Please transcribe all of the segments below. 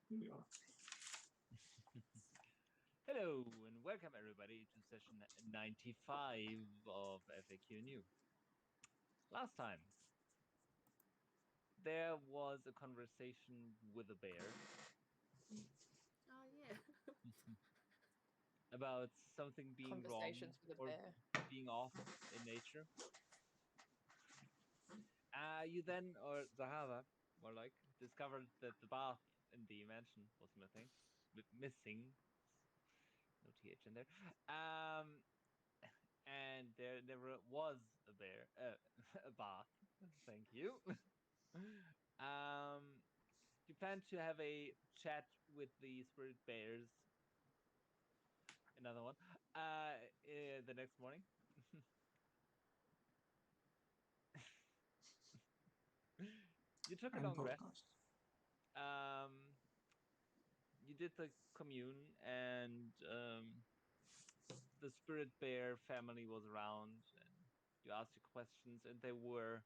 Here we are. Hello and welcome everybody to session 95 of FAQNew. Last time, there was a conversation with a bear Oh yeah. about something being wrong Conversations with a or bear. being off in nature. You then, or Zahavah, more like, discovered that the bath in the mansion was missing. No th in there. And there never was a bear, a bath. Thank you. um, you plan to have a chat with the spirit bears. Another one. The next morning. You took a And long rest. podcast. Um, you did the commune, and the spirit bear family was around, and you asked your questions, and they were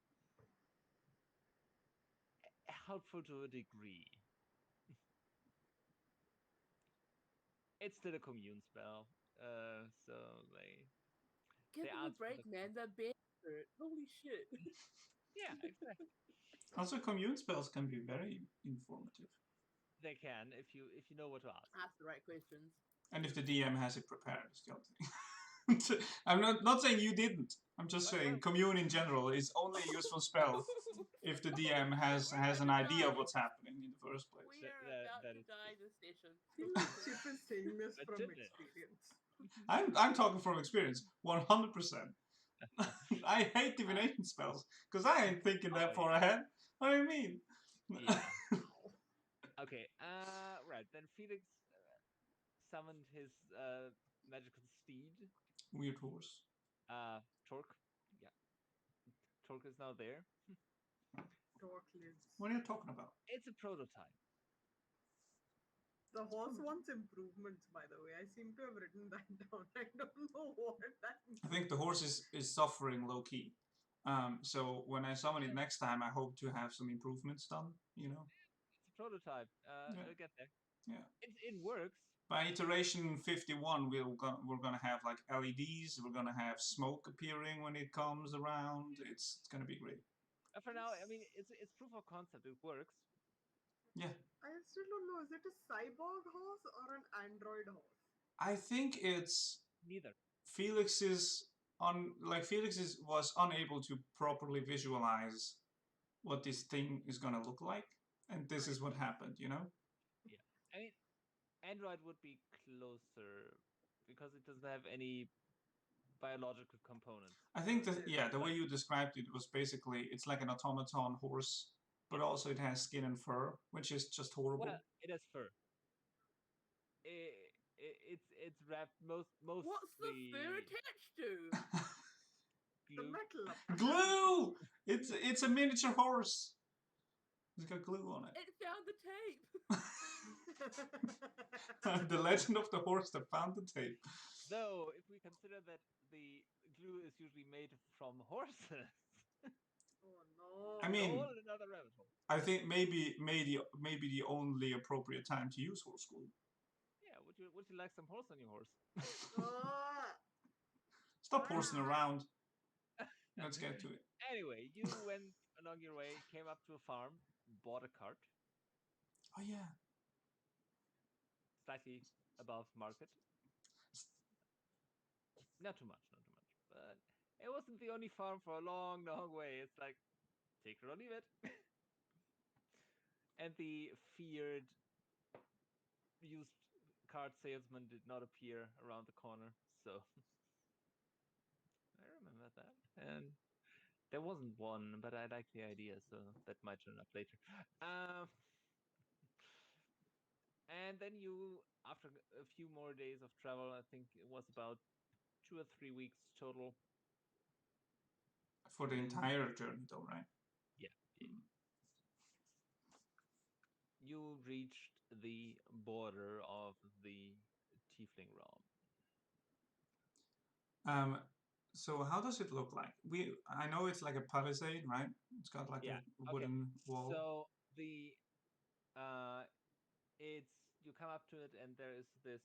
helpful to a degree. It's still a commune spell, so they Give them a answer break, the man. They're bear spirit. Holy shit. yeah, exactly. Also, commune spells can be very informative. They can if you know what to ask. Ask the right questions. And if the DM has it prepared, is the other thing. I'm not saying you didn't. I'm just saying Well, commune in general is only a useful spell if the DM has We're an about to idea of die. what's happening in the first place. We that are that, about that to is die true. this session. I feel like Chip is saying this But from didn't it? experience. I'm talking from experience, 100%. I hate divination spells because I ain't thinking that Oh far yeah, ahead. What do you mean? yeah. Wow. Okay. Right then. Felix summoned his magical steed, Weird horse. Torque. Yeah, Torque is now there. Rock lives. What are you talking about? It's a prototype. The horse wants improvements, by the way. I seem to have written that down. I don't know what that means. I think the horse is suffering low key. So when I summon it next time, I hope to have some improvements done. You know. It's a prototype. Yeah. It'll get there. Yeah. It works. By iteration 51, we're gonna have like LEDs. We're gonna have smoke appearing when it comes around. It's gonna be great. For now, I mean, it's proof of concept. It works. Yeah. I still don't know. Is it a cyborg horse or an android horse? I think it's Neither. Felix's on like was unable to properly visualize what this thing is gonna look like, and this is Right. what happened. You know. Yeah. I mean, Android would be closer because it doesn't have any biological components. I think that Yes. yeah, the way Like, you described it was basically it's like an automaton horse, but yeah. also it has skin and fur, which is just Well, horrible. it has fur. It's wrapped What's the fur mostly attached to? The glue. metal, apparently. Glue! It's a miniature horse. It's got glue on it. It found the tape. The legend of the horse that found the tape. Though, if we consider that the glue is usually made from horses, Oh no. I it's a whole mean, another rabbit hole. I think maybe the only appropriate time to use horse glue. Yeah, would you like some horse on your horse? Ah, Stop horsing ah. around. Let's get to it. Anyway, you went along your way, came up to a farm, bought a cart, Oh yeah. slightly above market. Not too much, not too much. But it wasn't the only farm for a long, long way. It's like, take it or leave it. And the feared used cart salesman did not appear around the corner. So I remember that. And there wasn't one, but I like the idea, so that might turn up later. Um, and then you, after a few more days of travel, I think it was about 2 or 3 weeks total. For the You, entire journey, though, right? yeah, you reached the border of the Tiefling realm. Um, so how does it look like? I know it's like a palisade, right? It's got like Yeah. a Okay. wooden wall. So the uh, you come up to it, and there is this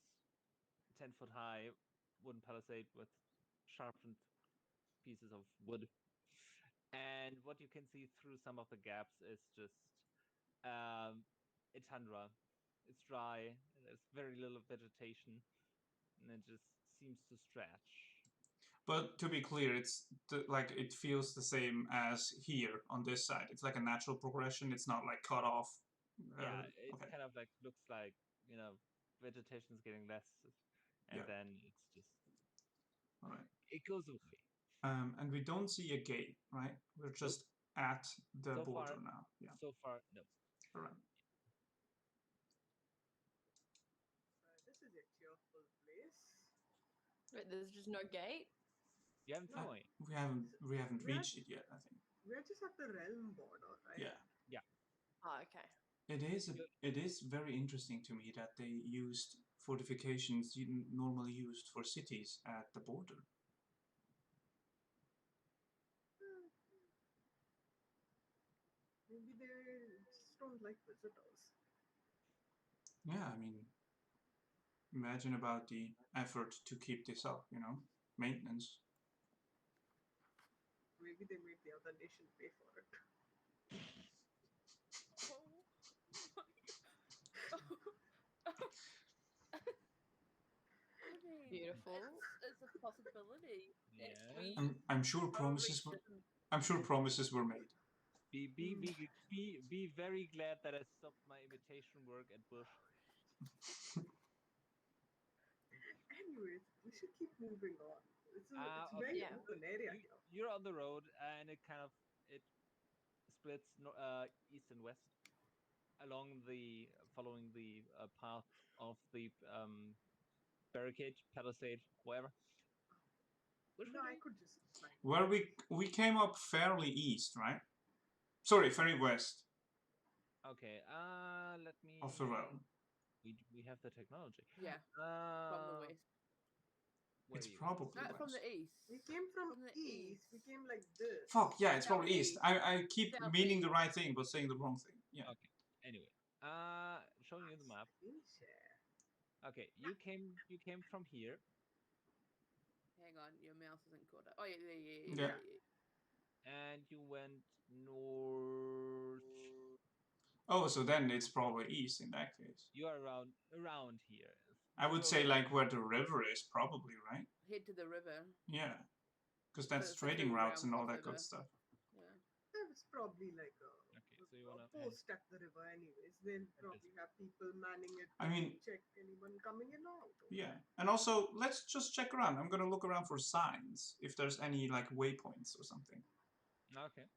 10-foot high wooden palisade with sharpened pieces of wood. And what you can see through some of the gaps is just a tundra. It's dry, there's very little vegetation, and it just seems to stretch. But to be clear, it's like it feels the same as here on this side. It's like a natural progression. It's not like cut off. Yeah, it Okay. kind of like looks like, vegetation is getting less, and Yeah. then it's just All right. it goes away. And we don't see a gate, right? We're just at the So border far, now. Yeah. So far, no. All right. This is a cheerful place. Wait, there's just no gate? You haven't seen one. We haven't reached it yet, I think. We're just at the realm border, right? Yeah. Yeah. Oh, okay. It is very interesting to me that they used fortifications normally used for cities at the border. Maybe they just don't like visitors. Yeah, I mean, imagine about the effort to keep this up, maintenance. Maybe they made the other nation pay for it. I mean, Beautiful. It's a possibility. Yeah. I'm sure promises were made. Be very glad that I stopped my imitation work at Bush. Anyways, we should keep moving on. It's a Okay. very open area here. You're on the road, and it splits east and west along following the path of the barricade, palisade, whatever. I could just climb. Where we came up fairly east, right? Sorry, fairly west. Okay. Let me. Of the realm. We have the technology. Yeah. From the west. It's probably west. From the east. We came from the east. We came like this. Fuck yeah, it's probably east. Southeast. I keep Southeast. meaning the right thing, but saying the wrong thing. Yeah. Okay. Anyway, showing you the map. Okay, you came from here. Hang on, your mouse isn't caught up. Oh yeah. And you went north. Oh, so then it's probably east in that case. You are around here. I would say like where the river is, probably, right? Head to the river. Yeah, because that's But trading routes and all realm that good crossover. stuff. Yeah. It's probably like a post at the river anyways. They'll probably have people manning it to check anyone coming in or out. Yeah, and also, let's just check around. I'm gonna look around for signs, if there's any, like, waypoints or something. Okay.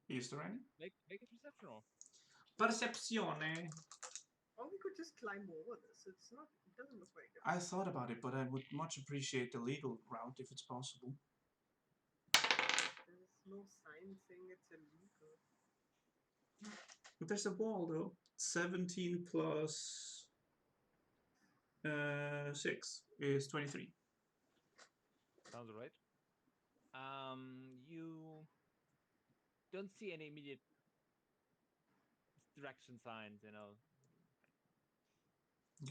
Is there any? Make a perception roll. Percepzione! Or we could just climb over this. It doesn't look very difficult. I thought about it, but I would much appreciate the legal route if it's possible. There's no sign saying it's illegal. But there's a wall, though. 17 plus 6 is 23. Sounds right. You don't see any immediate direction signs,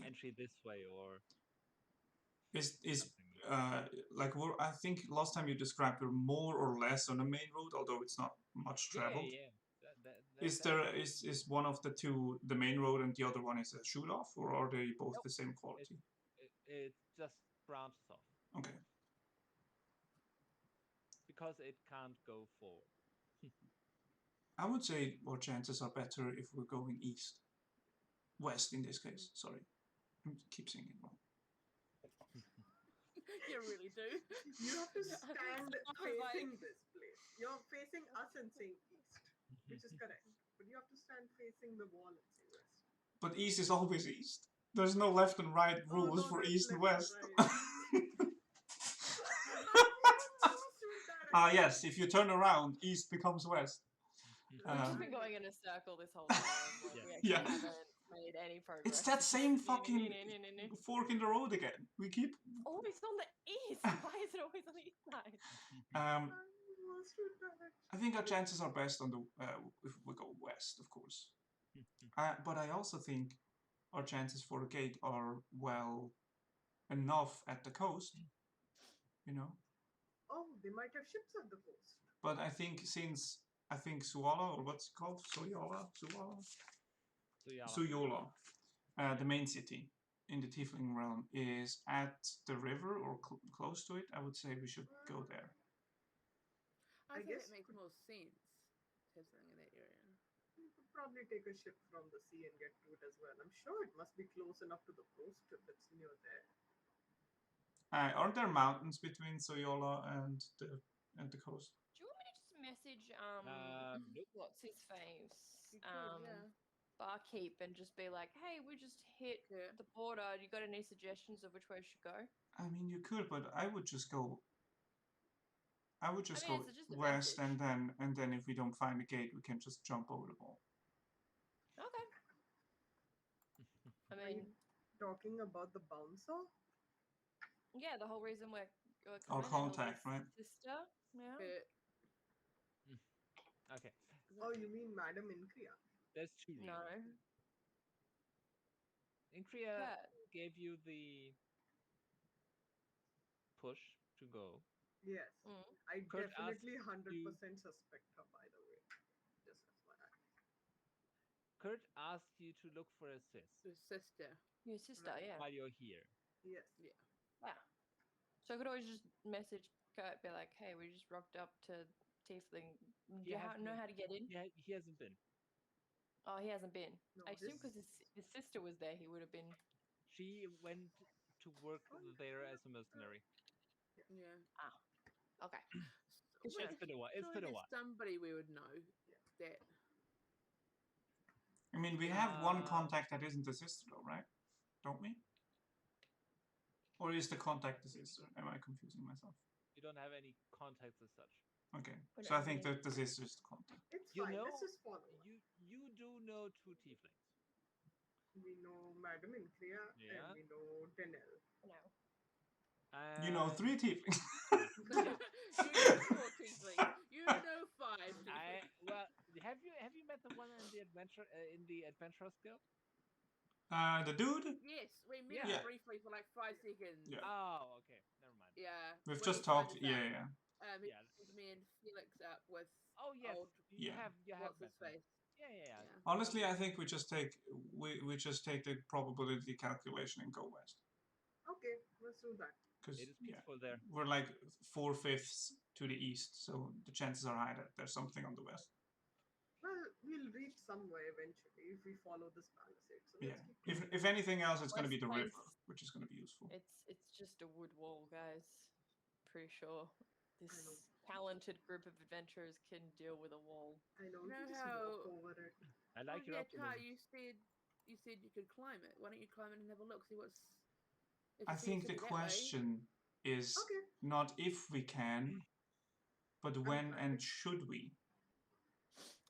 entry this way or. I think last time you described we're more or less on the main road, although it's not much traveled. Yeah. Is one of the two the main road and the other one is a shoot off, or are they both the same quality? It just branches off. Okay. Because it can't go forward. I would say our chances are better if we're going east. West in this case, sorry. I keep saying it wrong. You really do. You have to stand facing this place. You're facing us and saying east, which is correct. But you have to stand facing the wall and say west. But east is always east. There's no left and right rules for east and west. Yes, if you turn around, east becomes west. We've just been going in a circle this whole time. We actually haven't made any progress. It's that same fucking fork in the road again. We keep always on the east. Why is it always on the east side? I think our chances are best on the if we go west, of course. But I also think our chances for a gate are well enough at the coast, you know. Oh, they might have ships at the coast. But I think Suala, or what's it called? Suyola? Suyola, the main city in the Tiefling realm, is at the river or close to it. I would say we should go there. I guess think it makes more sense to have something in that area. You could probably take a ship from the sea and get to it as well. I'm sure it must be close enough to the coast if it's near there. Aren't there mountains between Soyola and the coast? Do you want me to just message Nope. what's his face? You could, yeah. Barkeep, and just be like, hey, we just hit Yeah. the border. You got any suggestions of which way we should go? I mean, you could, but I would just go. Go it's just west, advantage. and then if we don't find a gate, we can just jump over the wall. Okay. I Are mean, you talking about the bouncer? yeah, the whole reason we're Our coming, contact, right? Sister, yeah. Okay. Oh, you mean Madam Incria? There's two reasons. No. Incria Cat. gave you the push to go. Yes. Mm. I Kurt definitely asked 100% suspect her, by the way. Just FYI. Kurt asked you to look for a sis Your sister. Your sister, Right. yeah. while you're here. Yes. Yeah. Yeah. So I could always just message Kurt, be like, hey, we just rocked up to Tiefling. Do you know how to get in? Yeah, he hasn't been. Oh, he hasn't been. No, I assume because his sister was there, he would have been. She went to work there as a mercenary. Yeah. Okay. It's been a while. It's been a while. Somebody we would know that. I mean, we have one contact that isn't the sister, though, right? Don't we? Or is the contact the sister? Am I confusing myself? You don't have any contacts as such. Okay, so I think that the sister is the contact. It's You fine. know, Let's just follow. You do know two tieflings. We know Madam Incria and we know Denel. No. You know 3 tieflings. You know 4 tieflings. You know 5 tieflings. Well, have you met the one in the Adventurers Guild? The dude? Yes, we met him briefly for like 5 seconds. Yeah. Oh, okay. Never mind. Yeah. We've just talked. Yeah. He sent me and Felix up with. Oh yes. You have what's met his them. face? Yeah. Honestly, I think we just take the probability calculation and go west. Okay, let's do that. Because it is peaceful there. We're like 4/5 to the east, so the chances are high that there's something on the west. Well, we'll reach somewhere eventually if we follow this palisade. So let's keep If anything else, it's going to be the West river, place. which is going to be useful. It's just a wood wall, guys. Pretty sure this talented group of adventurers can deal with a wall. I know. You know just how- walk over it. I like your optimism. you said you could climb it. Why don't you climb it and have a look? See what's. I think the question is not if we can, but when and should we.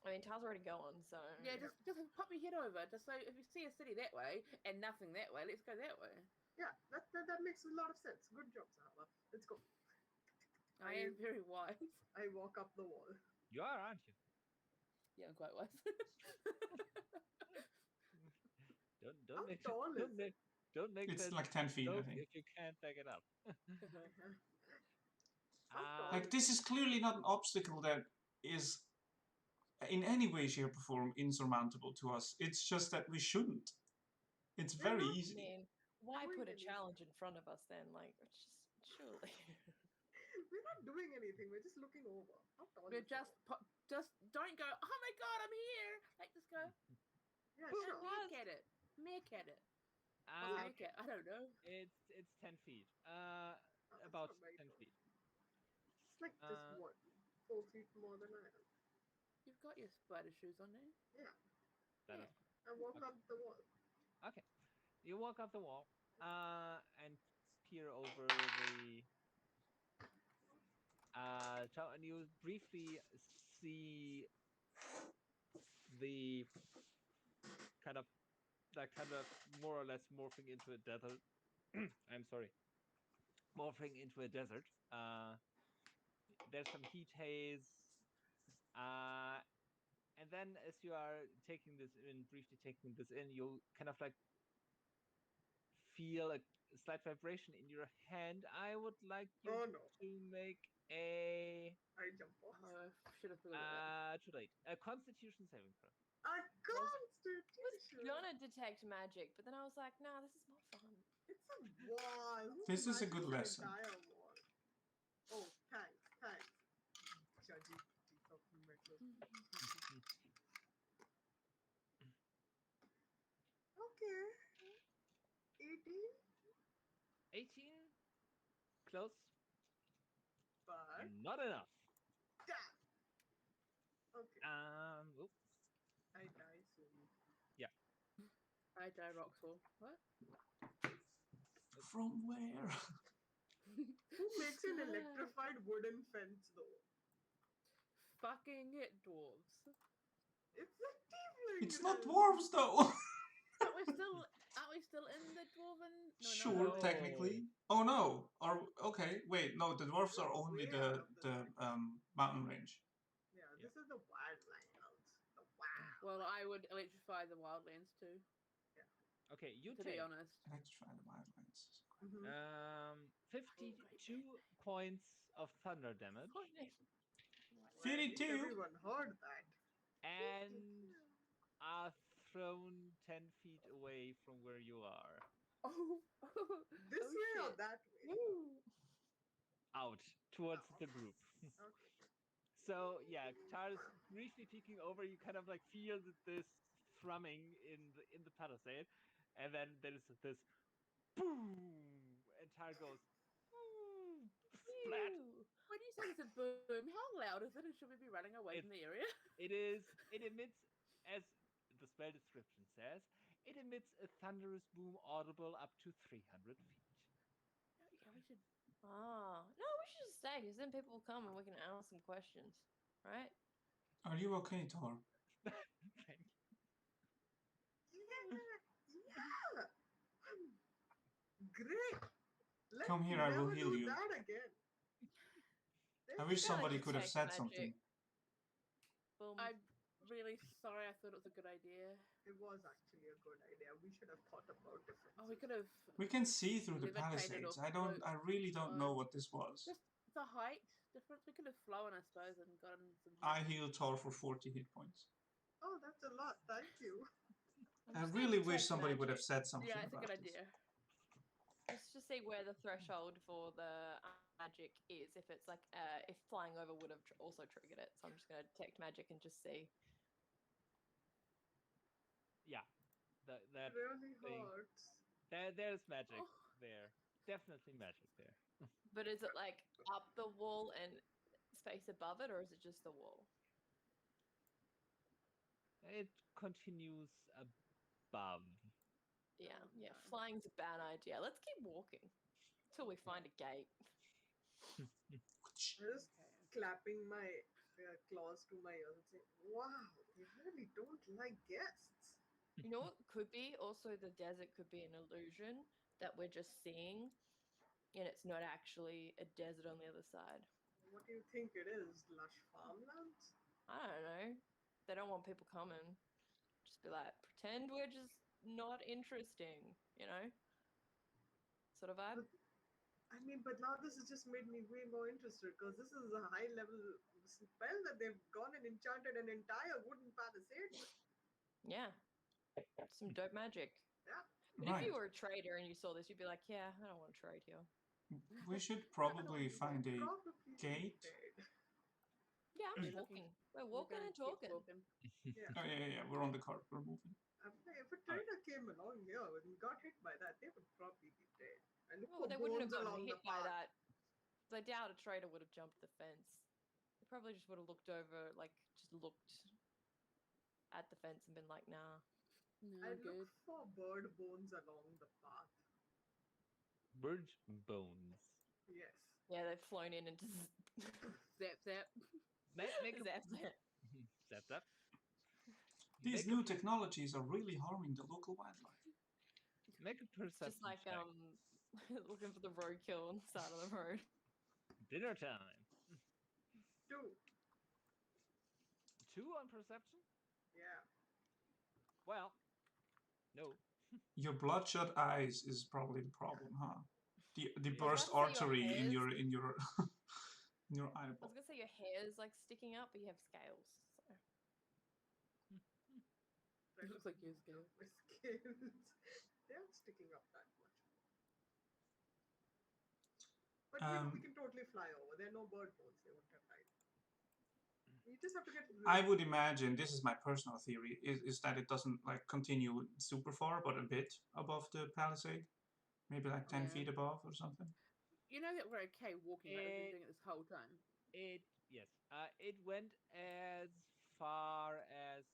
I mean, Tal's already going, so... Yeah, just pop your head over. Just so if you see a city that way and nothing that way, let's go that way. Yeah, that makes a lot of sense. Good job, Zahavah. Let's go. I am very wise. I walk up the wall. You are, aren't you? Yeah, I'm quite wise. Don't make It's that like 10 feet, I think. if you can't back it up. Like, this is clearly not an obstacle that is in any way, shape, or form insurmountable to us. It's just that we shouldn't. It's very easy. I mean, why put a challenge in front of us then? Like, just surely. We're not doing anything. We're just looking over. How tall We're is just don't go. Oh my god, I'm here! Like, just go. Yeah, Sure. sure. Meerkat it. Meerkat. I don't know. It's 10 feet. About 10 feet. It's like just what, 4 feet more than I am. You've got your spider shoes on there. Yeah. I walk up the wall. Okay. You walk up the wall and peer over the tower, and you briefly see the kind of more or less morphing into a desert. I'm sorry. Morphing into a desert. There's some heat haze. And then as you are briefly taking this in, you kind of like feel a slight vibration in your hand. I would like you Oh no. to make a I jump off. Oh, should have figured that. too late. A Constitution saving throw. A I was constitution. gonna detect magic, but then I was like, nah, this is more fun. It's a wall. Who This is a good smashes an lesson. entire wall? Oh, thanks. Judgy piece of metal. Okay. 18, 18, close, but not enough. damn. Okay. Oops. I die soon. I die Roxor. What? From where? Who makes an electrified wooden fence though? Fucking dwarves. It's a tiefling. It's not elf. dwarves though. Aren't we still in the dwarven? No, Sure, No. technically. Oh no. Okay, wait. No, the dwarves are only Way out of the the mountain range. Yeah, this is the wildlands. The wild. Well, I would electrify the wildlands too. Okay, you To take be honest. Electrify the wildlands. Mhm. 52 points of thunder damage Well, at least 52. everyone heard that. and are thrown 10 feet away from where you are. Oh. This oh, way or shit. that way? Ooh. Out towards Oh. the group. Okay. So yeah, Tar is briefly peeking over. You kind of like feel this thrumming in the palisade, and then there's this boom, and Tar goes boom, splat. Ew. When you say it's a boom, how loud is it, and should we be running away from the area? It emits, as the spell description says, it emits a thunderous boom audible up to 300 feet. Yeah, we should. Ah, no, we should just stay because then people will come and we can ask some questions, right? Are you okay, Thor? Thank you. Yeah. Great. Let's Come here, I will never heal do you. that again. I wish Gotta somebody could have detect said magic. something. Boom. I'm really sorry. I thought it was a good idea. It was actually a good idea. We should have thought about different. Oh, we could have. We can see through the Levitated or palisades. I really don't know what this was. Just the height difference. We could have flown, I suppose, and gotten some. I healed Thor for 40 hit points. Oh, that's a lot. Thank you. I'm I just gonna really wish detect somebody would have magic. said something Yeah, it's a about good this. idea. Let's just see where the threshold for the magic is. If it's like, if flying over would have also triggered it. So I'm just gonna detect magic and just see. Yeah, that Really thing. hurts. There's magic Oh. there. Definitely magic there. But is it like up the wall and space above it, or is it just the wall? It continues above. Yeah, Oh, yeah. no. Flying's a bad idea. Let's keep walking till we find a gate. I'm just clapping my claws to my ears and saying, wow, they really don't like guests. You know what could be? Also, the desert could be an illusion that we're just seeing, and it's not actually a desert on the other side. What do you think it is? Lush farmlands? I don't know. They don't want people coming. Just be like, pretend we're just not interesting, you know? Sort of vibe. I mean, but now this has just made me way more interested because this is a high level spell that they've gone and enchanted an entire wooden palisade. Yeah. Some dope magic. Yeah. But if Right. you were a trader and you saw this, you'd be like, yeah, I don't want to trade here. We should probably find a Probably gate. dead. Yeah, I'm We're just looking- walking. We're We're walking gonna and keep talking. walking. Yeah. Oh yeah. We're on the cart. We're moving. If a trader came along here and got hit by that, they would probably be dead. And look Oh, for they wouldn't have bones gotten along the hit by path. that. I doubt a trader would have jumped the fence. They probably just would have looked over, like, just looked at the fence and been like, nah. No, I good. look for bird bones along the path. Bird bones. Yes. Yeah, they've flown in and just Zap, zap. Make a zap, zap. zap. These Make a new per- technologies are really harming the local wildlife. Make a perception Just like check. looking for the roadkill on the side of the road. Dinner time. 2. 2 on perception? Yeah. Well, no. Your bloodshot eyes is probably the problem, huh? The Yeah. burst I was about to say artery your in your hairs. in your in your I was eyeball. gonna say your hair is like sticking out, but you have scales. So. It looks like your scales. My scales. They aren't sticking up that much. But we can totally fly over. There are no bird bones. They won't have died. You just have to get. I would imagine, this is my personal theory, is that it doesn't like continue super far, but a bit above the palisade, maybe like 10 Yeah. feet above or something. You know that we're okay walking, right? We've been doing it this whole time. It went as far as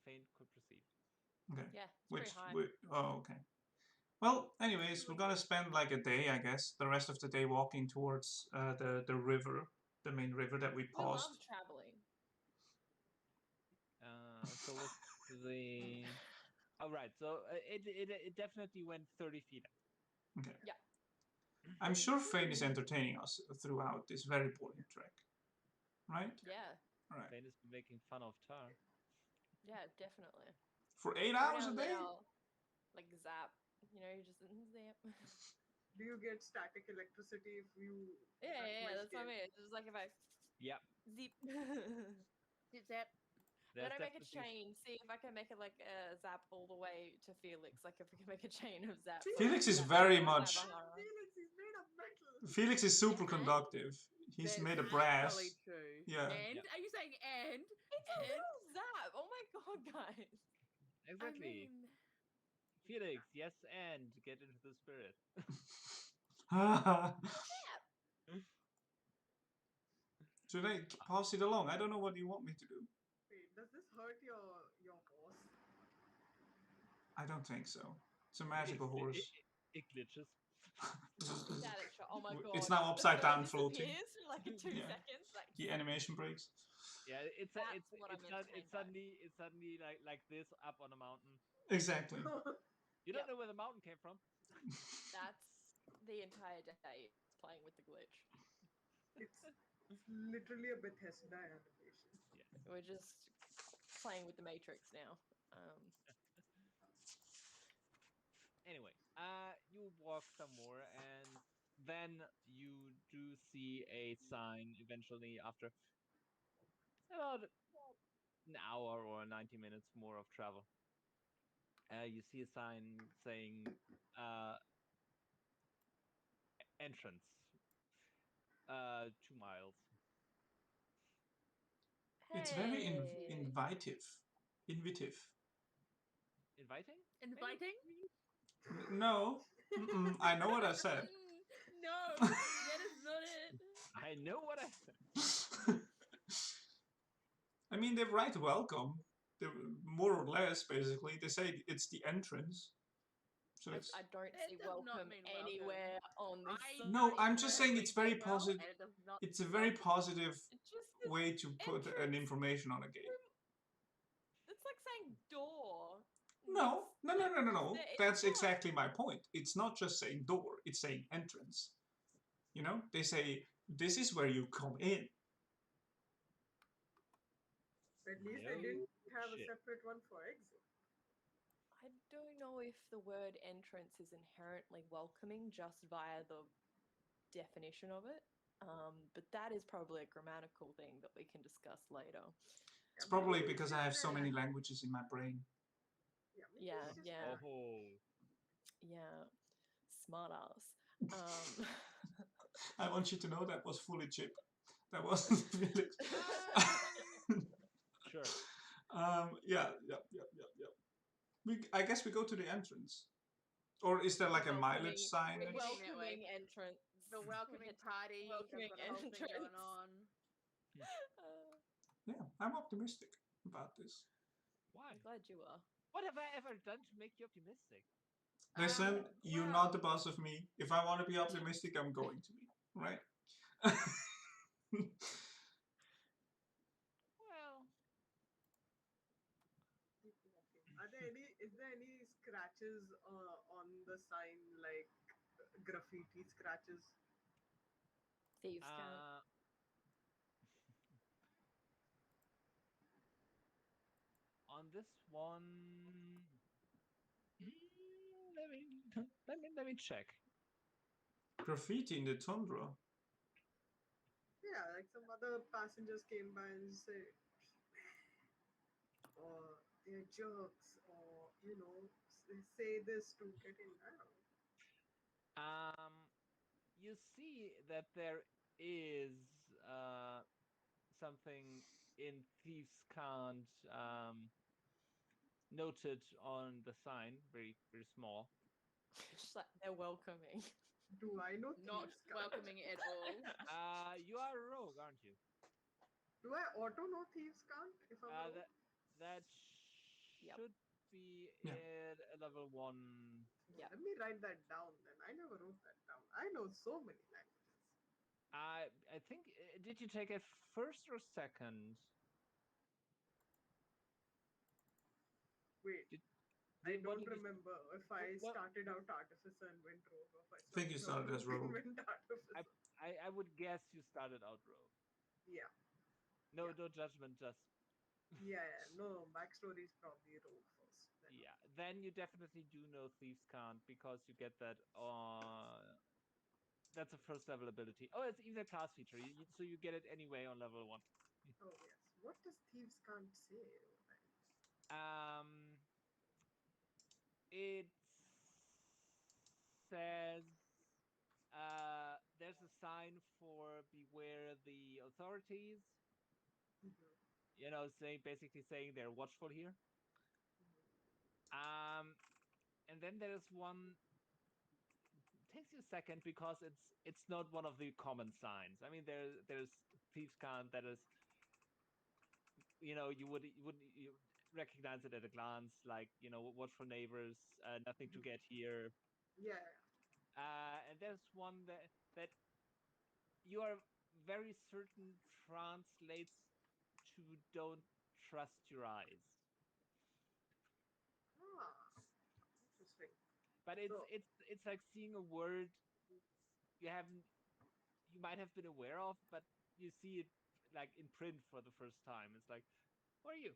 Phane could proceed. Okay. Yeah, it's pretty high. Okay. Well, anyways, we're gonna spend like a day, I guess, the rest of the day walking towards the river, the main river that we We love paused. traveling. So what's the? Oh right, so it definitely went 30 feet up. Okay. Yeah. I'm sure Phane is entertaining us throughout this very boring trek, right? Yeah. All right. Phane is making fun of Tar. Yeah, definitely. For 8 Every hours now a and then day? I'll, like zap. You know, you just zap. Do you get static electricity if you? Yeah, that's what I mean. It's just like if I Yeah. zip. Zip zap. Then There's I make a definitely- chain. See if I can make it like a zap all the way to Felix. Like if we can make a chain of zap. Felix is Zap, very zap, much- Zahavah. Felix, he's made of metal. Felix is super Yeah. conductive. He's That's made of brass. Totally true. Yeah. And Yeah. are you saying and? It's a And? little zap. Oh my god, guys. Exactly. I mean, Felix, yes, and get into the spirit. Should I pass it along? I don't know what you want me to do. Wait, does this hurt your horse? I don't think so. It's a magical It- horse. It glitches. Static shot. Oh my god. It's now upside down floating. Disappears for like 2 Yeah. seconds. Like The animation breaks. Yeah, it's That's what I meant to it's suddenly like this up on a mountain. Exactly. You don't Yep. know where the mountain came from. that's the entire day playing with the glitch. It's literally a Bethesda animation. We're just playing with the Matrix now. Anyway, you walk some more, and then you do see a sign eventually after about an hour or 90 minutes more of travel. You see a sign saying entrance 2 miles. It's very Hey. invitive. Inviting? inviting? No. I know what I said. No, that is not it. I know what I said. I mean, they write welcome. They're more or less, basically. They say it's the entrance. So it's... I don't That see does not welcome mean welcome. anywhere on this. I side. No, I'm just saying it's very Well, positive. and it does not It's a mean very welcome. positive It just is, way to put an entrance. information on a gate. It's like saying door. No. It's That's not. exactly my point. It's not just saying door, it's saying entrance. You know, they say, this is where you come in. At least No they didn't have a shit. separate one for exit. I don't know if the word entrance is inherently welcoming just via the definition of it. But that is probably a grammatical thing that we can discuss later. It's probably maybe because it's I have just so a- many languages in my brain. maybe Yeah, it's just yeah. Oh, Yeah, smart ass. I want you to know that was fully Chip. That wasn't Felix. sure. Yeah. I guess we go to the entrance. Or is there like a mileage sign? Welcoming- Welcoming entrance. The welcoming party. Welcoming They've got a whole thing going entrance. on. Yeah, I'm optimistic about this. Why? I'm glad you are. What have I ever done to make you optimistic? Listen, you're well- not the boss of me. If I want to be optimistic, I'm going to be. Right? Well, keep walking. Is there any scratches on the sign, like graffiti scratches? Thieves count. On this one, Let me check. Graffiti in the tundra. Yeah, like some other passengers came by and said, or they're jerks, or they say this to get in. I don't know. You see that there is something in Thieves Can't noted on the sign, very very small. Just like they're welcoming. Do I know Not Thieves' Cant? welcoming it at all. You are a rogue, aren't you? Do I auto know Thieves' Cant if I'm a rogue? That Yep. should be Yeah. at a level 1. Yeah. Let me write that down then. I never wrote that down. I know so many languages. I think, did you take it first or second? Wait, I don't remember if I started out Artificer and went rogue, or if I think you started as rogue. and went Artificer. I would guess you started out rogue. Yeah. No, Yeah. no judgment, just Yeah, no, backstory is probably rogue first. yeah. Then you definitely do know Thieves Can't because you get that. That's a first level ability. Oh, it's even a class feature, so you get it anyway on level 1. Oh yes. What does Thieves Can't say? It says there's a sign for beware the authorities. Mm-hmm. Basically saying they're watchful here. Mm-hmm. And then there's one. It takes you a second because it's not one of the common signs. I mean, there's Thieves Can't that is, you would recognize it at a glance, like watchful neighbors, nothing to get here. Yeah. And there's one that you are very certain translates to "don't trust your eyes." Ah, interesting. But it's like seeing a word you might have been aware of, but you see it like in print for the first time. It's like, what are you?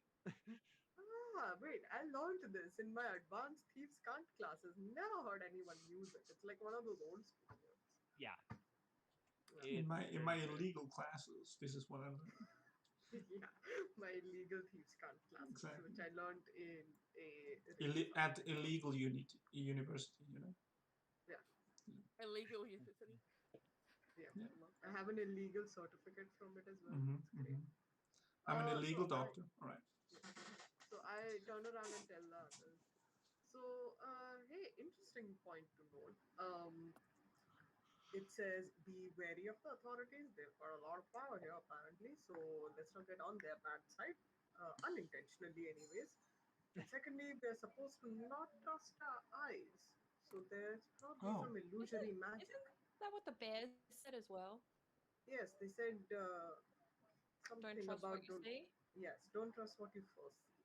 Wait, I learned this in my advanced Thieves Can't classes. Never heard anyone use it. It's like one of those old school words. Yeah. In my illegal classes, this is what I learned. Yeah, my illegal Thieves Can't classes, Exactly. which I learned in At illegal university, Yeah. Illegal university. Yeah. Yeah. I have an illegal certificate from it as well. Mm-hmm, It's great. I'm an illegal So doctor. All right. So I turn around and tell the others. So, hey, interesting point to note. It says be wary of the authorities. They've got a lot of power here, apparently. So let's not get on their bad side, unintentionally, anyways. And secondly, we're supposed to not trust our eyes. So there's probably some illusory magic. Isn't that what the bears said as well? Yes, they said something Don't trust about what you see. Yes, don't trust what you first see.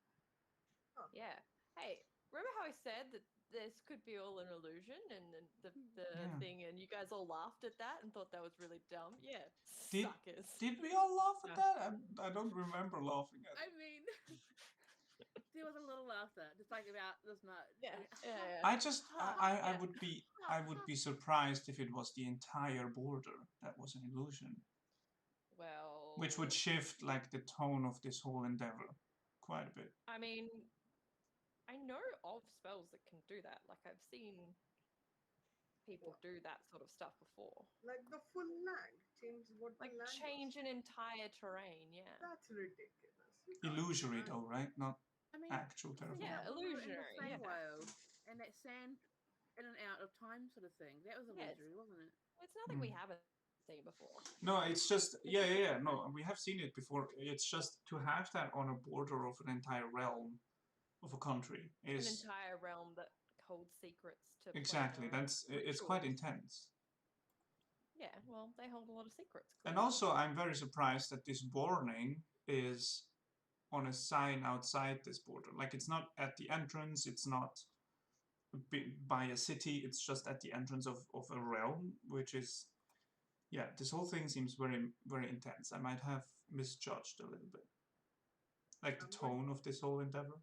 Huh. Yeah. Hey, remember how I said that this could be all an illusion and the thing, and you guys all laughed at that and thought that was really dumb? Yeah, suckers. Did we all laugh at that? I don't remember laughing at it. I mean, there was a little laughter, just like about this much. Yeah. I would be surprised if it was the entire border that was an illusion. Well, Which would shift like the tone of this whole endeavor quite a bit. I mean, I know of spells that can do that. Like I've seen people do that sort of stuff before. Like the full land, change what Like the land change is. an entire terrain. Yeah. That's ridiculous. Illusory though, right? Not I mean, actual terraforming. Yeah, when we were in the illusionary, yeah. Feywild, and that sand in and out of time sort of thing. That was illusory, wasn't it? It's nothing we haven't seen before. No, it's just yeah. No, we have seen it before. It's just to have that on a border of an entire realm of a country is an entire realm that holds secrets to exactly. It's quite intense. Yeah, well, they hold a lot of secrets. And also, I'm very surprised that this warning is on a sign outside this border. Like, it's not at the entrance, it's not by a city, it's just at the entrance of a realm, which is, yeah, this whole thing seems very, very intense. I might have misjudged a little bit. Like, the tone of this whole endeavor.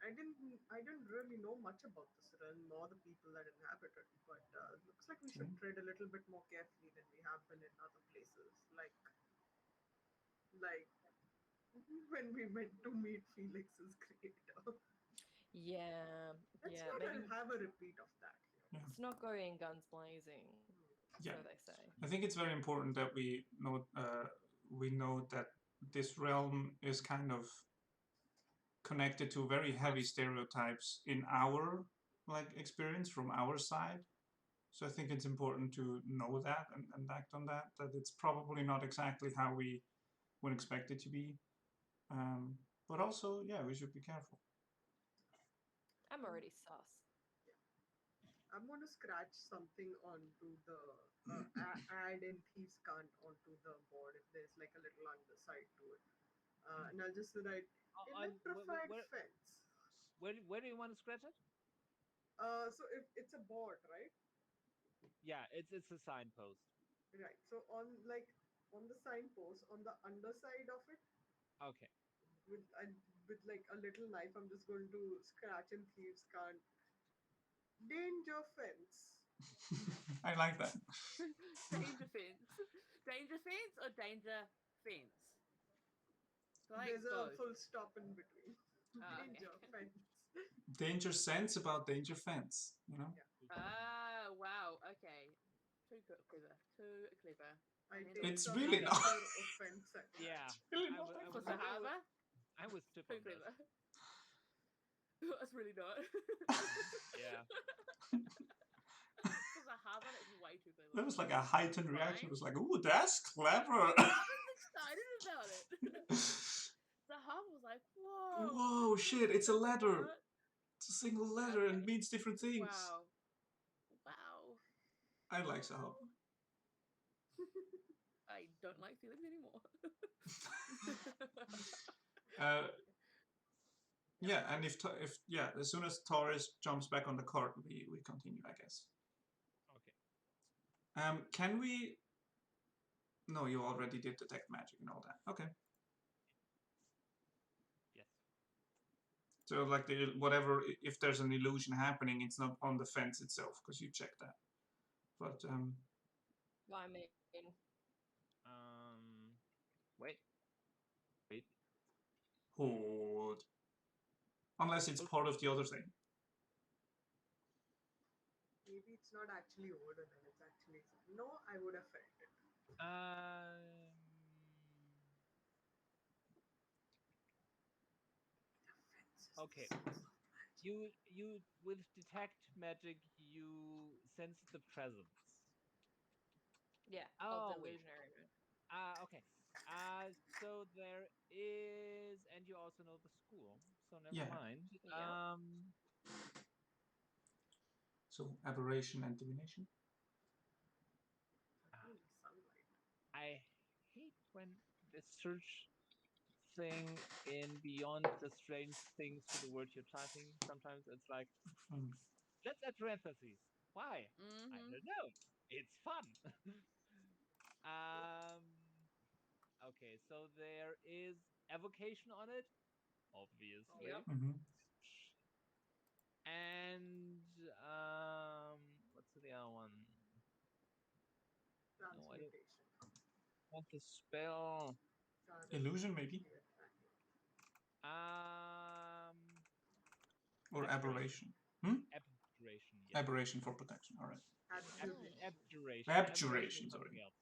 I I didn't really know much about this realm nor the people that inhabit it, but looks like we should tread a little bit more carefully than we have been in other places. Like when we went to meet Felix's creator. Yeah, Let's yeah. not Maybe have a repeat of that here. Yeah. let's not go in guns blazing. Yeah. So they say. I think it's very important that we know that this realm is kind of connected to very heavy stereotypes in our experience from our side. So I think it's important to know that and act on that it's probably not exactly how we would expect it to be. But also, yeah, we should be careful. I'm already sus. I'm going to scratch something onto the add in thieves can't onto the board if there's like a little underside to it. And I'll just write electrified fence. Where do you want to scratch it? So if it's a board, right? Yeah, it's a signpost. Right. So on the signpost, on the underside of it, Okay. with like a little knife, I'm just going to scratch and thieves can't. Danger fence. I like that. Danger fence. Danger fence or danger fence? Like There's a both. full stop in between. Oh, Danger okay. fence. Danger sense about danger fence, you know? Yeah. Ah, wow. Okay. Too clever. Too clever. I mean, take It's some really not. major offense at that. Yeah. Really I not. was- I for was- Zahavah, I was tip too on this. clever. That's really not. Yeah. For Zahavah, that's way too clever. That was like a heightened reaction. Fine. It was like, ooh, that's clever. I was excited about it. Zahavah was like, whoa. Whoa, shit, it's a letter. What? It's a single letter and Okay. means different things. Wow. Wow. I like Zahavah. I don't like Felix anymore. Yeah, and if as soon as Taurus jumps back on the cart, we continue, I guess. Okay. Can we? No, you already did detect magic and all that. Okay. Yes. So like whatever, if there's an illusion happening, it's not on the fence itself because you checked that. But I mean, Wait. hold. Unless it's part of the other thing. Maybe it's not actually over and it's actually. No, I would have felt it. Okay. You with detect magic, you sense the presence. yeah, Oh, of the wait. illusionary moon. Okay. So there is, and you also know the school, so never Yeah. mind. Yeah. So aberration and divination. Sunlight. I hate when the search thing in beyond the strange things to the word you're typing. Sometimes it's like, let's add parentheses. Why? I don't know. It's fun. Okay, so there is evocation on it, obviously. Yep. And what's the other one? No, I don't want the spell. Illusion, maybe. Or aberration. Abjuration. Yes. Aberration for protection. All right. Abjuration. Abjuration. Sorry. Something else.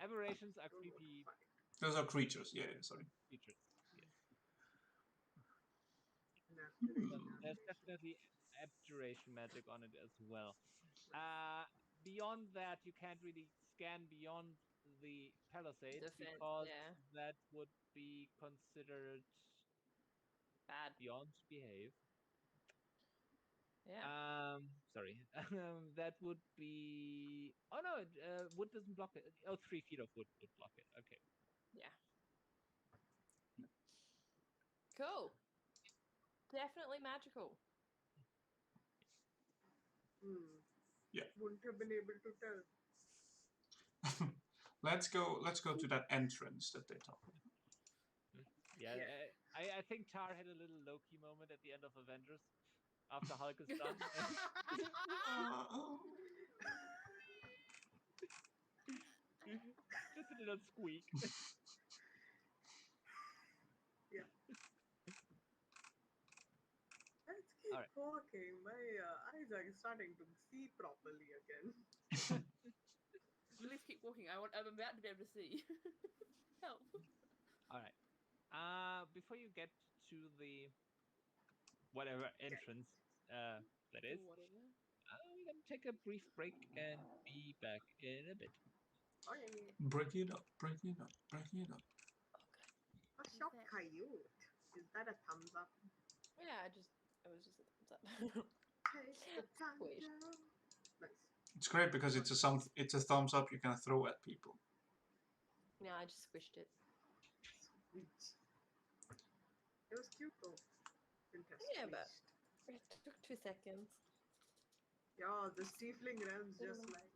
Aberrations are creepy. Those are creatures. Yeah. Sorry. Creatures. Yes. There's definitely abjuration magic on it as well. Beyond that, you can't really scan beyond the palisades because that would be considered bad. Beyond behave. Yeah. Sorry. That would be. Oh no, wood doesn't block it. Oh, 3 feet of wood would block it. Okay. Yeah. Cool. Definitely magical. Yeah. Wouldn't have been able to tell. Let's go to that entrance that they talked about. Yeah, I think Tar had a little Loki moment at the end of Avengers after Hulk is done. Just a little squeak. Yeah. Let's keep Alright. walking. My eyes are starting to see properly again. Let's keep walking. I'm about to be able to see. Help. All right. Before you get to the whatever entrance that is, Whatever. we're gonna take a brief break and be back in a bit. Okay. Break it up, break it up, break it up. What's your that? coyote? Is that a thumbs up? Yeah, it was just a thumbs up. Take the time Squish. down. Nice. It's great because it's a thumbs up you can throw at people. No, I just squished it. Sweet. It was cute though. Interesting. Yeah, but it took 2 seconds. Yeah, the Tiefling realms just like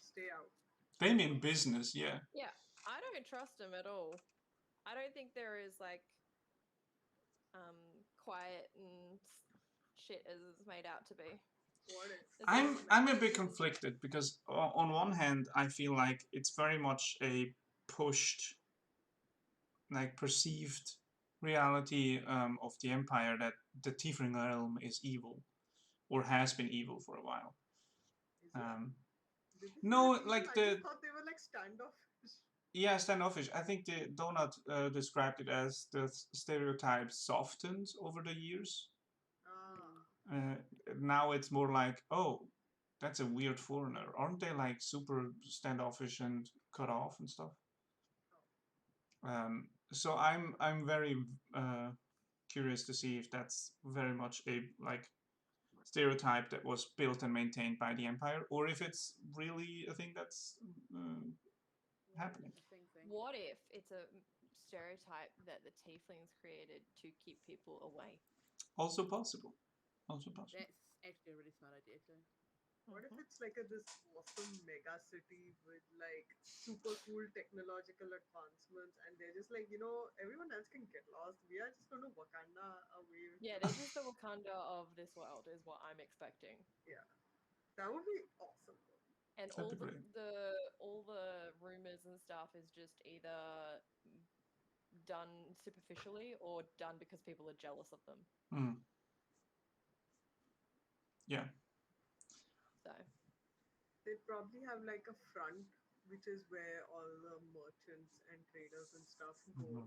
stay out. They mean business, yeah. Yeah, I don't trust them at all. I don't think they're as like quiet and shit as it's made out to be. What is? I'm a bit conflicted because on one hand I feel like it's very much a pushed, like perceived reality of the Empire that the Tiefling realm is evil, or has been evil for a while. Is it? Did they No, say evil? like I the just thought they were like standoffish. yeah, standoffish. I think the Donut described it as the stereotype softened over the years. Now it's more like, oh, that's a weird foreigner. Aren't they like super standoffish and cut off and stuff? So I'm very curious to see if that's very much a like stereotype that was built and maintained by the Empire, or if it's really a thing that's happening. What if it's a stereotype that the Tieflings created to keep people away? Also possible. Also possible. That's actually a really smart idea too. What if it's like this awesome mega city with like super cool technological advancements, and they're just like, everyone else can get lost. We are just going to Wakanda away. Yeah, this is the Wakanda of this world, is what I'm expecting. Yeah, that would be awesome. And all the rumors and stuff is just either done superficially or done because people are jealous of them. Yeah. So they'd probably have like a front, which is where all the merchants and traders and stuff go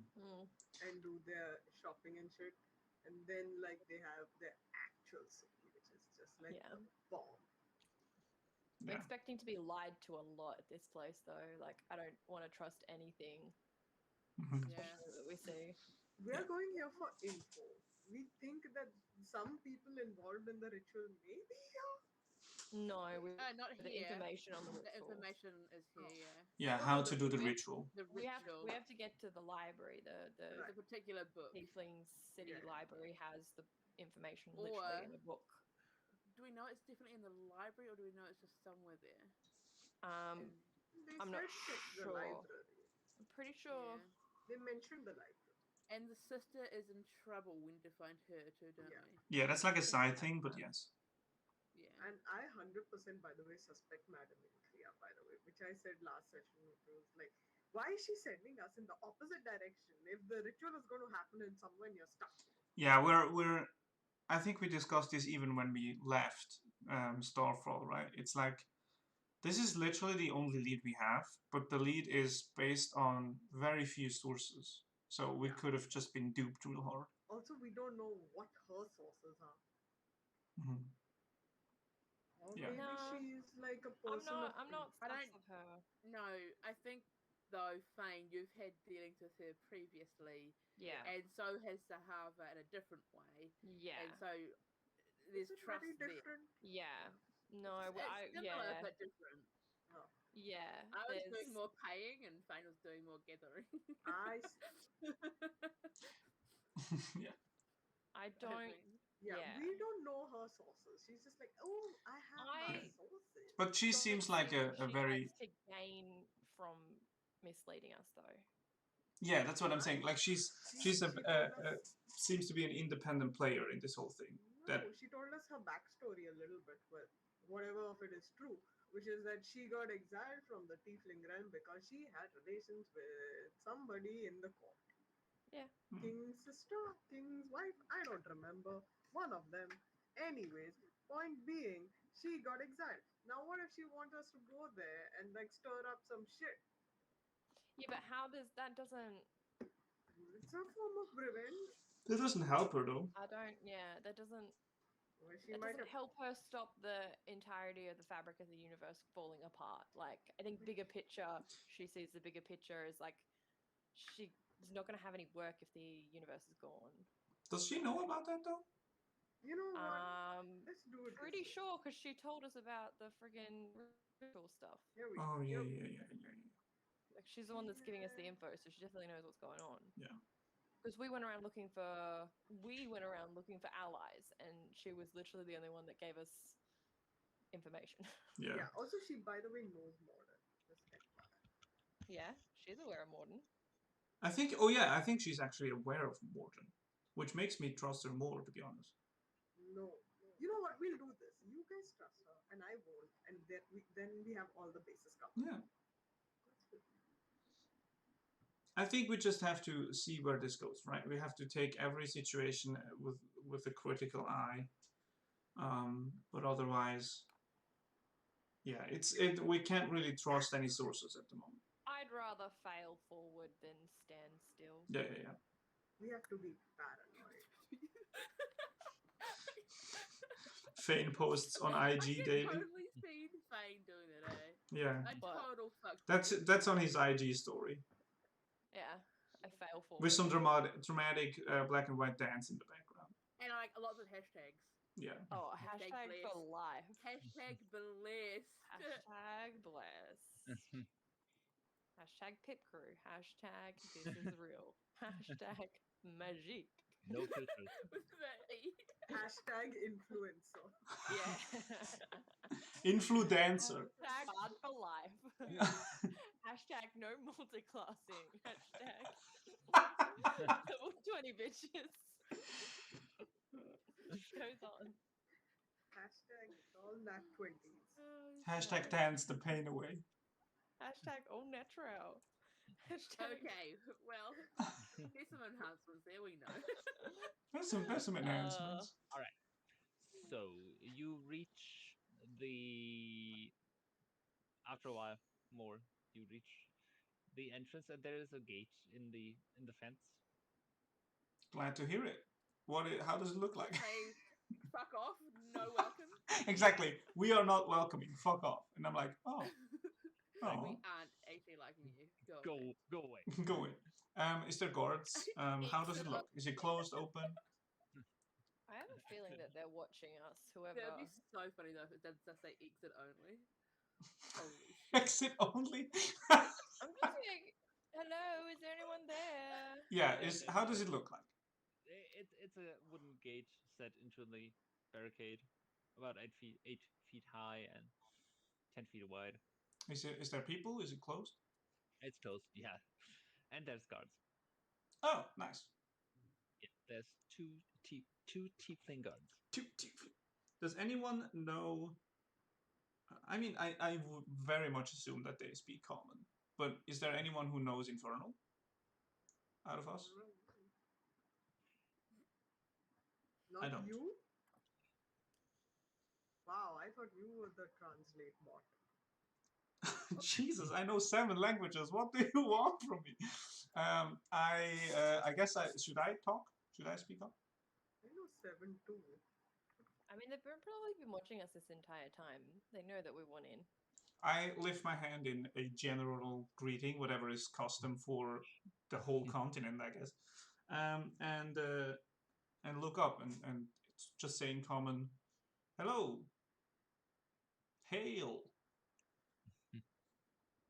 and do their shopping and shit. And then like they have their actual city, which is just like a bomb. I'm expecting to be lied to a lot at this place, though. Like, I don't want to trust anything that we see. We are going here for info. We think that some people involved in the ritual may be here. No, we not the here. information on the ritual. The information is here, Yeah, how to do the ritual. The ritual. We have to get to the library. The particular book. Tieflings City Library has the information literally in a book. Do we know it's definitely in the library, or do we know it's just somewhere there? I'm not sure. The library. I'm pretty sure. Yeah. They mentioned the library. And the sister is in trouble. We need to find her too, don't we? Yeah, that's like a side thing, but yes. Yeah. And I 100%, by the way, suspect Madam Incria, by the way, which I said last session. It was like, why is she sending us in the opposite direction? If the ritual is going to happen in somewhere, you're stuck. Yeah, we're. I think we discussed this even when we left Starfall, right? It's like, this is literally the only lead we have, but the lead is based on very few sources. So we could have just been duped real hard. Also, we don't know what her sources are. Or maybe she's like a person I'm not sus of her. No, I think, though, Phane, you've had dealings with her previously. Yeah. And so has Zahavah in a different way. Yeah. And so there's trust there. Different? Yeah. No, it's similar, but different. Oh. Yeah. I was doing more paying and Phane was doing more gathering. I see. Yeah. I don't. Yeah, we don't know her sources. She's just like, oh, I have my sources. But she seems like a very... likes to gain from misleading us, though. Yeah, that's what I'm saying. Like she's She told us, seems to be an independent player in this whole thing. no, she told us her backstory a little bit, well, whatever of it is true, which is that she got exiled from the Tiefling realm because she had relations with somebody in the court. Yeah. King's sister, King's wife, I don't remember. One of them. Anyways, point being, she got exiled. Now, what if she wants us to go there and like stir up some shit? Yeah, but how does that doesn't? It's a form of revenge. That doesn't help her though. I don't. Yeah, that doesn't. Well, she That might doesn't have. help her stop the entirety of the fabric of the universe falling apart. Like, I think bigger picture, she sees the bigger picture as like she's not going to have any work if the universe is gone. Does she know about that though? You know what? Let's do it. Pretty this way. sure because she told us about the friggin' ritual stuff. Here we Oh go. yeah. Like, she's the one that's giving us the info, so she definitely knows what's going on. Yeah. Because we went around looking for allies, and she was literally the only one that gave us information. Yeah. Also, she, by the way, knows Modern. Just FYI. Yeah, she's aware of Morden. I think she's actually aware of Morton, which makes me trust her more, to be honest. No. You know what? We'll do this. You guys trust her, and I won't, and then we have all the bases covered. Yeah. I think we just have to see where this goes, right? We have to take every situation with a critical eye, but otherwise, yeah, we can't really trust any sources at the moment. I'd rather fail forward than stand still. Yeah. We have to be paranoid. Phane posts on IG I can daily. totally see Phane doing it, eh? Yeah, A total fuck. that's on his IG story Yeah, I fail forward. with some dramatic black and white dance in the background. And like lots of hashtags. Yeah. Oh, Hashtag hashtag blessed. for life. Hashtag blessed. Hashtag bless. Hashtag pip crew. Hashtag this is real. Hashtag magique. No filters. With the E. Hashtag influencer. Yeah. Influencer. Hashtag hard for life. Hashtag no multiclassing. Hashtag level 20 bitches. Goes on. Hashtag all nat 20s. Hashtag dance the pain away. Hashtag all natural. Hashtag Okay, well, there's some enhancements there, we know. There's some enhancements. All right. So you reach after a while more, you reach the entrance, and there is a gate in the fence. Glad to hear it. How does it look like? Say, fuck off, no welcome. Exactly. We are not welcoming. Fuck off. And I'm like, oh. We Oh. aren't actually liking you. Go away. away. Go away. Is there guards? How does it look? Is it closed, open? I have a feeling that they're watching us, whoever. That would be so funny though if it does say exit only. Holy shit. Exit only? I'm just like, hello, is there anyone there? Yeah, how does it look like? It's a wooden gate set into the barricade, about 8 feet high and 10 feet wide. Is there people? Is it closed? It's closed, yeah. And there's guards. Oh, nice. Yeah, there's two tiefling guards. Does anyone know? I mean, I would very much assume that they speak common, but is there anyone who knows Infernal out of us? Not I don't. you? Wow, I thought you were the translate bot. Jesus, I know 7 languages. What do you want from me? I guess should I talk? Should I speak up? I know 7 too. I mean, they've probably been watching us this entire time. They know that we want in. I lift my hand in a general greeting, whatever is custom for the whole continent, I guess, and look up and it's just saying common, hello, hail,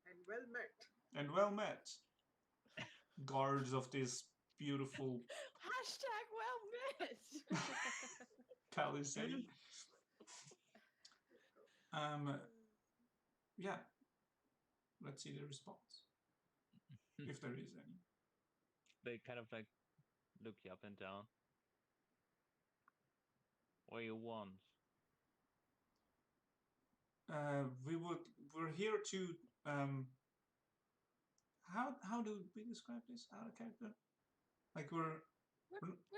And well met. and well met, guards of this beautiful Hashtag well met. palisade. Yeah. Let's see the response, if there is any. They kind of like look you up and down. What do you want? We're here to how do we describe this out of character? Like We're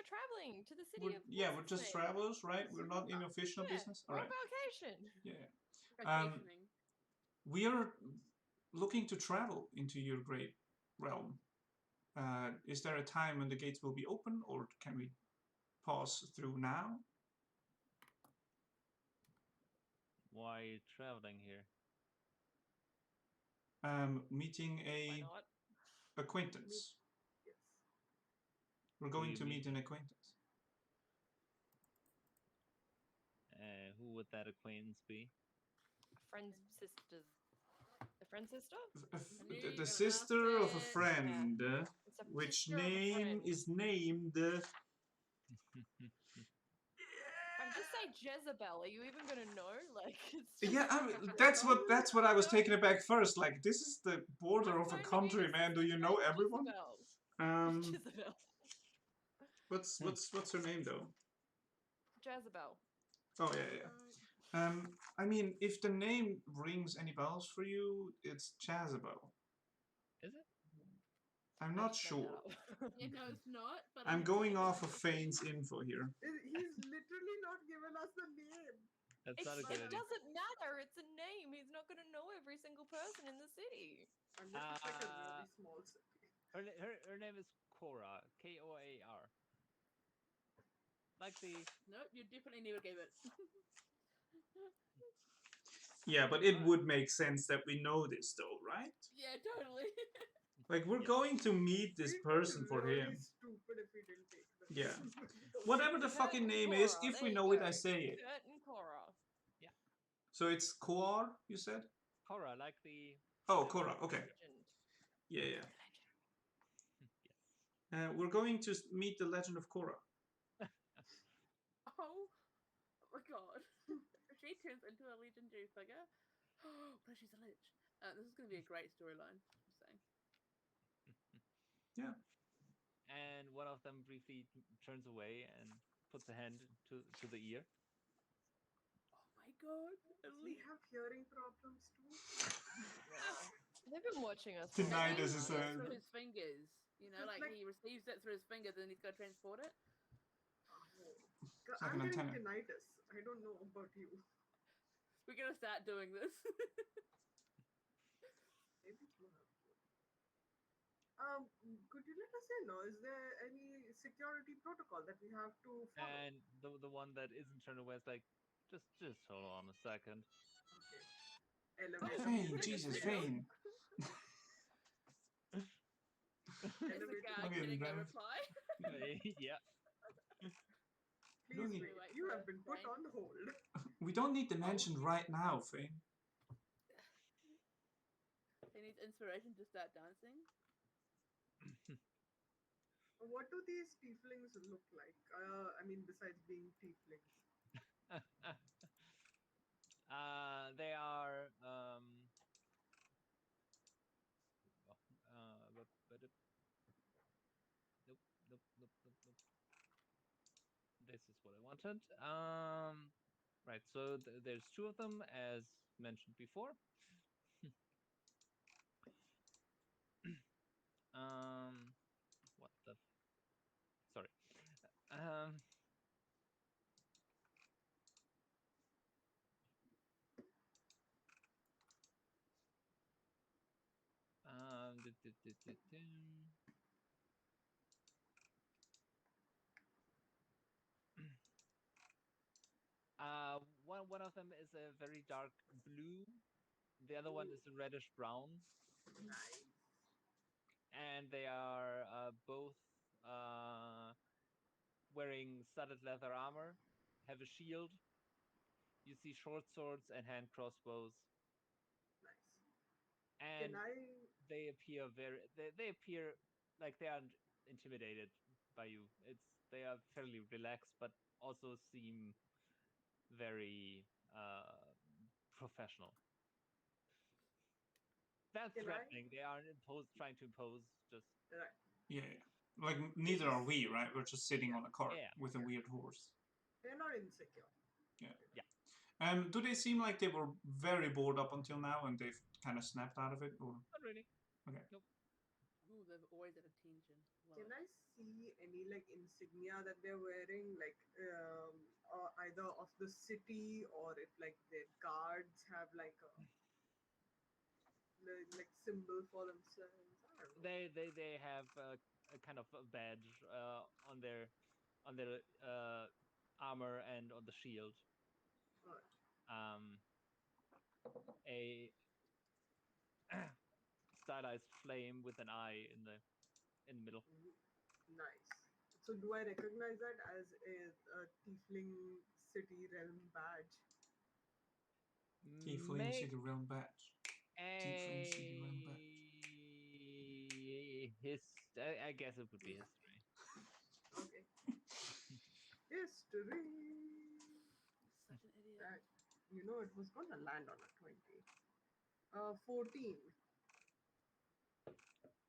traveling to the city of we're just Westmead. travelers, right? We're not in official Yeah, business. we're All on right. vacation. Yeah. Vacationing. We are looking to travel into your great realm. Is there a time when the gates will be open, or can we pass through now? Why are you traveling here? Meeting Why a not? acquaintance. Yes. We're Who going you to meet an meeting? acquaintance. Who would that acquaintance be? A friend's sister's. A friend's sister? I knew you were The gonna sister ask of a it. friend, It's a which sister of a name friend. is named. If I just say Jezebel, are you even gonna know? Like, it's just Yeah, that's what I was taken aback first. Like, this is the border of a I've known country, names man. Do since you know named everyone? Jezebel. Jezebel. What's her name though? Jezebel. Oh yeah. I mean, if the name rings any bells for you, it's Jezebel. Is it? I'm I not just made that sure. up. Yeah, no, it's not. But I'm I'm going saying off of it's- Phane's info here. He's literally not given us the name. That's not a good It idea. doesn't matter. It's a name. He's not gonna know every single person in the city. Unless it's like a really small city. Her name is Cora. Koar. Like the. Nope, you definitely never gave it. Yeah, but it would make sense that we know this though, right? Yeah, totally. Like, we're Yes. going to meet this We'd person be for really him. stupid if we didn't take this. Yeah. Whatever the fucking name is, if we know it, I say it. Kurt and Cora. So it's Koar, you said? Cora, like the. Oh, Korra, okay. Legend. Yeah. Yes. We're going to meet the legend of Korra. Oh my god. If she turns into a legendary figure, but she's a lich. This is going to be a great storyline. I'm saying. Yeah. And one of them briefly turns away and puts a hand to the ear. Oh my god. Does he have hearing problems too? They've been watching us. Tonight He is receives his, it through his fingers. You know, It's like he receives it through his fingers and he's got to transport it. like I'm an getting antenna. tinnitus. I don't know about you. We're going to start doing this. Maybe you have to. Could you let us know? Is there any security protocol that we have to follow? And the one that isn't turned away is like, just hold on a second. Okay. Elevator Phane, music Jesus, is playing. Phane. Is the Elevator guy Okay, getting a then. reply? Yeah. Please need- wait. Wait You for have been put Phane. on hold. We don't need to mention right now, Phane. He needs inspiration to start dancing. What do these tieflings look like? I mean, besides being tieflings. They are nope. This is what I wanted. Right. So there's two of them, as mentioned before. What the? Sorry. Um. du- du- du- du- du. One of them is a very dark blue. The other one is a reddish brown, Nice. and they are both wearing studded leather armor, have a shield. You see short swords and hand crossbows, Nice. and Can I? they appear they appear like they aren't intimidated by you. They are fairly relaxed, but also seem very professional. That's Can I? threatening. They aren't trying to impose. Just Right. Yeah. Like, neither are we, right? We're just sitting on a cart Yeah. with a weird horse. They're not insecure. Do they seem like they were very bored up until now and they've kind of snapped out of it? Or Not really. okay. Nope. Ooh, they've always had attention. Love Can it. I see any like insignia that they're wearing, like either of the city, or if like their guards have like a like symbol for themselves? I don't know. They have a kind of a badge on their armor and on the shield. Alright. A stylized flame with an eye in the middle. Nice. So do I recognize that as a Tiefling City Realm badge? Tiefling Make City Realm badge. Tiefling City Realm badge. I guess it would be history. Okay. History. Such an idiot. That, it was gonna land on a 20. 14.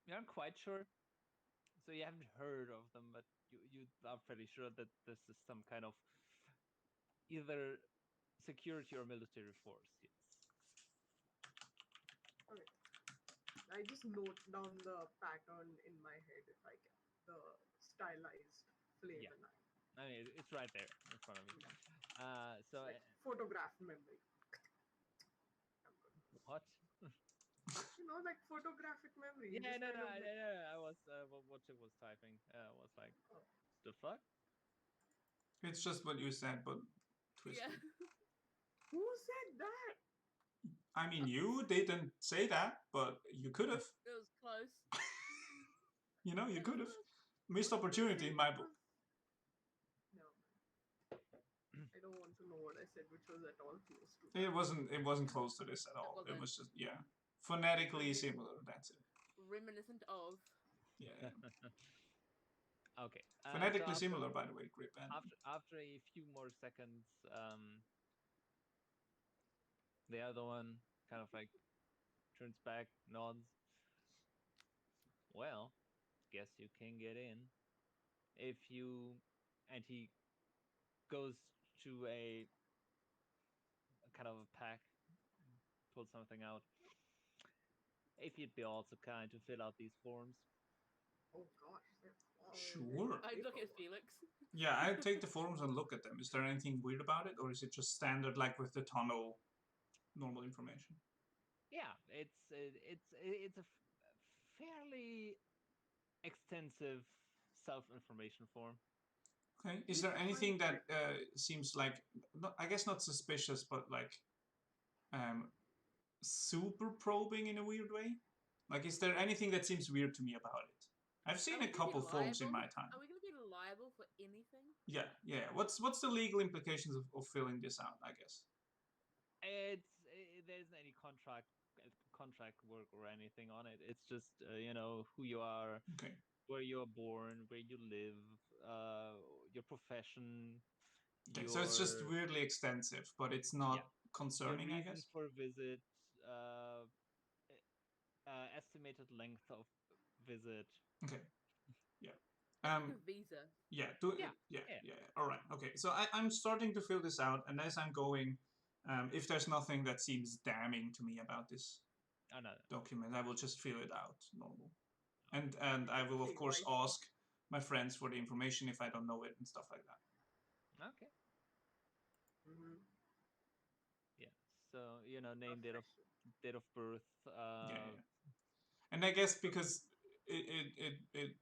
You aren't quite sure, so you haven't heard of them, but you are pretty sure that this is some kind of either security or military force. Yes. Okay. I just note down the pattern in my head if I can. The stylized flame Yeah. and eye. I mean, it's right there in front of you. It's So like photograph memory. I'm good. what? Like photographic memory. You Yeah, just no, kind of like, I was what it was typing. Was like, oh. the fuck? It's just what you said, but twisted. Yeah. Who said that? I mean, you didn't say that, but you could have. It was close. You It could was have. close. Missed What did I opportunity say in my that book. was- No, man. I don't want to know what I said, which was at all close to that. It wasn't close to this at all. It wasn't. was just phonetically Okay. similar. That's it. Reminiscent of. Yeah. Okay. Phonetically so similar, by the way, Grip. And after a few more seconds, the other one kind of like turns back, nods. Well, guess you can get in if you. And he goes to a kind of a pack, pulls something out. If you'd be also kind to fill out these forms. Oh gosh. Sure. I look at Felix. Yeah, I take the forms and look at them. Is there anything weird about it, or is it just standard, like with the tunnel, normal information? Yeah, it's a fairly extensive self-information form. Okay. Is there anything that seems like, I guess not suspicious, but like super probing in a weird way? Like, is there anything that seems weird to me about it? I've seen a couple forms in my time. Are we going to be liable for anything? Yeah. What's the legal implications of filling this out, I guess? There isn't any contract work or anything on it. It's just who you are, Okay. where you're born, where you live, your profession. Okay, so it's just weirdly extensive, but it's not concerning, your I reason guess. for visit, estimated length of visit. Okay. Yeah. It's like a visa. Yeah. Yeah. All right. Okay. So I'm starting to fill this out, and as I'm going, if there's nothing that seems damning to me about this document, I will just fill it out normal, and I will of course ask my friends for the information if I don't know it and stuff like that. Okay. Mm-hmm. Yeah. So name, date of birth. Yeah. And I guess because it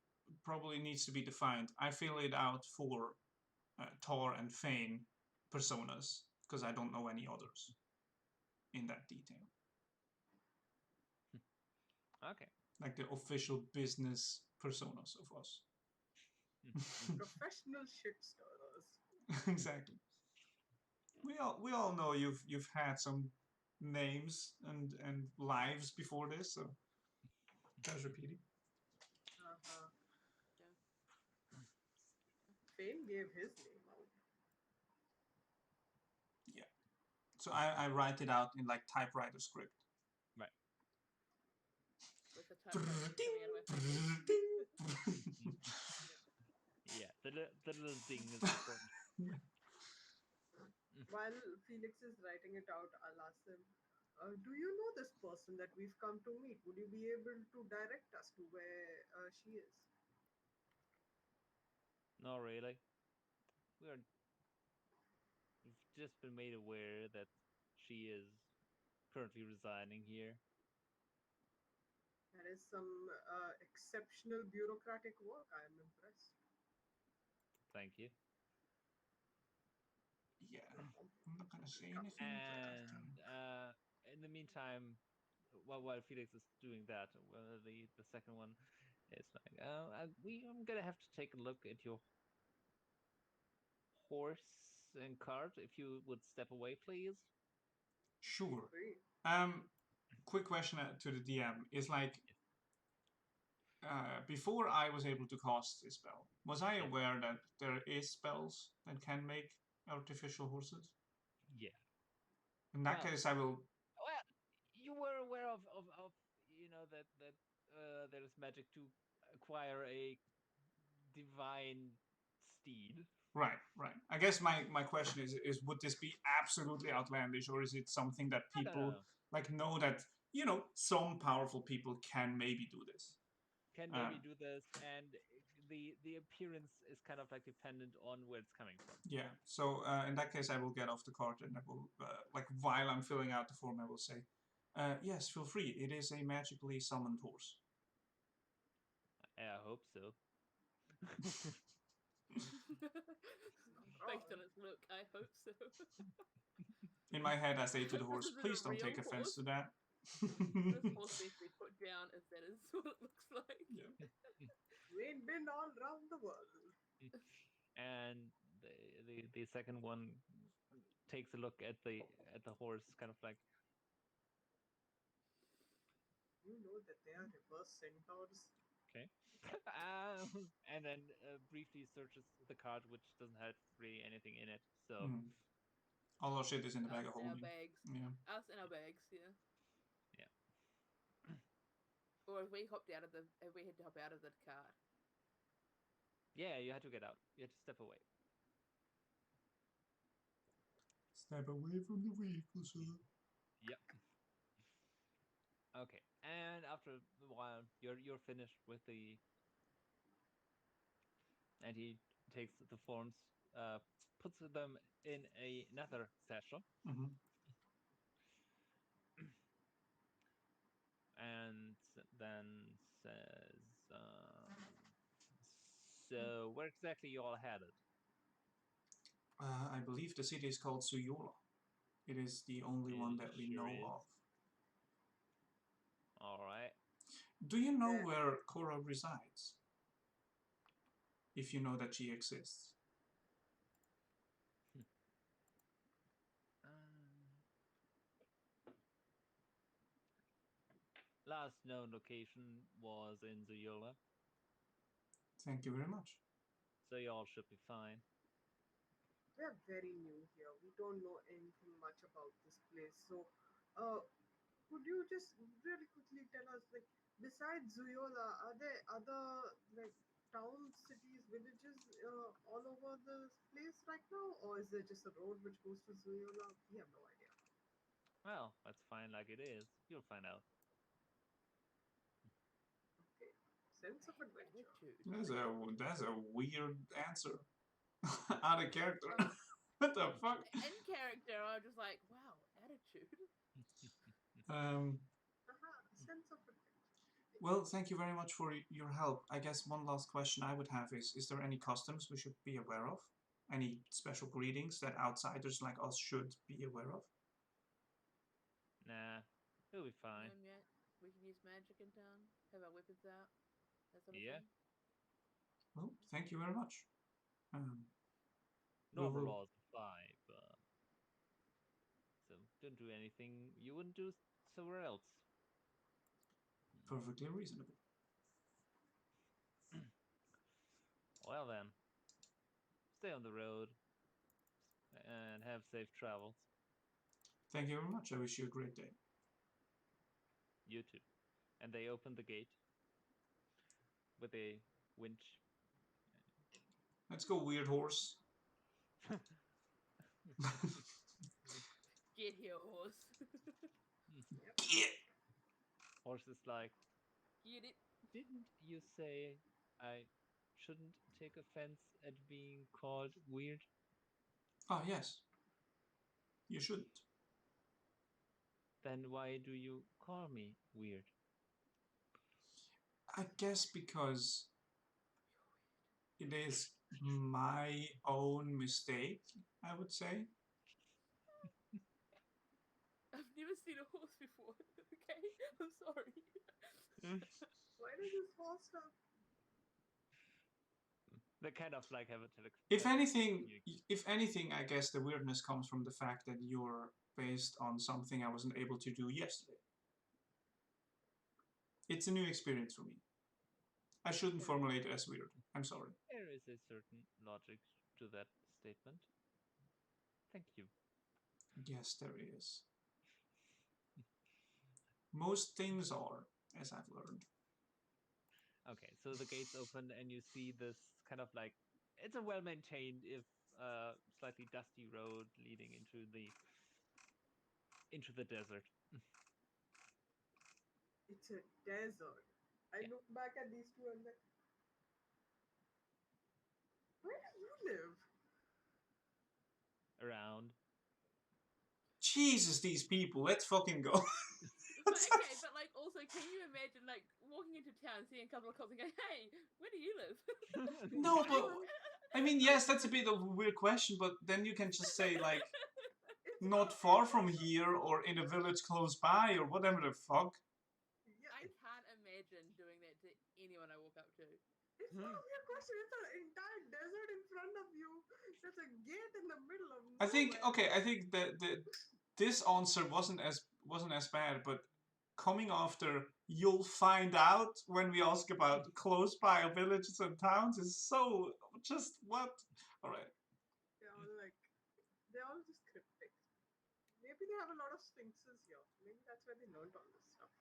probably needs to be defined, I fill it out for Tor and Phane personas because I don't know any others in that detail. Okay. Like the official business personas of us. Professional shit stirrers. Exactly. We all know you've had some names and lives before this, so that's repeating. Uh-huh. Yeah. Phane gave his name out. Yeah. So I write it out in like typewriter script. Right. With the typewriter coming out of my fingers. Yeah, the little ding is important. While Felix is writing it out, I'll ask him, do you know this person that we've come to meet? Would you be able to direct us to where she is? No, really. We've just been made aware that she is currently residing here. That is some exceptional bureaucratic work. I am impressed. Thank you. Yeah, I'm not gonna say anything. And in the meantime, while Felix is doing that, the second one is like, I'm gonna have to take a look at your horse and cart. If you would step away, please. Sure. Free. Quick question to the DM is like, before I was able to cast this spell, was I Yeah. aware that there is spells that can make artificial horses? Yeah. In that Well- case, I will. Well, you were aware of that there is magic to acquire a divine steed. Right, right. I guess my question is would this be absolutely outlandish, or is it something that No, people no. like know that some powerful people can maybe do this? Can maybe do this, and the appearance is kind of like dependent on where it's coming from. Yeah. So in that case, I will get off the cart and I will, like, while I'm filling out the form, I will say, yes, feel free. It is a magically summoned horse. I hope so. Based on its look, I hope so. In my head, I say to the This horse, isn't a please don't real take offense horse. to that. This horse needs to be put down as that is what it looks like. Yeah. We ain't been all around the world. And the second one takes a look at the horse, kind of like, You know that they are reverse centaurs. okay, and then briefly searches the cart, which doesn't have really anything in it. So All our shit is in the bag Us of in our holding. bags. Yeah. Us in our bags, yeah. Yeah. Or if we had to hop out of the cart. yeah, you had to get out. You had to step away. Step away from the vehicle, sir. Yep. Okay, and after a while, you're finished with the, and he takes the forms, puts them in another satchel, Mm-hmm. and then says, "So where exactly you all headed?" I believe the city is called Suyola. It is the only one that we Sure know is. of. All right. Do you know where Cora resides? If you know that she exists. Last known location was in Zoyola, Thank you very much. so you all should be fine. We are very new here. We don't know anything much about this place. So, could you just really quickly tell us, like, besides Zuyola, are there other like towns, cities, villages all over this place right now, or is there just a road which goes to Zuyola? We have no idea. Well, that's fine like it is. You'll find out. Okay, sense of adventure. Attitude. That's a weird answer. Out of character. What the fuck? In character, I was just like, wow, attitude. Sense of adventure. Well, thank you very much for your help. I guess one last question I would have is there any customs we should be aware of? Any special greetings that outsiders like us should be aware of? Nah, you'll be fine. Yet we can use magic in town, have our weapons out, that sort of Yeah. thing. Well, thank you very much. Normal will- laws apply, but so don't do anything you wouldn't do somewhere else. Perfectly reasonable. Well then, stay on the road and have safe travels. Thank you very much. I wish you a great day. You too. And they open the gate. with a winch. Let's go, weird horse. Get here, horse. Yeah. Horse is like, Get it. didn't you say I shouldn't take offense at being called weird? Oh, yes. You shouldn't. Then why do you call me weird? I guess because it is my own mistake, I would say. I've never seen a horse before. Okay, I'm sorry. Why does this horse have? They kind of like have a If anything, I guess the weirdness comes from the fact that you're based on something I wasn't able to do yesterday. It's a new experience for me. I shouldn't formulate it as weird. I'm sorry. There is a certain logic to that statement. Thank you. Yes, there is. Most things are, as I've learned. Okay, so the gates open and you see this kind of like, it's a well-maintained, if slightly dusty road leading into the desert. It's a desert. I Yeah. look back at these two and like, where do you live? Around. Jesus, these people. Let's fucking go. But okay, but like also, can you imagine like walking into town, seeing a couple of cops and going, "Hey, where do you live?" No, but I mean, yes, that's a bit of a weird question, but then you can just say like, It's not far from here, or in a village close by, or whatever the fuck. Yeah, I can't imagine doing that to anyone I walk up to. it's not a weird question. It's an entire desert in front of you. There's a gate in the middle of nowhere. I think that this answer wasn't as bad, but coming after you'll find out when we ask about close by villages and towns is so just what? All right. They're all just cryptic. Maybe they have a lot of sphinxes here. Maybe that's where they learned all this stuff.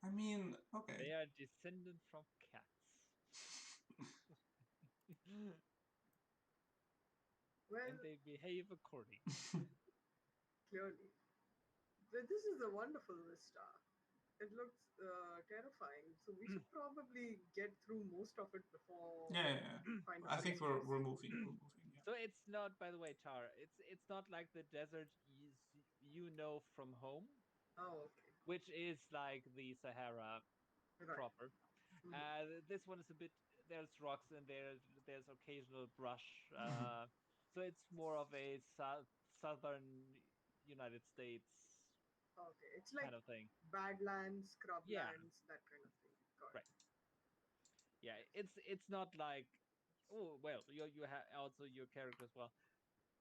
I mean, okay. They are descended from cats. Well, and they behave accordingly. clearly. This is a wonderful vista. It looks terrifying. So we should probably get through most of it before. Yeah. Find I think we're place. moving. We're moving. Yeah. So it's not, by the way, Tar. It's not like the desert you know from home. Oh, okay. Which is like the Sahara proper. This one is a bit. There's rocks and there's occasional brush. So it's more of a southern United States. Okay, it's like kind of thing. Badlands, Scrublands, that kind of thing. Got right. Yeah, it's not like. Oh well, you have also your character as well.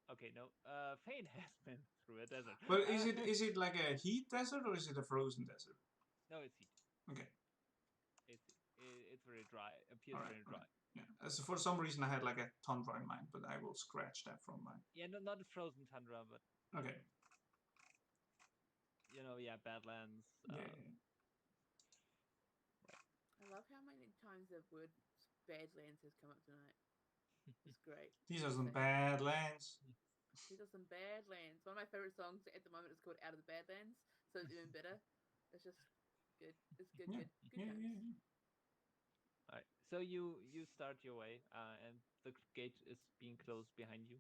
Okay, no. Phane has been through a desert. But is it like a heat desert or is it a frozen desert? No, it's heat. Okay. It's very dry. Appears very dry. Yeah. So for some reason I had like a tundra in mind, but I will scratch that from mine. Yeah, no, not a frozen tundra, but okay. Badlands. Yeah. I love how many times the word Badlands has come up tonight. It's great. These are some Badlands. These are some Badlands. One of my favorite songs at the moment is called Out of the Badlands, so it's even better. It's just good. It's good, good times. Yeah. All right. So you start your way, and the gate is being closed behind you.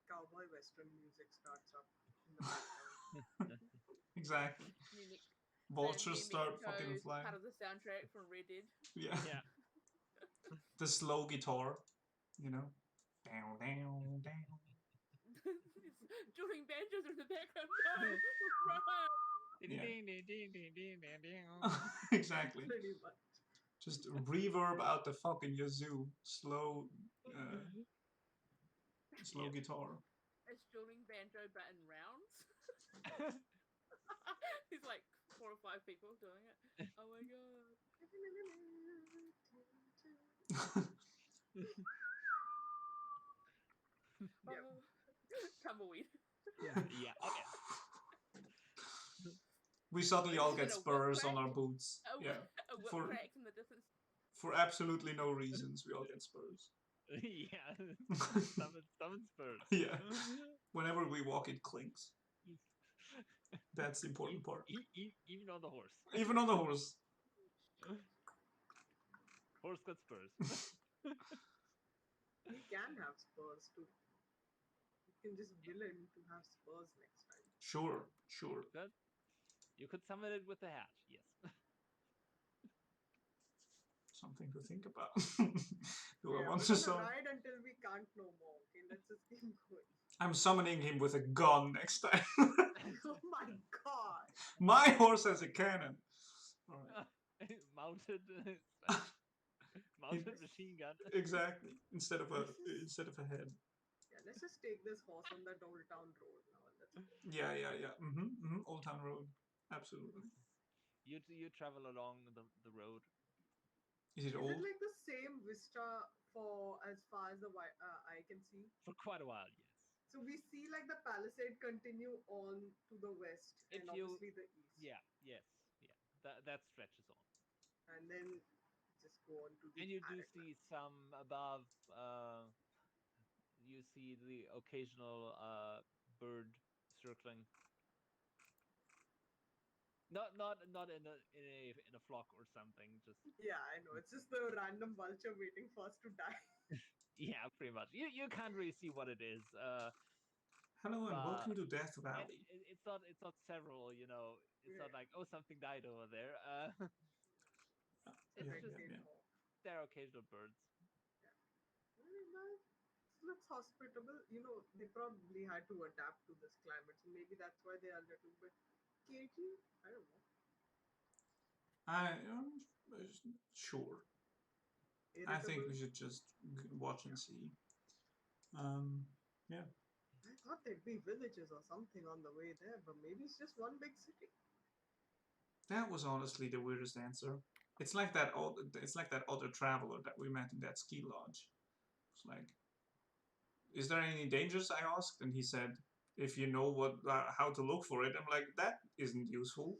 Cowboy western music starts up in the background. Exactly. Vultures start fucking flying. Part of the soundtrack from Red Dead. Yeah. The slow guitar, Down. Dueling banjos are in the background. No, exactly. Pretty much. Just reverb out the fucking yazoo. Slow guitar. It's dueling banjo, but in rounds. He's like 4 or 5 people doing it. Oh my god. Tumbleweed. Yeah. Okay. We suddenly all get spurs on our boots. A For- cracks in the distance. For absolutely no reasons, we all get spurs. Yeah. Summon spurs. Yeah. Whenever we walk, it clinks. That's the important part. Even on the horse. Even on the horse. Horse got spurs. We can have spurs too. You can just will him to have spurs next time. Sure. But you could summon it with a hat, yes. Something to think about. Do I Yeah, want we're to gonna summon? ride until we can't no more. Okay, let's just keep going. I'm summoning him with a gun next time. Oh my god! My horse has a cannon. All right. Mounted machine gun. Exactly. Instead of a head. Yeah, let's just take this horse on that old town road now. And let's go. Yeah. Old Town Road. Absolutely. You travel along the road. Is it Is old? it like the same vista for as far as the eye can see? For quite a while, yes. So we see like the palisade continue on to the west If and you- obviously the east. Yeah. That stretches on. And then just go on to the And you do arid see some above. You see the occasional bird circling. Not in a flock or something. Just Yeah, I know. It's just the random vulture waiting for us to die. yeah, pretty much. You can't really see what it is. Hello and welcome to Death And Valley. it's not several. It's not Yeah. like, oh, something died over there. It's Yeah, just yeah. there are occasional birds. Very nice. It looks hospitable. They probably had to adapt to this climate, so maybe that's why they are a little bit cagey. I don't know. Sure. Irritable. I think we should just watch and see. Yeah. I thought there'd be villages or something on the way there, but maybe it's just one big city. That was honestly the weirdest answer. It's like that other traveler that we met in that ski lodge. It's like, is there any dangers? I asked, and he said, if you know how to look for it. I'm like, that isn't useful.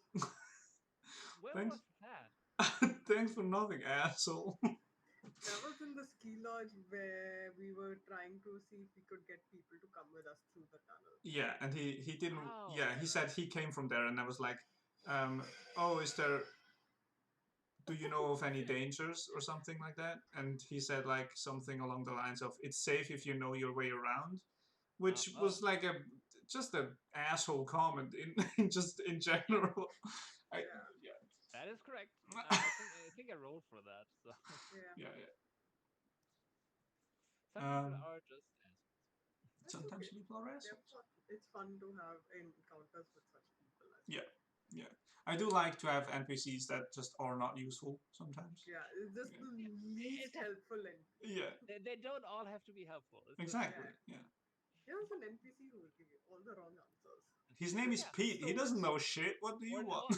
Where Thanks. was that? Thanks for nothing, asshole. That was in the ski lodge where we were trying to see if we could get people to come with us through the tunnel. Yeah, and he didn't. Oh, Yeah, he said he came from there, and I was like, oh, is there? Do you know of any dangers or something like that? And he said like something along the lines of, it's safe if you know your way around, which was like just an asshole comment in just in general. Yeah. That is correct. I think I rolled for that. So Yeah. some people are just assholes. That's Sometimes okay. people are assholes. It's fun to have encounters with such people. Yeah. I do like to have NPCs that just are not useful sometimes. Yeah, it's just the least helpful NPC. Yeah, They don't all have to be helpful. It's just- exactly. Yeah. Here's an NPC who will give you all the wrong answers. His name is Yeah. Pete. He So doesn't much- know shit. What do you want?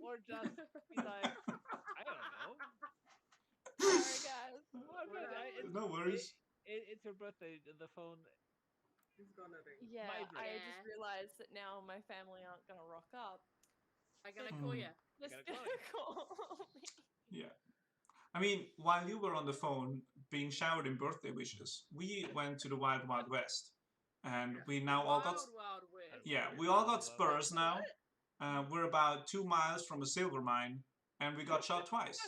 or just be like, I don't know. Sorry, guys. Oh, good. No worries. It's your birthday. The phone. He's gonna ring. Yeah, brain. I Yeah. just realised that now my family aren't going to rock up. I'm gonna Hmm. call you. Just gotta going to call me. Yeah. I mean, while you were on the phone being showered in birthday wishes, we went to the Wild Wild West, and we now all got Wild West. yeah, we all got Wild spurs now. What? We're about 2 miles from a silver mine, and we got shot twice.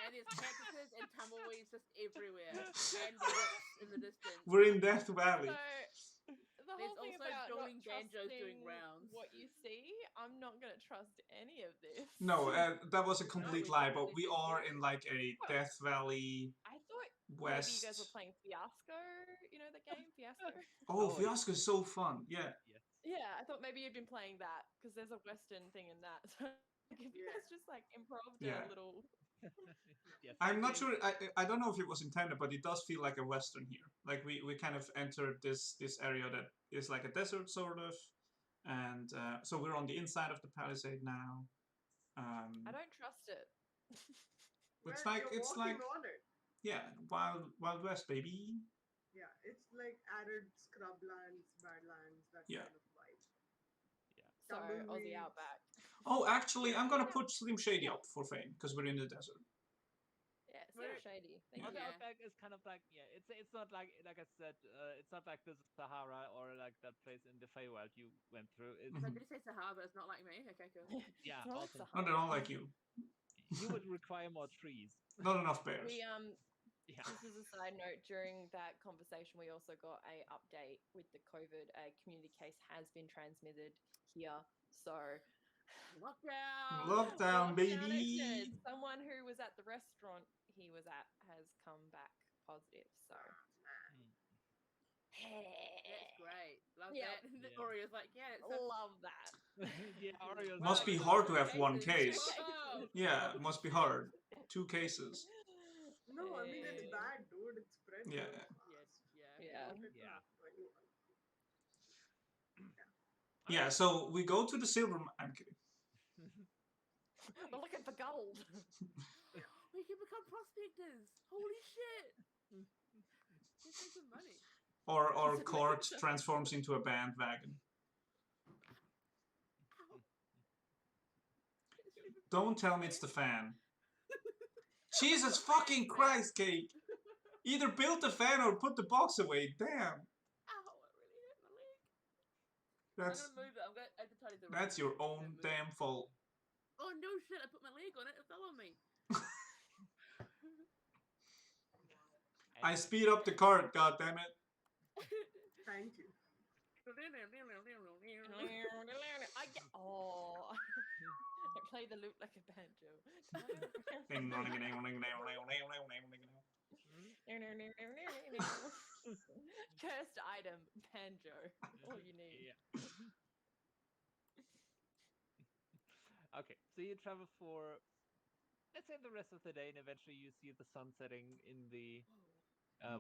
And there's cactuses and tumbleweeds just everywhere, and whips in the distance. We're in Death Valley. So, the There's whole thing also about rolling not banjos doing trusting rounds. what you see, I'm not going to trust any of this. No, that was a complete we lie, but definitely we did are this. in like a Death Valley I thought West. maybe you guys were playing Fiasco, you know the game, Fiasco? Oh, Oh, Fiasco is so fun. Yeah. Yes. Yeah, I thought maybe you'd been playing that, because there's a Western thing in that. So if you Yeah. guys just like improv Yeah. a little... Yes. I'm not sure. I don't know if it was intended, but it does feel like a Western here. Like we kind of entered this area that is like a desert sort of, and so we're on the inside of the palisade now. I don't trust it. It's Well, like you're it's walking like on it. yeah, Wild West, baby. Yeah, it's like arid scrublands, badlands, that Yeah. kind of vibe. So, Aussie Tumbleweeds. Outback. Oh, actually, I'm gonna put Slim Shady up for Phane because we're in the desert. Yeah, it's Very- not shady. Thank Other you. Yeah. Outback is kind of like it's not like I said, it's not like the Sahara or like that place in the Feywild you went through. It's, So did you say Zahavah is not like me? Okay, cool. yeah, It's not also No, they're Zahavah. all like you. you would require more trees. Not enough bears. We Yeah. Just as a side note, during that conversation, we also got a update with the COVID. A community case has been transmitted here, so Lockdown. Lockdown, lockdown baby. it says. Someone who was at the restaurant he was at has come back positive. So That's great. Love Yep. that. Yeah. Oreo's like, yeah, it's love that. Yeah, Oreo's Must like, be Wow, hard two to have one cases, two case. Wow. Yeah, it must be hard. 2 cases. No, I mean it's Hey. bad, dude. It spread Yeah. real fast. Yeah. Yeah. Wanted to Yeah. have anyone. Yeah, so we go to the silver. I'm kidding. We're looking for gold. We can become prospectors. Holy shit. Let's make some money. Or cart transforms into a bandwagon. Ow. Don't tell me it's the fan. Jesus fucking Christ, Kate. Either build the fan or put the box away. Damn. Ow, it really hurt my leg. That's I'm gonna move it. I'm gonna advertise the that's your own damn fault. Oh no shit, I put my leg on it, it fell on me. I speed up the cart, goddammit. Thank you. Oh, I play the lute like a banjo. Cursed item, banjo. All you need. Yeah. Okay, so you travel for, let's say, the rest of the day, and eventually you see the sun setting in the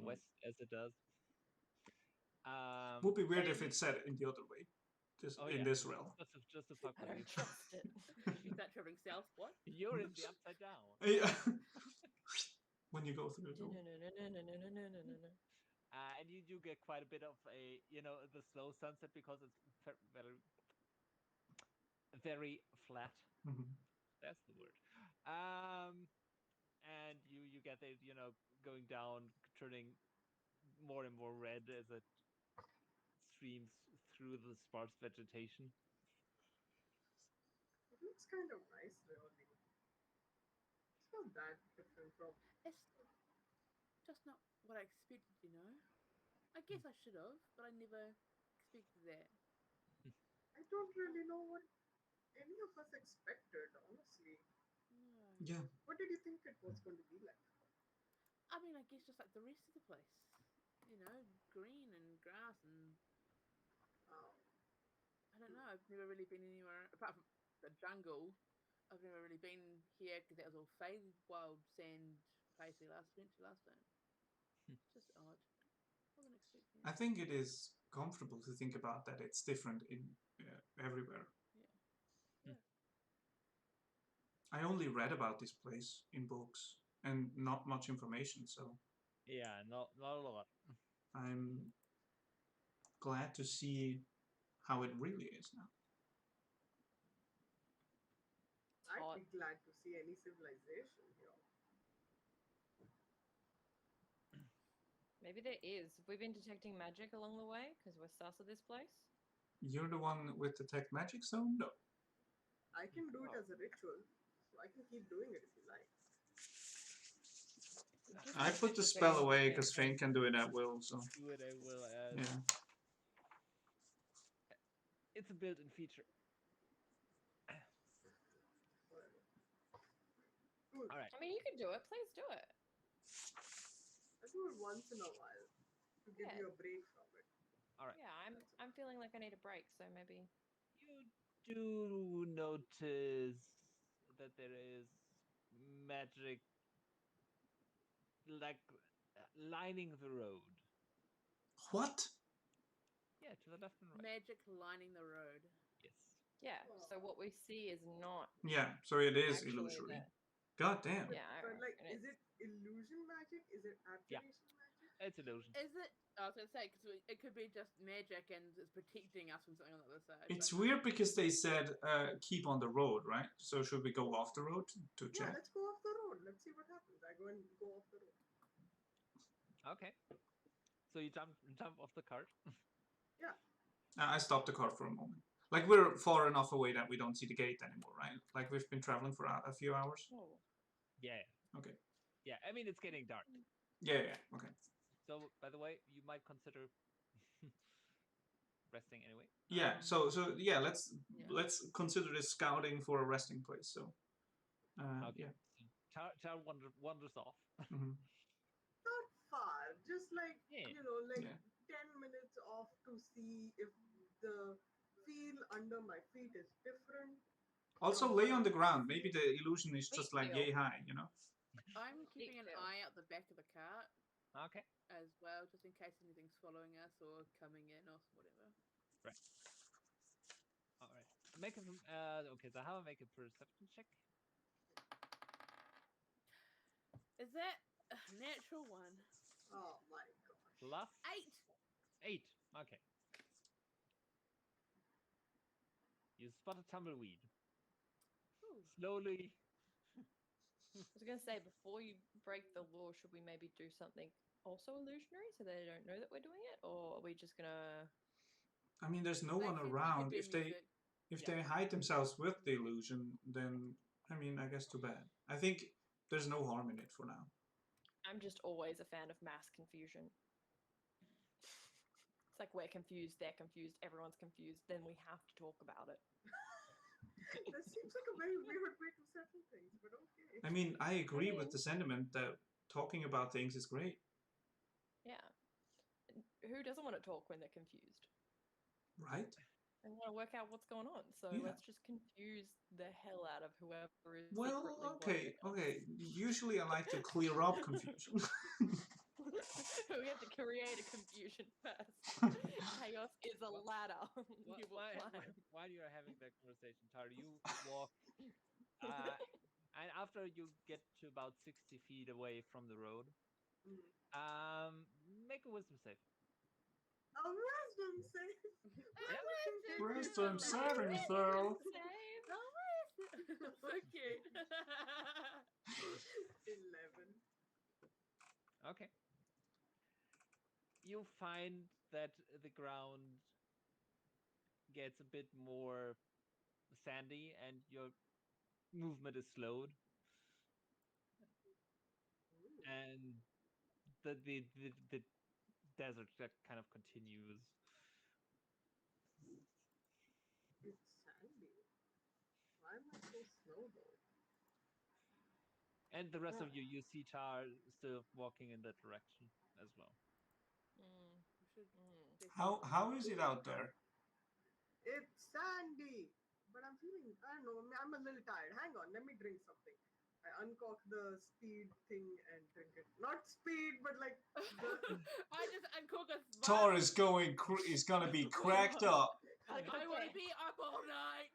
west, as it does. Would be weird if Phane- it said in the other way. Just Oh, in yeah. this realm. Just to fuck I with you. don't trust it. Is that traveling south? What? You're in the upside down. Yeah. When you go through the door. And you do get quite a bit of the slow sunset because it's very, very flat. Mhm. That's the word. And you get it, going down, turning more and more red as it streams through the sparse vegetation. It looks kind of nice, really. It's not that different from. It's just not what I expected, you know? I guess I should have, but I never expected that. I don't really know what any of us expected, honestly. No. Yeah. What did you think it was going to be like? I mean, I guess just like the rest of the place. You know, green and grass and I don't know. I've never really been anywhere apart from the jungle. I've never really been here because that was all Phane wild sand place we went to last time. Just odd. Wasn't expecting. I think it is comfortable to think about that it's different in everywhere. Yeah. I only read about this place in books and not much information, so Yeah, not a lot. I'm glad to see how it really is now. I'd be glad to see any civilization here. Maybe there is. Have we been detecting magic along the way? Because we're sus of this place? You're the one with the tech magic zone? No. I can do it as a ritual, so I can keep doing it if you like. I put the spell away because Phane can do it at will, so Do it, I will. yeah. It's a built-in feature. Cool. All right. I mean, you can do it. Please do it. I do it once in a while to give you a break from it. All right. Yeah, I'm feeling like I need a break, so maybe. You do notice that there is magic like lining the road. What? Yeah, to the left and right. Magic lining the road. Yes. Yeah. So what we see is not. Yeah, so it is Actually, illusory. that- God damn. Yeah. I But like, reckon is it illusion magic? Is it abjuration magic? It's illusion. Is it? I was gonna say because it could be just magic and it's protecting us from something on the other side. It's but no. weird because they said keep on the road, right? So should we go off the road to Yeah, check? let's go off the road. Let's see what happens. I go and go off the road. Okay. So you jump off the cart. Yeah. I stopped the car for a moment. Like we're far enough away that we don't see the gate anymore, right? Like we've been traveling for a few hours. Oh. Yeah. Okay. Yeah. I mean, it's getting dark. Yeah. Okay. So, by the way, you might consider resting anyway. Yeah. So yeah, let's Yeah. consider this scouting for a resting place. So. Okay. Yeah. So Char wanders off. Mm-hmm. Not far. Just like, Yeah. like Yeah. 10 minutes off to see if the feel under my feet is different. Also, from lay what on I'm the ground. used to. Maybe the illusion is just like yay high, you know? I'm keeping an Detail. eye out the back of the cart Okay. as well, just in case anything's following us or coming in or whatever. Right. All right. Make a okay. So how make a perception check? Is that a natural one? Oh my gosh. Plus 8. 8. Okay. You spot a tumbleweed. Ooh. Slowly. I was going to say, before you break the law, should we maybe do something also illusionary so they don't know that we're doing it? Or are we just going to... I mean, there's no They one said we could around. do If they music. they hide themselves with the illusion, then I mean, I guess too bad. I think there's no harm in it for now. I'm just always a fan of mass confusion. It's like we're confused, they're confused, everyone's confused, then we have to talk about it. That seems like a very weird way to settle things, but okay. I mean, I agree with the sentiment that talking about things is great. Yeah. Who doesn't want to talk when they're confused? Right? They want to work out what's going on. So Yeah. let's just confuse the hell out of whoever is Well, secretly okay. watching Usually I like to clear up confusion. us. We have to create a confusion first. Chaos is a ladder. You will climb. While you're having that conversation, Tar, you walk, and after you get to about 60 feet away from the road, make a wisdom save. A wisdom save. Wisdom saving throw. Okay. 11. Okay. You find that the ground gets a bit more sandy and your movement is slowed. And the desert that kind of continues. It's sandy. Why am I so slow though? And the rest of you see Tar still walking in that direction as well. How is it out there? It's sandy. But I'm feeling, I don't know, I'm a little tired. Hang on, let me drink something. I uncork the speed thing and drink it. Not speed, but like the... I just uncork a Tor is gonna be cracked up. I want to be up all night.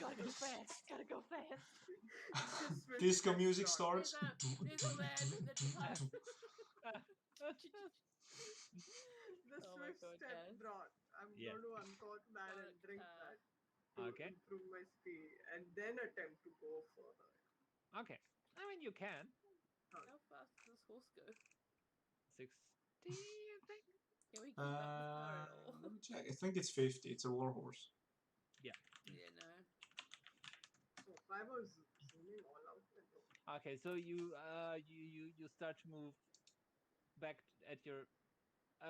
Gotta go fast. Gotta go fast. Disco music starts. There's a lamb in the tub. The Oh my Swift God, step yes. draught. I'm Yeah. going to uncork that and drink that to Okay. improve my speed and then attempt to go further. Okay. I mean, you can. How fast does this horse go? 60, I think. Can we keep up with her at all? Let me check. I think it's 50. It's a warhorse. Yeah, no. So if I was zooming all out, then no. Okay, so you start to move back at your.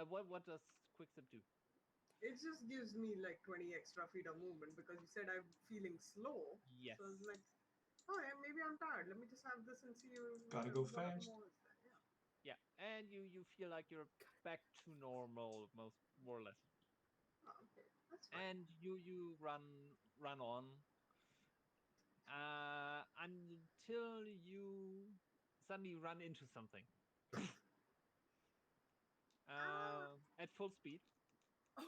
What does Quickstep do? It just gives me like 20 extra feet of movement because you said I'm feeling slow. Yes. So I was like, oh yeah, maybe I'm tired. Let me just have this and see you. Gotta go what fast. more is there. Yeah. Yeah, and you feel like you're back to normal, more or less. Oh, okay, that's fine. And you run on until you suddenly run into something at full speed. Oh,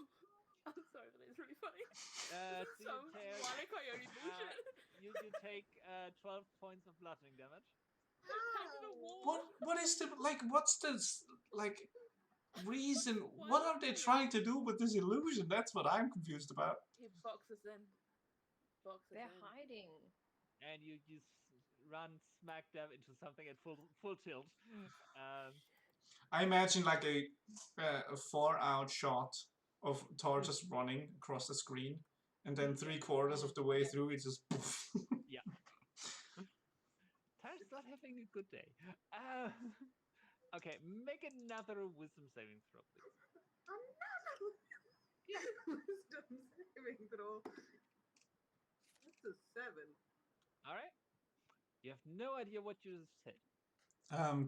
I'm sorry, but it's really funny. So Some Wile Coyote bullshit. you take 12 points of bludgeoning damage. Tagged in a wall. What is the like? What's this like? reason? Why What are are they they trying to do with this illusion? That's what I'm confused about. He boxes in. Boxes They're in. hiding. And you run smack dab into something at full tilt. I imagine like a far out shot of Thor just running across the screen, and then 3/4 of the way through, it's just poof. Yeah. Tar's not having a good day. Okay, make another wisdom saving throw, please. Another wisdom saving throw. That's a 7. All right. You have no idea what you just said.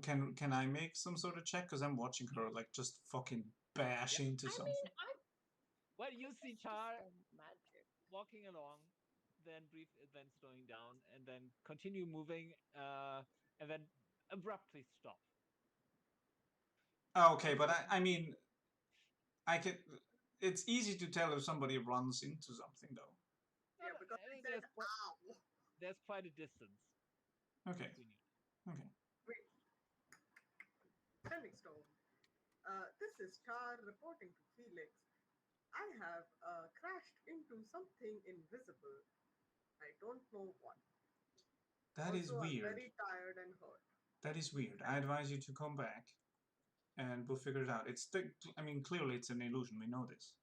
Can I make some sort of check? Because I'm watching her like just fucking bash into something. Well, you see Tar Magic. walking along, then then slowing down, and then continue moving, and then abruptly stop. Okay, but I mean, I can. It's easy to tell if somebody runs into something, though. Yeah, because I said, ow. There's quite a distance. Okay. Between you. Okay. Wait. Felix Stone. This is Tar reporting to Felix. I have crashed into something invisible. I don't know what. That also, is I'm weird. very tired and hurt. That is weird. I advise you to come back, and we'll figure it out. I mean, clearly it's an illusion. We know this.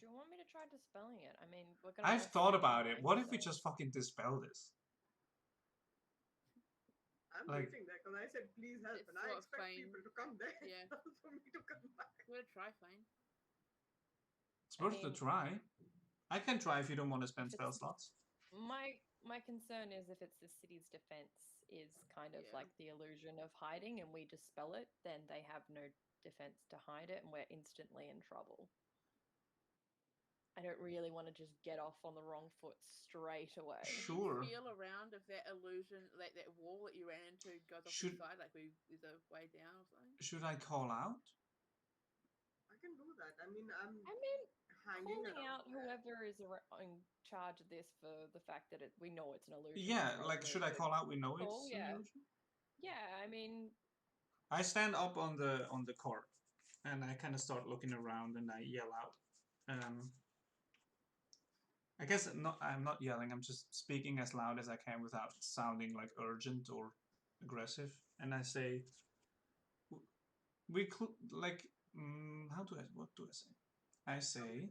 Do you want me to try dispelling it? I mean, we're gonna. I've thought about it. anyway, What if we so- just fucking dispel this? I'm Like- waiting there because I said please help, It's and I sort of expect fine. people to come there. Yeah. For me to come back. I'm gonna try fine. It's worth a mean- try. I can try if you don't want to spend If spell it's- slots. My concern is if it's the city's defense is kind of Yeah. like the illusion of hiding, and we dispel it, then they have no defense to hide it, and we're instantly in trouble. I don't really want to just get off on the wrong foot straight away. Can Sure. you feel around if that illusion, like that wall that you ran into, goes off Should- the side, like there's a way down or something? Should I call out? I can do that. I mean, I'm I mean, hanging calling around out there. whoever is in charge of this for the fact that we know it's an illusion. Yeah, is like, probably should I good. call out? We know Cool, it's yeah. an illusion. Yeah, I mean, I stand up on the court, and I kind of start looking around, and I yell out. I guess I'm not yelling. I'm just speaking as loud as I can without sounding like urgent or aggressive. And I say, what do I say? I say,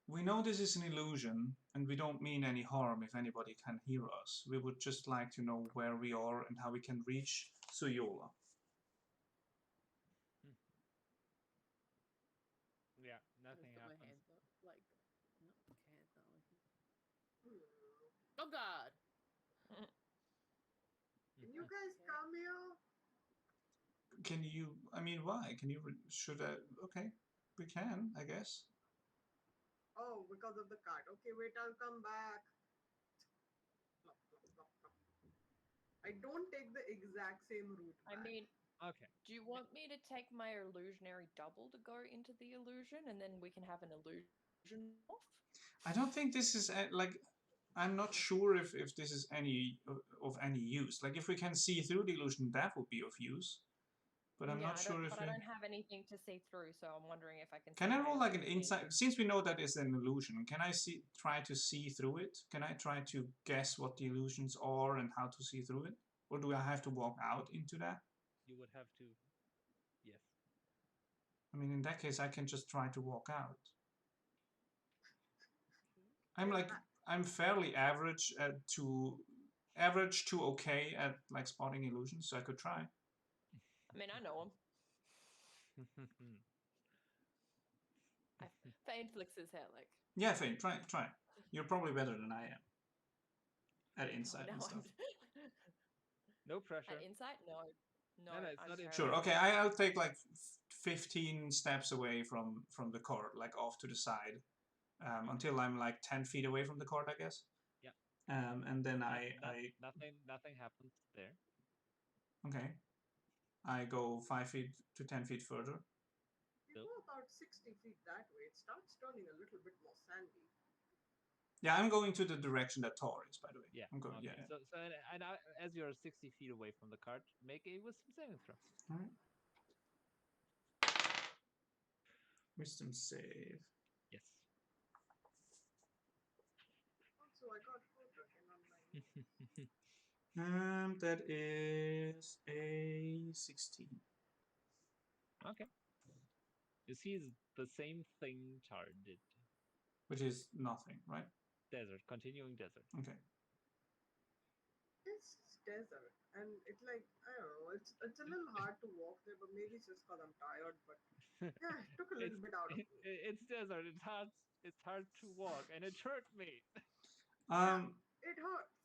we know this is an illusion, and we don't mean any harm if anybody can hear us. We would just like to know where we are and how we can reach Suyola. Yeah, I nothing just put my happens. hands up, like, not hands up. Hmm. Oh God! Can you guys come here? Can you, I mean, why? Can you, should I, okay, we can, I guess. Oh, because of the cart. Okay, wait, I'll come back. Plop, plop, plop, plop. I don't take the exact same route back. I mean, Okay. do you want me to take my illusionary double to go into the illusion, and then we can have an illusion off? I don't think this is like, I'm not sure if this is of any use. Like, if we can see through the illusion, that would be of use. But I'm not sure if But I don't have anything to see through, so I'm wondering if I can. Can I roll like an insight? insight? Since we know that it's an illusion, can I try to see through it? Can I try to guess what the illusions are and how to see through it? Or do I have to walk out into that? You would have to. Yes. I mean, in that case, I can just try to walk out. I'm fairly average to okay at like spotting illusions, so I could try. I mean, I know him. Phane flicks his hair like. Yeah, Phane, try. You're probably better than I am at "Oh, insight no, and stuff. No pressure. At insight, no, No, it's I'm not terrible. Sure. Okay, I'll take like 15 steps away from the court, like off to the side, until I'm like 10 feet away from the court, I guess. Yeah. And then I Nothing happens there. okay. I go 5 feet to 10 feet further. If you go about 60 feet that way, it starts turning a little bit more sandy. Yeah, I'm going to the direction that Tor is, by the way. Yeah. I'm going. Okay. Yeah. So as you're 60 feet away from the cart, make a wisdom saving throw. All right. Wisdom save. Yes. Also, I got hurt again on my That is a 16. Okay. You see the same thing Tar did. Which is nothing, right? Desert, continuing desert. Okay. It's desert, and it's like I don't know. It's a little hard to walk there, but maybe it's just because I'm tired. But yeah, it took a little bit out of me. It's desert. It's hard to walk, and it hurt me. It hurts.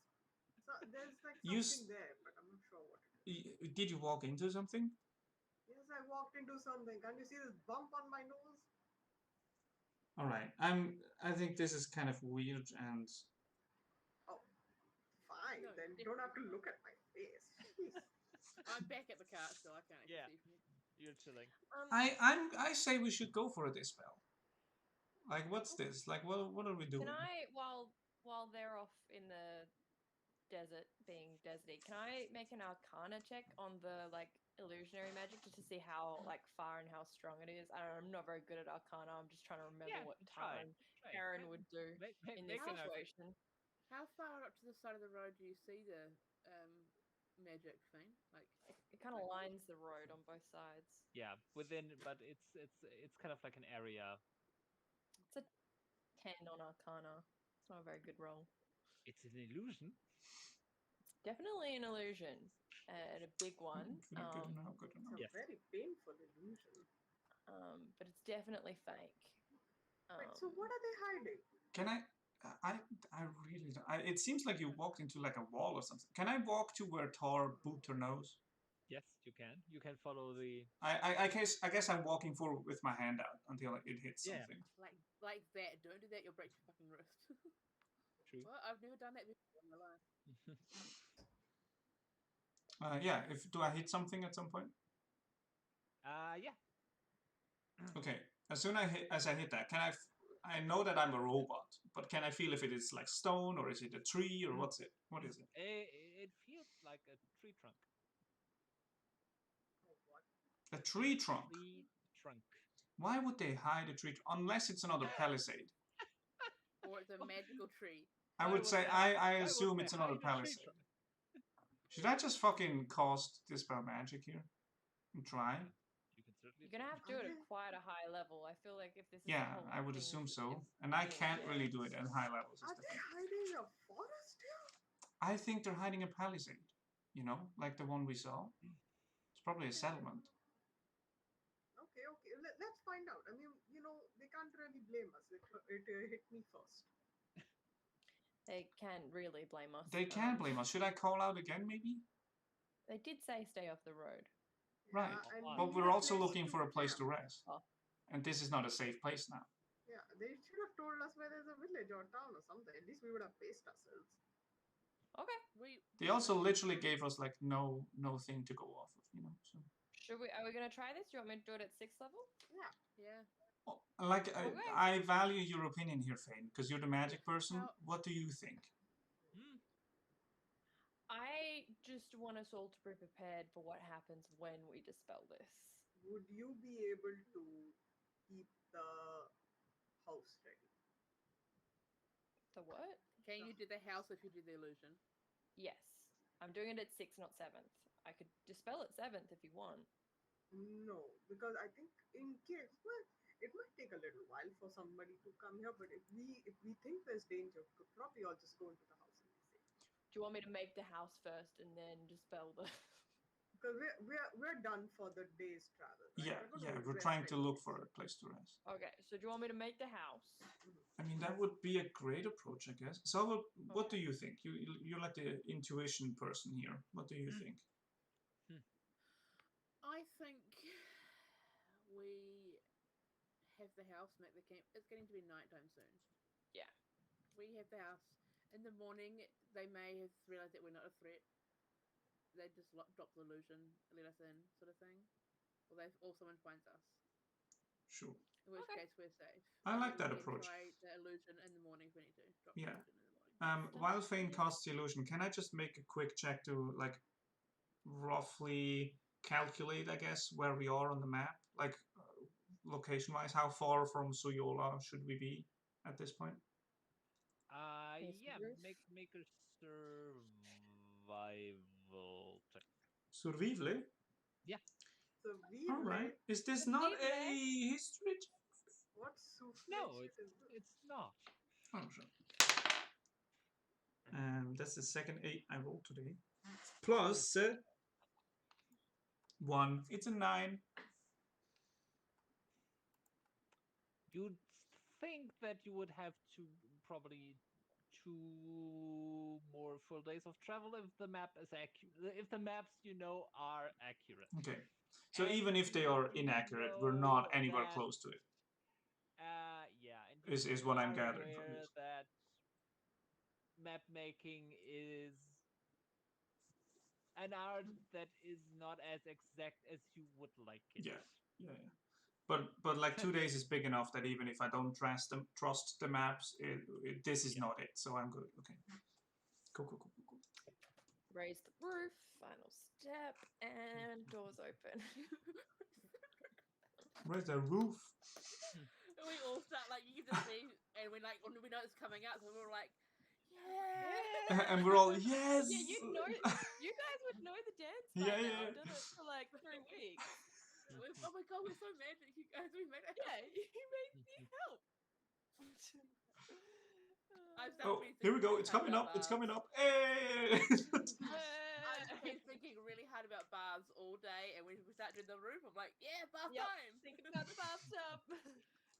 So there's like You something there, but I'm not sure what it is. did you walk into something? Yes, I walked into something. Can you see this bump on my nose? All right. I think this is kind of weird, and Oh, fine. No, Then you don't have to look at my face. Jeez. I'm back at the cart, so I can't actually Yeah. see from here. You're chilling. I say we should go for a dispel. Like, what's this? Like, what are we doing? Can I, while they're off in the desert, being deserty, can I make an Arcana check on the like illusionary magic just to see how like far and how strong it is? I don't know, I'm not very good at Arcana. I'm just trying to remember Yeah, what try. Aaron would do in this Make an situation. How far up to the side of the road do you see the magic thing? Like, It kind of lines the road on both sides. Yeah, within, but it's kind of like an area. It's a 10 on Arcana. It's not a very good roll. It's an illusion. It's definitely an illusion and a big one. Good enough. Good enough. It's a Yes. very painful illusion. But it's definitely fake. Wait, so what are they hiding? Can I really don't. It seems like you walked into like a wall or something. Can I walk to where Tor booped her nose? Yes, you can. You can follow the. I guess I'm walking forward with my hand out until it hits Yeah. something. like that. Don't do that. You'll break your fucking wrist. True. Well, I've never done that before in my life. Yeah. Do I hit something at some point? Yeah. Okay. As soon as I hit that, I know that I'm a robot, but can I feel if it is like stone or is it a tree or what's it? What is it? It feels like a tree trunk. Oh, what? A tree trunk. Tree trunk. Why would they hide a tree? Unless it's another palisade. Or it's a magical tree. I would say I assume it's another palisade. Should I just fucking cast Dispel Magic here and try? You can certainly. You're gonna have to do it at quite a high level. I feel like if this is the Yeah, whole I would thing assume is so. And I can't really do it at high levels. Are they hiding a forest here? I think they're hiding a palisade. You know, like the one we saw. It's probably a settlement. Okay. Let's find out. I mean, they can't really blame us. It hit me first. They can't really blame us. They can blame us. Should I call out again, maybe? They did say stay off the road. Right. And But we we're need a also place looking for a place to camp. rest. And this is not a safe place now. Yeah, they should have told us where there's a village or town or something. At least we would have paced ourselves. Okay. They also literally gave us like no thing to go off of, you know. So Are we gonna try this? Do you want me to do it at 6th level? Yeah. like Okay. I value your opinion here, Phane, because you're the magic person. How- What do you think? I just want us all to be prepared for what happens when we dispel this. Would you be able to keep the house ready? The what? Can you do the house if you do the illusion? Yes. I'm doing it at 6th, not 7th. I could dispel at 7th if you want. No, because I think in case, well, it might take a little while for somebody to come here. But if we think there's danger, we could probably all just go into the house and be safe. Do you want me to make the house first and then dispel the... Because we're done for the day's travel. Right? Yeah, we're trying to look for a place to rest. Okay, so do you want me to make the house? I mean, that would be a great approach, I guess. So, what do you think? You're like the intuition person here. What do you think? I think we have the house, make the camp. It's getting to be nighttime soon. Yeah. We have the house. In the morning, they may have realized that we're not a threat. They just drop the illusion, let us in, sort of thing. Or someone finds us. Sure. In which Okay. case we're safe. I like that We can approach. try the illusion in the morning if we need to. Drop Yeah. the illusion in the morning. While Phane casts the illusion, can I just make a quick check to like roughly calculate, I guess, where we are on the map, like location-wise? How far from Suyola should we be at this point? Yeah, roof? make a survival check. Survival? Yeah. So we All right. led. Is this not a Survival? history check? What souffle No, shit is this? it's not. Oh, sure. That's the second 8 I rolled today. Plus 1. It's a 9. You'd think that you would have to probably 2 more full days of travel if the map is accurate. If the maps are accurate. Okay. So And even if they are you inaccurate, we're know not anywhere that- close to it. Yeah, and Is you what I'm are gathering from aware this. that map making is an art that is not as exact as you would like it. Yeah. But like 2 days is big enough that even if I don't trust the maps, this is not it. So I'm good. Okay. Cool. Raise the roof, final step, and doors open. Where's the roof? We all start like you can just see, and we know it's coming out, so we're like, yeah. And we're all yes. Yeah, you guys would know the dance by Yeah, now. yeah. I've done it for like 3 weeks. Oh my god, we're so magic, you guys. We made it. Yeah, you made me help. Oh, here we go. It's coming up. It's coming up. Hey! I've been thinking really hard about bars all day, and when we start doing the roof, I'm like, yeah, bath Yep, time. thinking about the bathtub.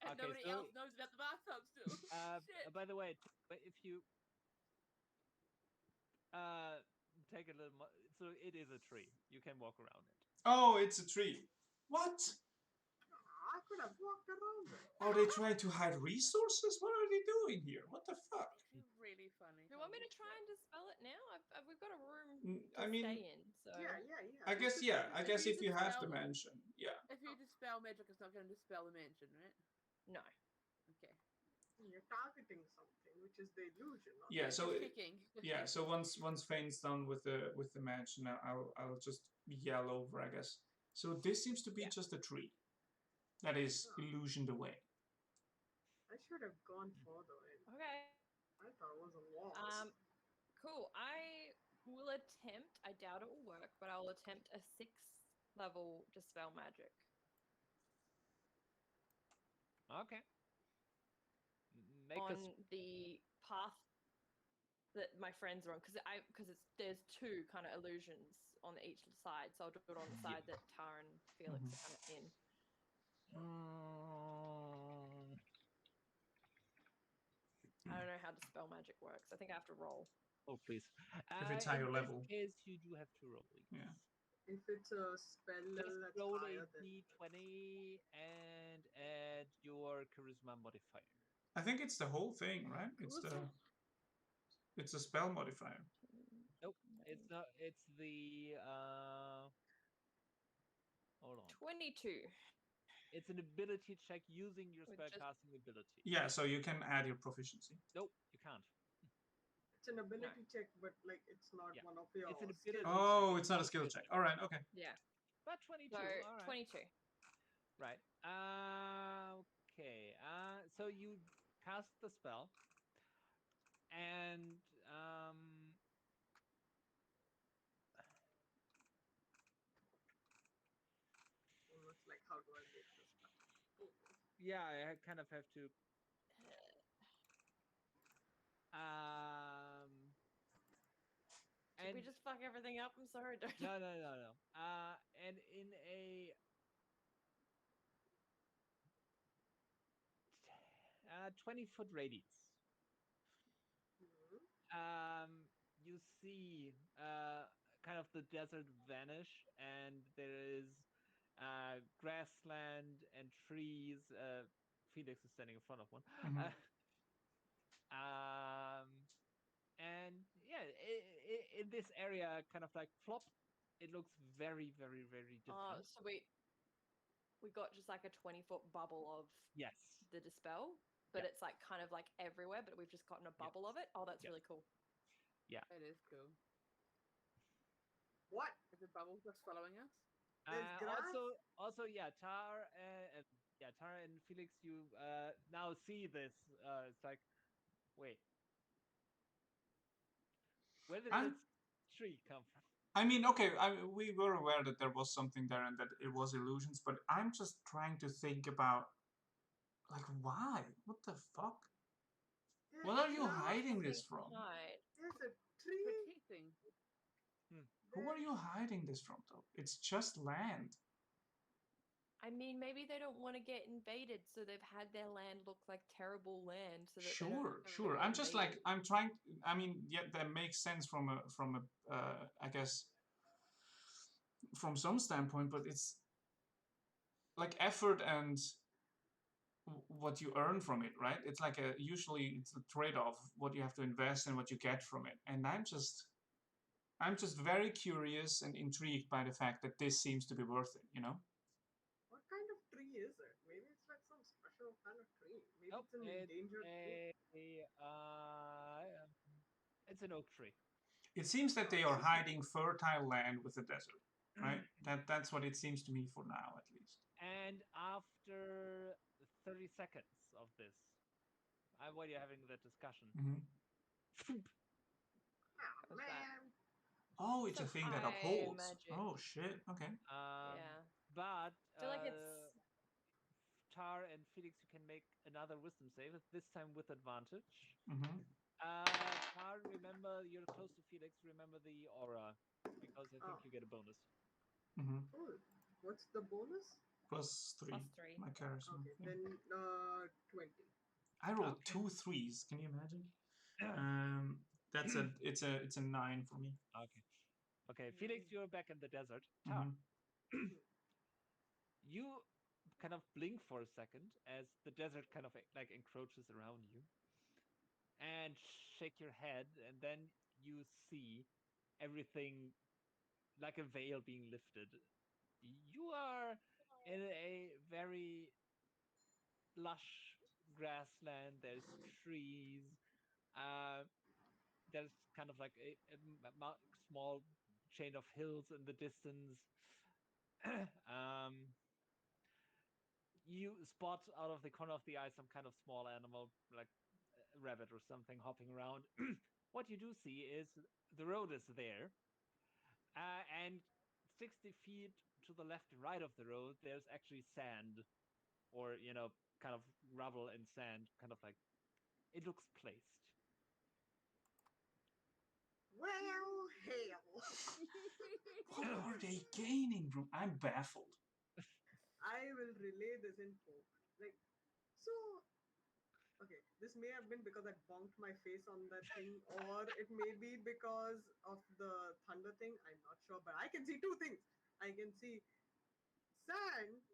And Okay, nobody else knows about the bathtub still. Shit. By the way, if you take a little so it is a tree. You can walk around it. Oh, it's a tree. What? I could have walked around it. Are they trying to hide resources? What are they doing here? What the fuck? It's really funny. Do you want me to try and dispel it now? We've got a room to I mean, stay in, so Yeah. I guess I guess if you have the dispel- mansion, yeah. If you dispel magic, it's not going to dispel the mansion, right? no. Okay. You're targeting something, which is the illusion. Not Yeah, the so Kicking. yeah, so once Fane's done with the mansion, I'll just yell over, I guess. So this seems to be just a tree that is illusioned away. I should have gone further in. Okay. I thought it was a wall. Cool. I will attempt. I doubt it will work, but I'll attempt a 6th level dispel magic. Okay. On the path that my friends are on, because there's 2 kind of illusions on each side, so I'll do it on the side that Tara and Felix are kind of in. I don't know how dispel magic works. I think I have to roll. Oh please! If it's higher in level. this case, you do have to roll. Yeah. If it's a spell level Just that's roll higher a than d20 and add your charisma modifier. I think it's the whole thing, right? It's a spell modifier. Nope, it's not. It's the hold on. 22. It's an ability check using your With spellcasting ability. Yeah, so you can add your proficiency. Nope, you can't. it's an ability check, but like it's not one of your. It's an skills. ability Oh, it's not a skill check. All right, okay. Yeah. But 22. So all right. 22. Right. Okay. So you cast the spell, and It's like, how do I make this happen? yeah, I kind of have to. Did we just fuck everything up? I'm sorry. No. And in a 20-foot radius, you see kind of the desert vanish, and there is grassland and trees. Felix is standing in front of one. And yeah, in this area, kind of like flop, it looks very, very, very different. So we got just like a 20-foot bubble of Yes. the dispel, but Yeah. it's like kind of like everywhere, but we've just gotten a bubble of it. Oh, that's really cool. Yeah. It is cool. What? Is the bubble just following us? There's grass? Also, yeah, Tara and Felix, you now see this. It's like, wait, where did this tree come from? I mean, okay, we were aware that there was something there and that it was illusions, but I'm just trying to think about, like, why? What the fuck? There's What are you grass. hiding this from? Hide. There's a tree. Protecting. Who are you hiding this from, though? It's just land. I mean, maybe they don't want to get invaded, so they've had their land look like terrible land, so that Sure. I'm just like, I'm trying. I mean, yeah, that makes sense from a I guess from some standpoint, but it's like effort and what you earn from it, right? It's like usually it's a trade-off, what you have to invest and what you get from it. And I'm just very curious and intrigued by the fact that this seems to be worth it, you know? What kind of tree is it? Maybe it's like some special kind of tree. Maybe Nope, it's an endangered tree. It's an oak tree. It seems that they are hiding fertile land with the desert, right? That's what it seems to me for now, at least. And after 30 seconds of this, while you're having that discussion, Oh, man. Oh, it's a thing that upholds. magic. Oh shit. Okay. Yeah. But I feel like it's Tar and Felix, you can make another wisdom save, this time with advantage. Tar, remember, you're close to Felix, remember the aura, because I think you get a bonus. Cool. What's the bonus? +3. +3. My charisma. Okay, Yeah. then 20. I rolled 2 3s. Can you imagine? That's it's a 9 for me. Okay, Felix, you're back in the desert. Tar, you kind of blink for a second as the desert kind of like encroaches around you, and shake your head, and then you see everything like a veil being lifted. You are in a very lush grassland. There's trees. There's kind of like a small chain of hills in the distance. You spot out of the corner of the eye some kind of small animal, like a rabbit or something, hopping around. What you do see is the road is there, and 60 feet to the left and right of the road, there's actually sand, or kind of rubble and sand, kind of like it looks placed. Well, hell. What are they gaining from? I'm baffled. I will relay this info. Like, so, okay, this may have been because I bonked my face on that thing, or it may be because of the thunder thing. I'm not sure, but I can see two things. I can see sand,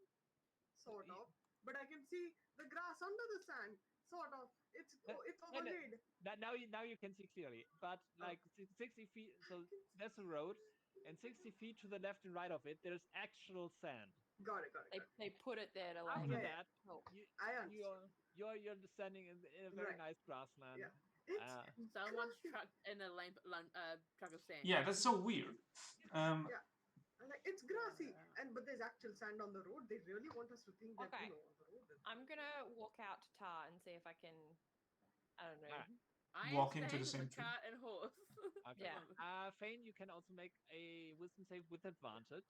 sort of, but I can see the grass under the sand, sort of. It's overlaid. Now you can see clearly, but like 60 feet. So there's a road, and 60 feet to the left and right of it, there's actual sand. Got it. They put it there to like. After that, I understand. you're standing in a very nice grassland. Yeah. Someone's truck in a truck of sand. Yeah, that's so weird. Yeah. Like, it's grassy, but there's actual sand on the road. They really want us to think that Okay. the road is. I'm gonna walk out to Tar and see if I can. I don't know. I Walk into the same with tree. cart and horse. Okay. Yeah. Phane, you can also make a wisdom save with advantage.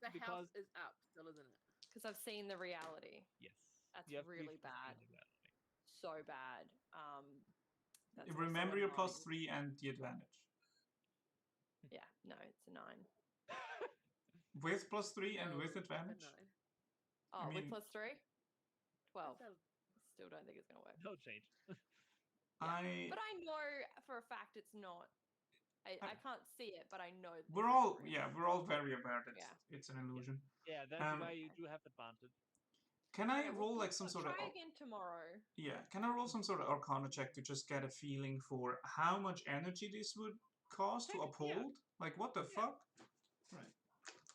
The house is up still, isn't it? Because I've seen the reality. Yes. That's really bad. So bad. That's Remember also your a 9. +3 and the advantage. Yeah, no, it's a 9. With +3 and with advantage? Oh, I mean, with +3? 12. Still don't think it's going to work. No change. But I know for a fact it's not. I can't see it, but I know. We're all very aware that it's an illusion. Yeah, that's why you do have advantage. Can I roll like some sort of... Try again tomorrow. Yeah, can I roll some sort of Arcana check to just get a feeling for how much energy this would cost to uphold? Like, what the fuck? Right.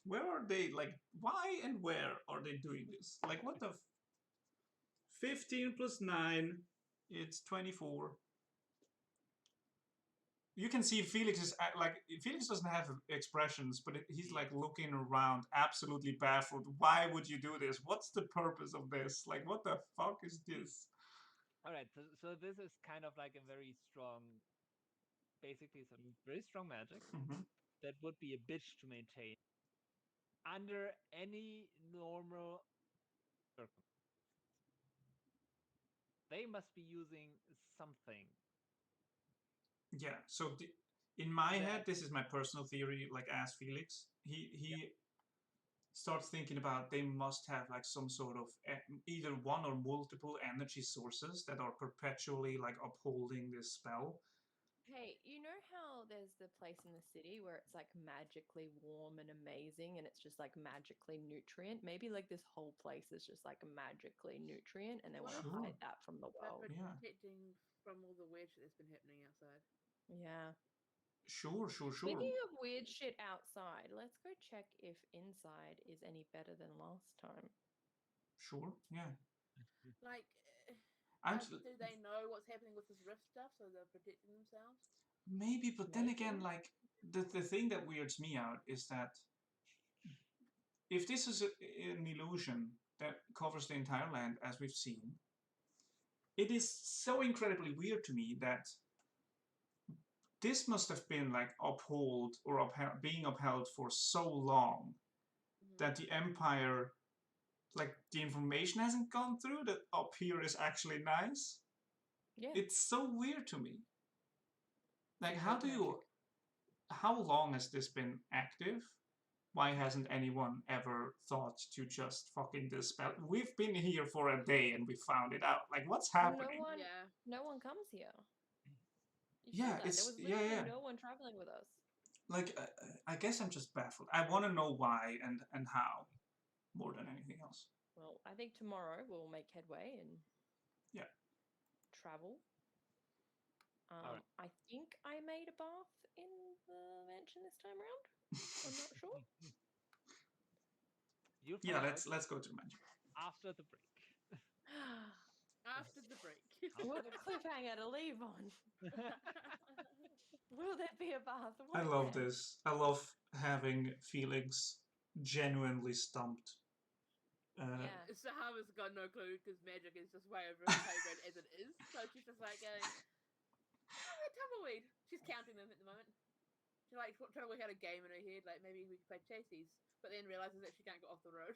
Where are they? Like, why and where are they doing this? Like, what the? 15 plus 9, it's 24. You can see Felix is like, Felix doesn't have expressions, but he's like looking around, absolutely baffled. Why would you do this? What's the purpose of this? Like, what the fuck is this? All right, so this is kind of like a very strong, basically some very strong magic that would be a bitch to maintain under any normal circumstance. They must be using something. Yeah, so in my head, this is my personal theory, like as Felix, he starts thinking about they must have like some sort of either one or multiple energy sources that are perpetually like upholding this spell. Hey, you know how there's the place in the city where it's like magically warm and amazing and it's just like magically nutrient? Maybe like this whole place is just like magically nutrient and they want to hide that from the world. Yeah. Protecting from all the weird shit that's been happening outside. Yeah. Sure. Speaking of weird shit outside, let's go check if inside is any better than last time. Sure, yeah. Like, do they know what's happening with this rift stuff, so they're protecting themselves? Maybe, but then again, like, the thing that weirds me out is that if this is an illusion that covers the entire land, as we've seen, it is so incredibly weird to me that this must have been like being upheld for so long that the Empire, like, the information hasn't gone through that up here is actually nice. Yeah. It's so weird to me. Like, how long has this been active? Why hasn't anyone ever thought to just fucking dispel? We've been here for a day and we found it out. Like, what's happening? No one comes here. Yeah, there was literally no one traveling with us. Like, I guess I'm just baffled. I want to know why and how, more than anything else. Well, I think tomorrow we'll make headway and travel. Right. I think I made a bath in the mansion this time around. I'm not sure. Let's go to the mansion after the break. After the break. What a cliffhanger to leave on. Will there be a bath? I love this. I love having Felix genuinely stumped. Zahavah's got no clue because magic is just way over her pay grade as it is. So she's just like going, tumbleweed. She's counting them at the moment. She's like trying to work out a game in her head, like maybe we could play chasies, but then realizes that she can't go off the road.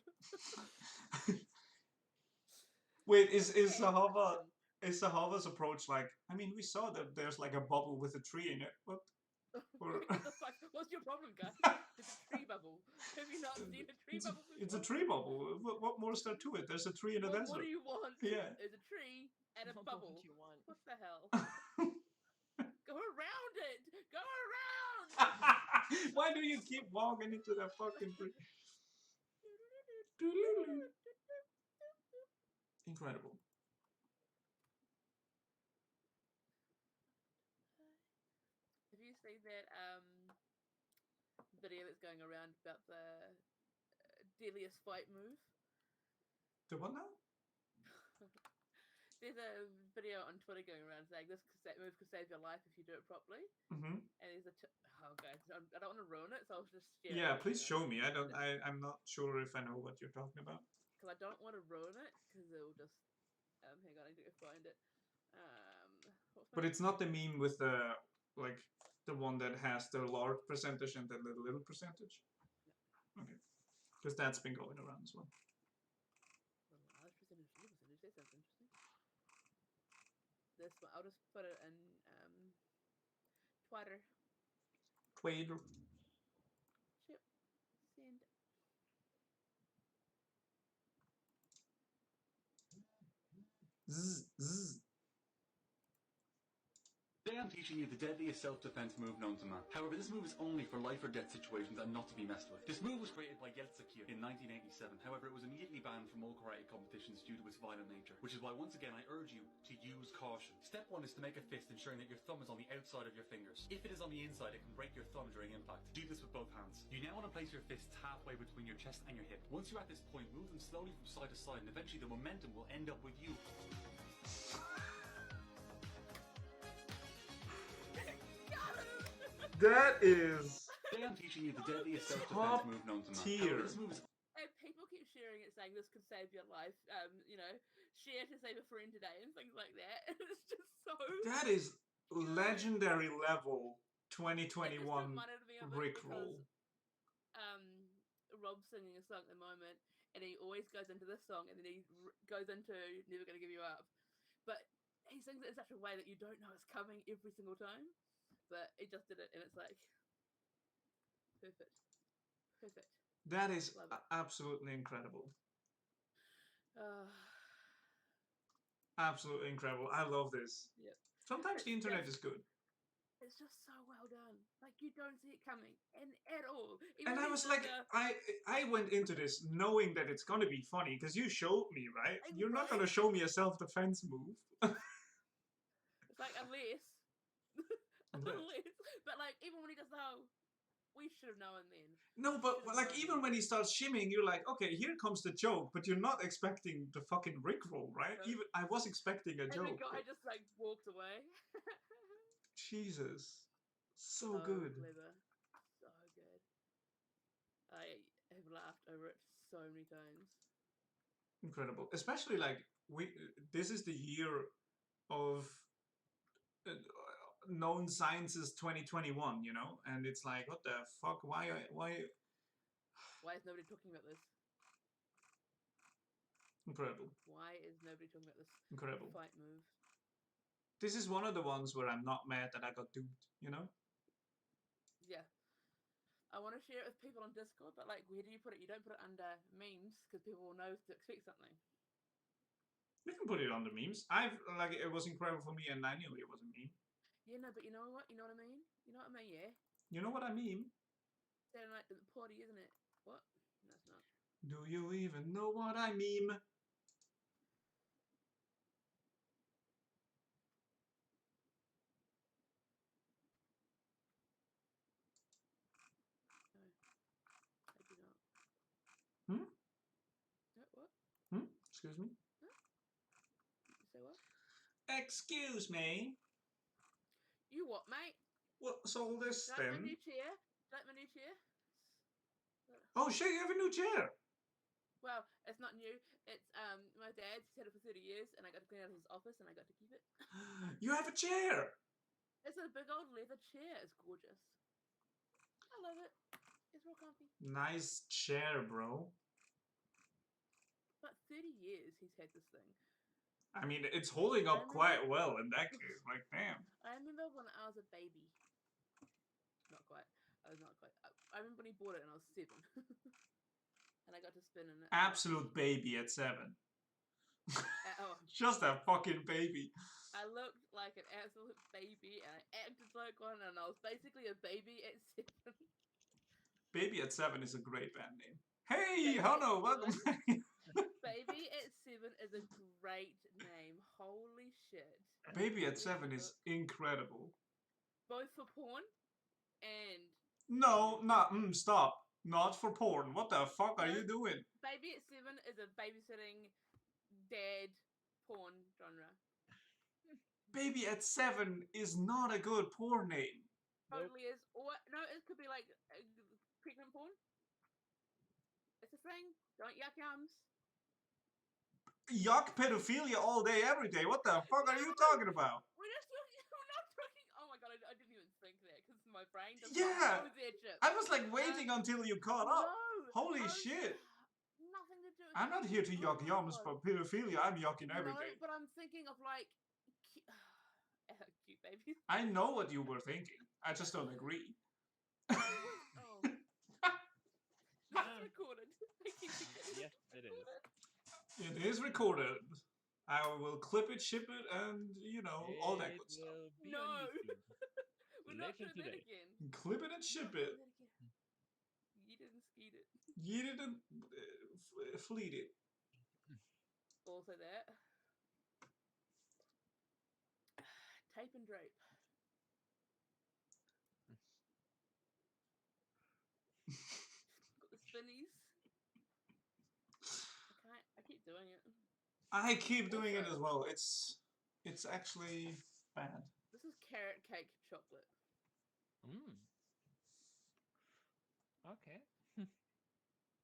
Wait, is Zahavah's approach like, I mean, we saw that there's like a bubble with a tree in it. What? What the fuck? What's your problem, guys? It's a tree bubble. Have you not seen a tree bubble before? It's a tree bubble. What more is there to it? There's a tree in a desert. What do you want? Yeah. There's a tree and a bubble. What do you want? What the hell? Go around it! Go around! Why do you keep walking into that fucking tree? Incredible. Have you seen that video that's going around about the deadliest fight move? The what now? There's a video on Twitter going around saying this move could save your life if you do it properly. Mm-hmm. And there's oh guys, I don't want to ruin it, so I'll just share. Yeah, please show me. I'm not sure if I know what you're talking about. Because I don't want to ruin it, because it'll just hang on, I need to find it. But it's not the meme with the the one that has the large percentage and the little percentage. No. Okay, because that's been going around as well. The large percentage, little percentage. That sounds interesting. This one, I'll just put it in Twitter. Yep. Send. Zzz. Today I'm teaching you the deadliest self-defense move known to man. However, this move is only for life or death situations and not to be messed with. This move was created by Yeltsin in 1987. However, it was immediately banned from all karate competitions due to its violent nature, which is why once again I urge you to use caution. Step 1 is to make a fist ensuring that your thumb is on the outside of your fingers. If it is on the inside, it can break your thumb during impact. Do this with both hands. stance. You now want to place your fists halfway between your chest and your hip. Once you're at this point, move them slowly from side to side, and eventually the momentum will end up with you. That is Today I'm teaching you the deadliest self-defense top move known to man. tier. However, this move is And people keep sharing it, saying this could save your life. Share to save a friend today and things like that. It's just so. That is legendary level It 2021 just reminded me of it Rickroll. because Rob's singing a song at the moment, and he always goes into this song, and then he goes into "Never Gonna Give You Up," but he sings it in such a way that you don't know it's coming every single time. But he just did it, and it's like perfect. That is Love it. absolutely incredible. Uh, Absolutely incredible. I love this. Yep. Sometimes the It's internet just- is good. It's just so well done. Like you don't see it coming, and at all. Even And I when was he like, does I went into this knowing that it's gonna be funny because you showed me, right? I You're not know. gonna show me a self-defense move. it's like unless, but like even when he does the whole, we should have known then. No, but Should've like known even then. when he starts shimming, you're like, okay, here comes the joke, but you're not expecting the fucking Rickroll, right? No. Even I was expecting a And the joke. guy but just like walked away. Jesus, so good. Clever, so good. I have laughed over it so many times. Incredible, especially like this is the year of known sciences 2021, you know, and it's like, what the fuck? Why? Why is nobody talking about this? Incredible, Why is nobody talking about this incredible. fight move? This is one of the ones where I'm not mad that I got duped, you know. Yeah. I want to share it with people on Discord, but like, where do you put it? You don't put it under memes because people will know to expect something. You can put it on the memes. It was incredible for me, and I knew it was a meme. Yeah, no, but you know what? You know what I mean? You know what I mean? Yeah. You know what I mean? Saturday night at the party, isn't it? What? No, it's not. Do you even know what I mean? No, I do not. Hmm? No, what? Excuse me? You say what? Excuse me? You what, mate? What's all this Like my then? new chair? Like my new chair? Oh shit, you have a new chair! Well, it's not new. It's my dad's. He's had it for 30 years, and I got to clean out his office, and I got to keep it. You have a chair! It's a big old leather chair. It's gorgeous. I love it. It's real comfy. Nice chair, bro. But 30 years he's had this thing. I mean, it's holding up quite well in that case. Like, damn. I remember when I was a baby. Not quite. I was not quite. I remember when he bought it, and I was 7. And I got to spin in it. Absolute baby at 7. Oh, Just a fucking baby. I looked like an absolute baby, and I acted like one, and I was basically a baby at 7. Baby at 7 is a great band name. Hey, Baby Hano, at welcome 7? back. Baby at 7 is a great name. Holy shit. Baby at 7 is incredible. Both for porn and... No, stop. Not for porn. What the fuck are No. you doing? Baby at 7 is a babysitting dad porn genre. Baby at 7 is not a good porn name. Totally is. Or, no, it could be like pregnant porn. It's a thing. Don't yuck yums. Yuck pedophilia all day, every day. What the fuck are you talking about? We're not talking. Oh my god, I didn't even think that because my brain doesn't Yeah. know that shit. I was like waiting until you caught up. No. Holy Oh, shit. Nothing to do with I'm not here to yuck my yums God. for pedophilia. I'm yucking every No, day. but I'm thinking of like cute babies. I know what you were thinking. I just don't agree. Oh. That's recorded. Yes, it is. It is recorded. I will clip it, ship it, and, you know, all that good stuff. Will be No. on YouTube. We're not Later doing that today. again. Clip it and ship it. You didn't skeet it. You didn't fleet it. Also that. Tape and drape. thinnies. I keep doing it. I keep doing it Also- as well. It's actually bad. This is carrot cake chocolate. Okay.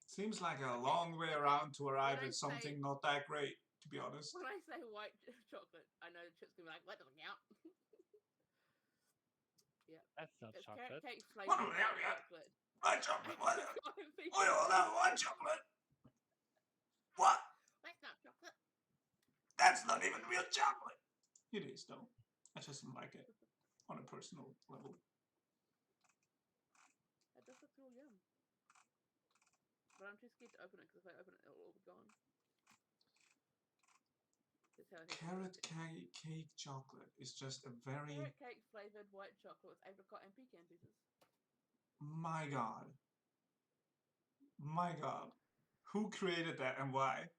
Seems like a long way around to arrive I at say- something not that great, to be honest. When I say white chocolate, I know the chip's gonna be like, "What doesn't count?" Yeah, That's not it's chocolate. carrot cake flavored white chocolate. White chocolate, what? Apricot Oh, that white chocolate. What? That's not chocolate. That's not even real chocolate. It is, though. I just don't like it on a personal level. That does look real yum. But I'm too scared to open it because if I open it, it'll all be gone. That's how I think Carrot cake chocolate is just a very... Carrot cake flavored white chocolate with apricot and pecan pieces. My God. My God. Who created that and why?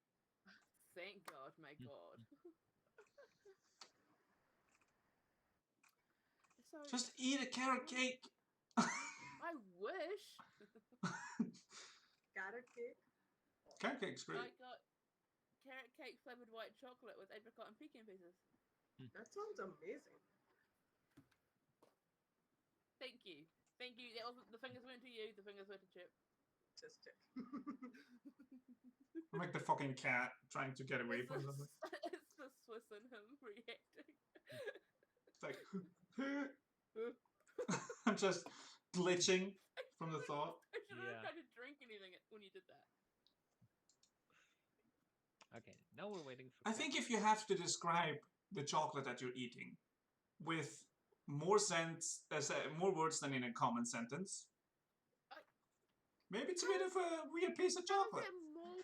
Thank God, my God. So Just eat a carrot cake. I wish. Carrot cake. Carrot cake's I great. got carrot cake flavored white chocolate with apricot and pecan pieces. That sounds amazing. Thank you. Thank you. That wasn't, the fingers went to you, the fingers went to Chip. Just it. I'm like the fucking cat trying to get away It's from the, something. it's the Swiss in him reacting. It's like... I'm just glitching from the thought. I shouldn't Yeah. have tried to drink anything when you did that. Okay, now we're waiting for. I think if you have to describe the chocolate that you're eating with more more words than in a common sentence, maybe it's a bit of a weird piece of How is chocolate. that more?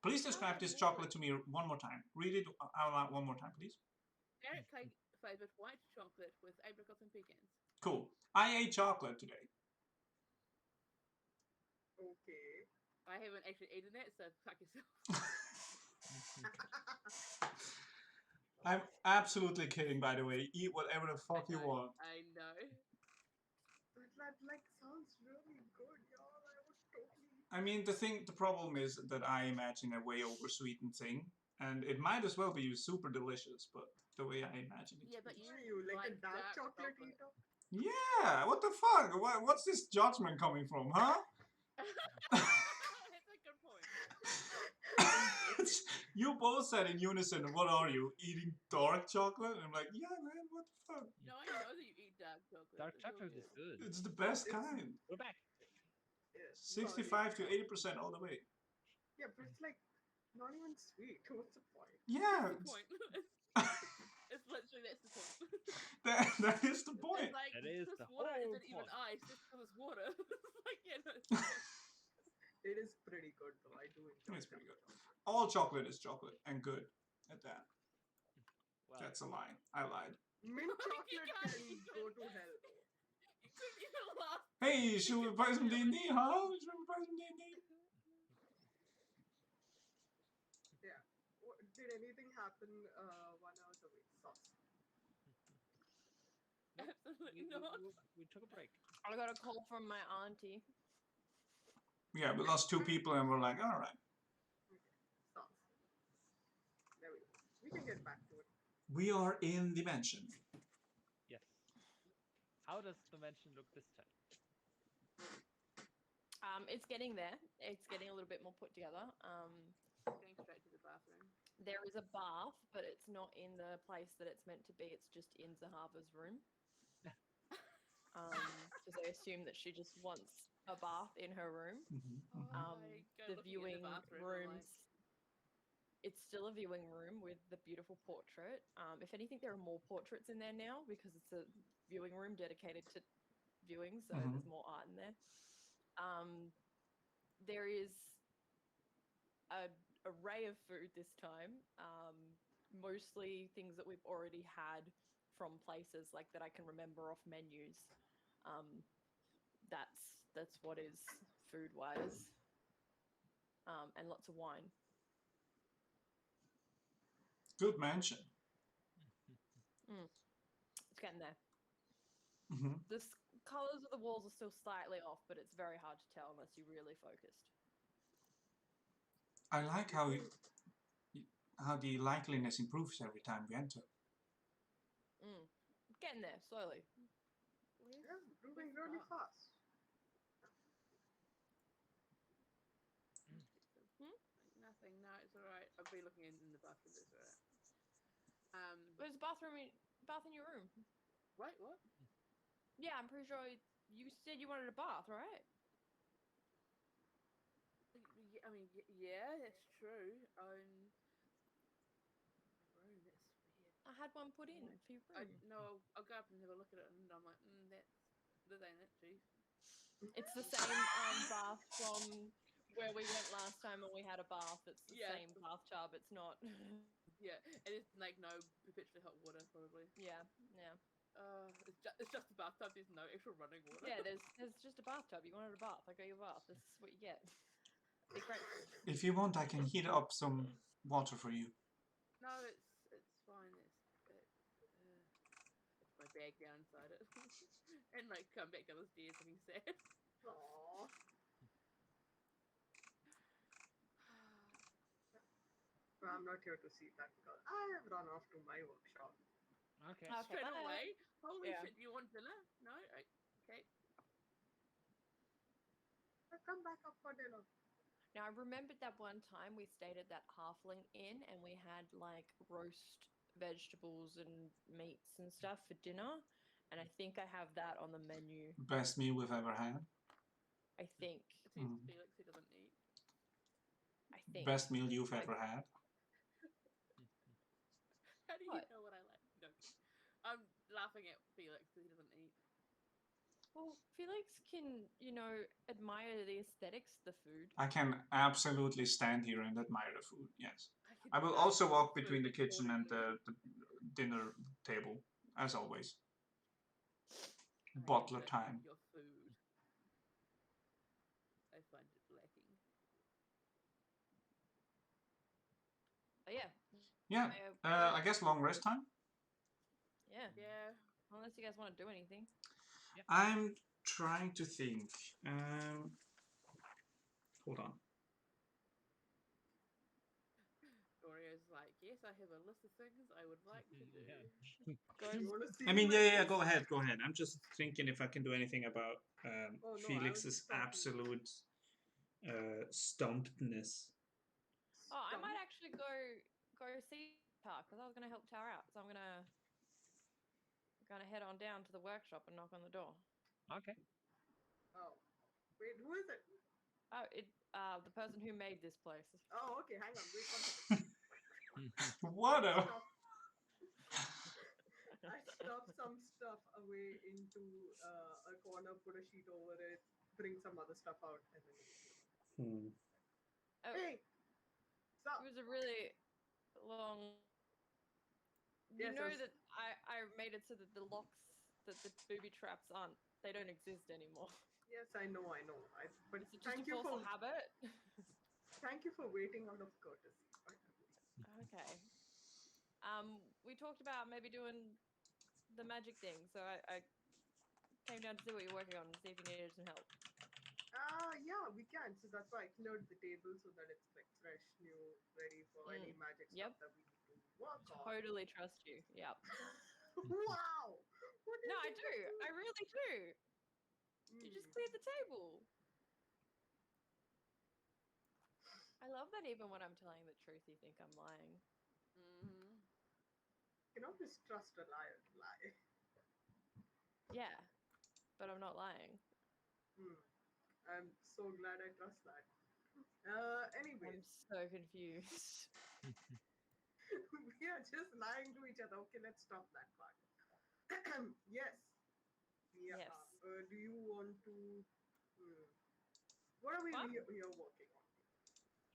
Please describe this chocolate to me one more time. Read it out loud one more time, please. Carrot cake flavored white chocolate with apricots and pecans. Cool. I ate chocolate today. Okay. I haven't actually eaten it, so fuck yourself. I'm absolutely kidding, by the way. Eat whatever the fuck you want. I know. That like sounds really good, y'all. I would totally. I mean, the problem is that I imagine a way oversweetened thing, and it might as well be super delicious, but the way I imagine it. Yeah, but Are you like a dark chocolate chocolate. eater? Yeah, what the fuck? What's this judgment coming from, huh? That's a good point. You both said in unison, what are you, eating dark chocolate? And I'm like, yeah, man, what the fuck? No, I know that you eat dark chocolate. Dark It's real chocolate is good. It's the best kind. We're back. Yeah, 65 to 80% all the way. Yeah, but it's like not even sweet. What's the point? Yeah, That's the point. It's literally that's the point. that is the point. It's like That is this the water whole isn't even point. ice just because it's water. It's like, yeah, no, It is pretty good though. I do enjoy It's pretty dark good. chocolate. All chocolate is chocolate and good at that. Well, That's a lie. I lied. Mint You chocolate can't can even- go to hell though. You couldn't even laugh. Hey, should we play some D&D, huh? Should we play some D&D? Yeah. Did anything happen 1 hour away? Sauce. nope, Absolutely we, not. we took a break. I got a call from my auntie. Yeah, we lost 2 people and we're like, alright. Okay. Sauce. There we go. We can get back to it. We are in Dimension. Yes. How does the mansion look this time? It's getting there. It's getting a little bit more put together. Going straight to the bathroom. There is a bath, but it's not in the place that it's meant to be. It's just in Zahavah's room. Because I assume that she just wants a bath in her room. I go The looking in viewing bathroom, I'm rooms. like, It's still a viewing room with the beautiful portrait. If anything, there are more portraits in there now because it's a viewing room dedicated to viewing, so there's more art in there. There is an array of food this time, mostly things that we've already had from places like that I can remember off menus. That's what is food-wise, and lots of wine. Good mansion. It's getting there. Mhm. The colors of the walls are still slightly off, but it's very hard to tell unless you're really focused. I like how the likeliness improves every time we enter. Getting there slowly. Yeah, moving really fast. Nothing. No, it's all right. I'll be looking in the bathroom. It's all right. There's a bath in your room. Wait, what? Yeah, I'm pretty sure you said you wanted a bath, right? I mean, yeah, that's true. My room. That's weird. I had one put in for your room. No, I'll go up and have a look at it, and I'm like, that ain't it, Chief. It's the same bath from where we went last time when we had a bath. It's the same bathtub. It's not. Yeah, and it's like no perpetually hot water, probably. Yeah. It's just a bathtub. There's no actual running water. Yeah, there's just a bathtub. You wanted a bath. I got you a bath. This is what you get. Be grateful. If you want, I can heat up some water for you. No, it's fine. It's my bag down inside it, and like come back down the stairs looking sad. Aww. I'm not here to see that because I have run off to my workshop. Okay. Straight bye. away. Holy Yeah. shit! Do you want dinner? No. Okay. I'll come back up for dinner. Now I remembered that one time we stayed at that halfling inn and we had like roast vegetables and meats and stuff for dinner, and I think I have that on the menu. Best meal we've ever had. I think. Felix, he doesn't eat. I think. Best meal you've ever had. How do you What? know what I like? No. I'm laughing at Felix because he doesn't eat. Well, Felix can, admire the aesthetics of the food. I can absolutely stand here and admire the food, yes. can I will judge also walk food between the kitchen and accordingly. the dinner table, as always. I Butler judge time. Your food. I find it lacking. But yeah. Yeah, I guess long rest time? Yeah. Yeah. Unless you guys want to do anything. Yeah. I'm trying to think. Hold on. Orio's like, yes, I have a list of things I would like to do. You want to see I mean, my yeah, list? go ahead. I'm just thinking if I can do anything about Oh, no, I was Felix's just talking- absolute stumpedness. Oh, I might actually go see Tar because I was going to help Tar out. So I'm gonna head on down to the workshop and knock on the door. Okay. Oh, wait, who is it? Oh, the person who made this place. Oh, okay, hang on, wait 1 second. What a... I stuffed some stuff away into a corner, put a sheet over it, bring some other stuff out, and then... Oh, Hey! Stop! it was a really long... Yes, you know that I made it so that the locks, that the booby traps they don't exist anymore. Yes, I know. But Is it just thank a you force for of habit? thank you for waiting out of courtesy. Okay. We talked about maybe doing the magic thing, so I came down to see what you're working on and see if you needed some help. Yeah, we can. So that's why I cleared the table so that it's like fresh, new, ready for any magic stuff that we need to work on. Totally trust you. Yep. Wow! What No, is I it do. that I really do. You just cleared the table. I love that even when I'm telling the truth, you think I'm lying. Mm-hmm. You can always trust a liar to lie. Yeah, but I'm not lying. I'm so glad I trust that. Anyway. I'm so confused. We are just lying to each other. Okay, let's stop that part. Yes. Yeah. Yes. Do you want to... What are we here working on?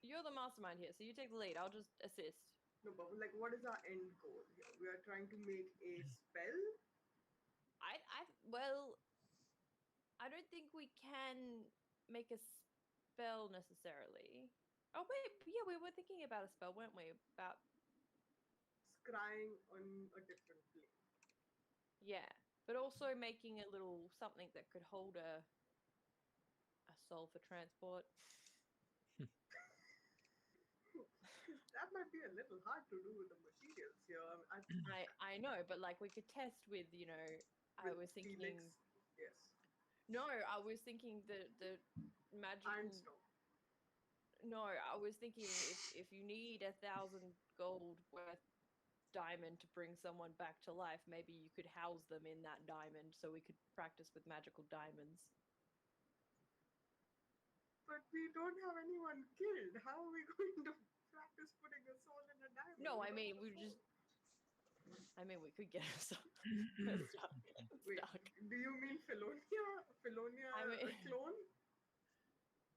You're the mastermind here, so you take the lead. I'll just assist. No, but like, what is our end goal here? We are trying to make a spell? Well, I don't think we can make a spell necessarily. Oh, wait, yeah, we were thinking about a spell, weren't we? About... Scrying on a different plane. Yeah. But also making a little something that could hold a soul for transport. That might be a little hard to do with the materials here. I know, but like we could test with, I With was thinking. Felix, yes. No, I was thinking the magical. Ironstone. No, I was thinking if you need 1,000 gold worth diamond to bring someone back to life, maybe you could house them in that diamond so we could practice with magical diamonds. But we don't have anyone killed. How are we going to practice putting a soul in a diamond? No, We I don't mean have a we soul. just. I mean, we could get stuck. Wait, stuck. do you mean Felonia? Felonia I mean- a clone?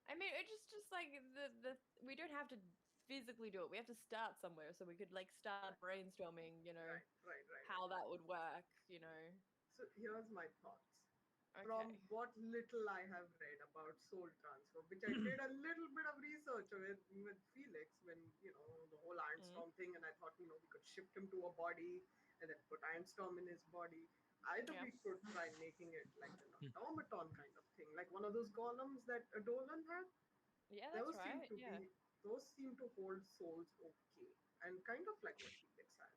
I mean, it's just like the we don't have to physically do it. We have to start somewhere, so we could like start brainstorming, Right. how that would work, So here's my thoughts. Okay. From what little I have read about soul transfer, which I did a little bit of research with Felix when, the whole Ironstorm thing, and I thought, we could shift him to a body and then put Ironstorm in his body. Either Yeah. we could try making it like an automaton kind of thing, like one of those golems that Adolan had. Yeah, that's right. Yeah. Those seem to hold souls okay, and kind of like what Felix has.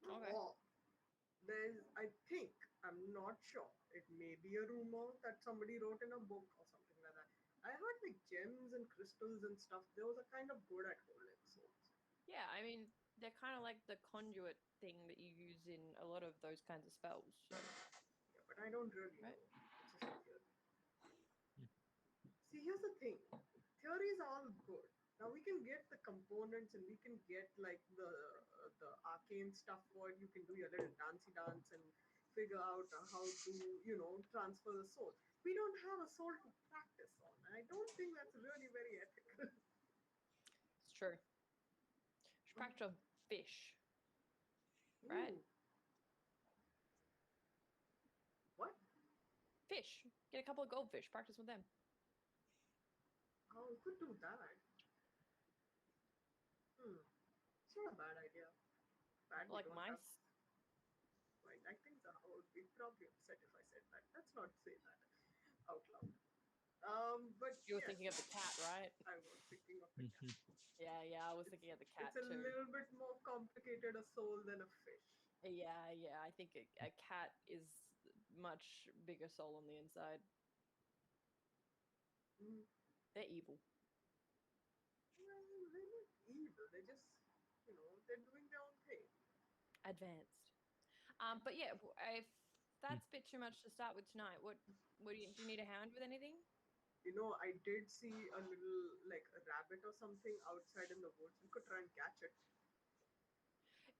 Okay. Or I think, I'm not sure, it may be a rumor that somebody wrote in a book or something like that. I heard like gems and crystals and stuff, those are kind of good at holding souls. Yeah, I mean, they're kind of like the conduit thing that you use in a lot of those kinds of spells. So. Yeah, but I don't really Right. know. It's just a theory. See, here's the thing. Theories are all good. Now we can get the components and we can get like the arcane stuff for it. You can do your little dancey dance and figure out how to transfer the soul. We don't have a soul to practice on. And I don't think that's really very ethical. It's true. Should practice on fish, right? Ooh. What? Fish. Get a couple of goldfish. Practice with them. Oh, we could do that. It's not a bad idea. Bad we Like don't mice. have. Right, I think Zahavah would be probably upset if I said that. Let's not say that out loud. But You were yes, thinking of the cat, right? I was thinking of the cat. Yeah, I was thinking of the cat It's a too. little bit more complicated a soul than a fish. Yeah, I think a cat is much bigger soul on the inside. Mm. They're evil. Well, they're not evil. They're just, they're doing their own thing. Advanced. But yeah, if that's a bit too much to start with tonight, what do you need a hand with anything? I did see a little, like a rabbit or something outside in the woods. We could try and catch it.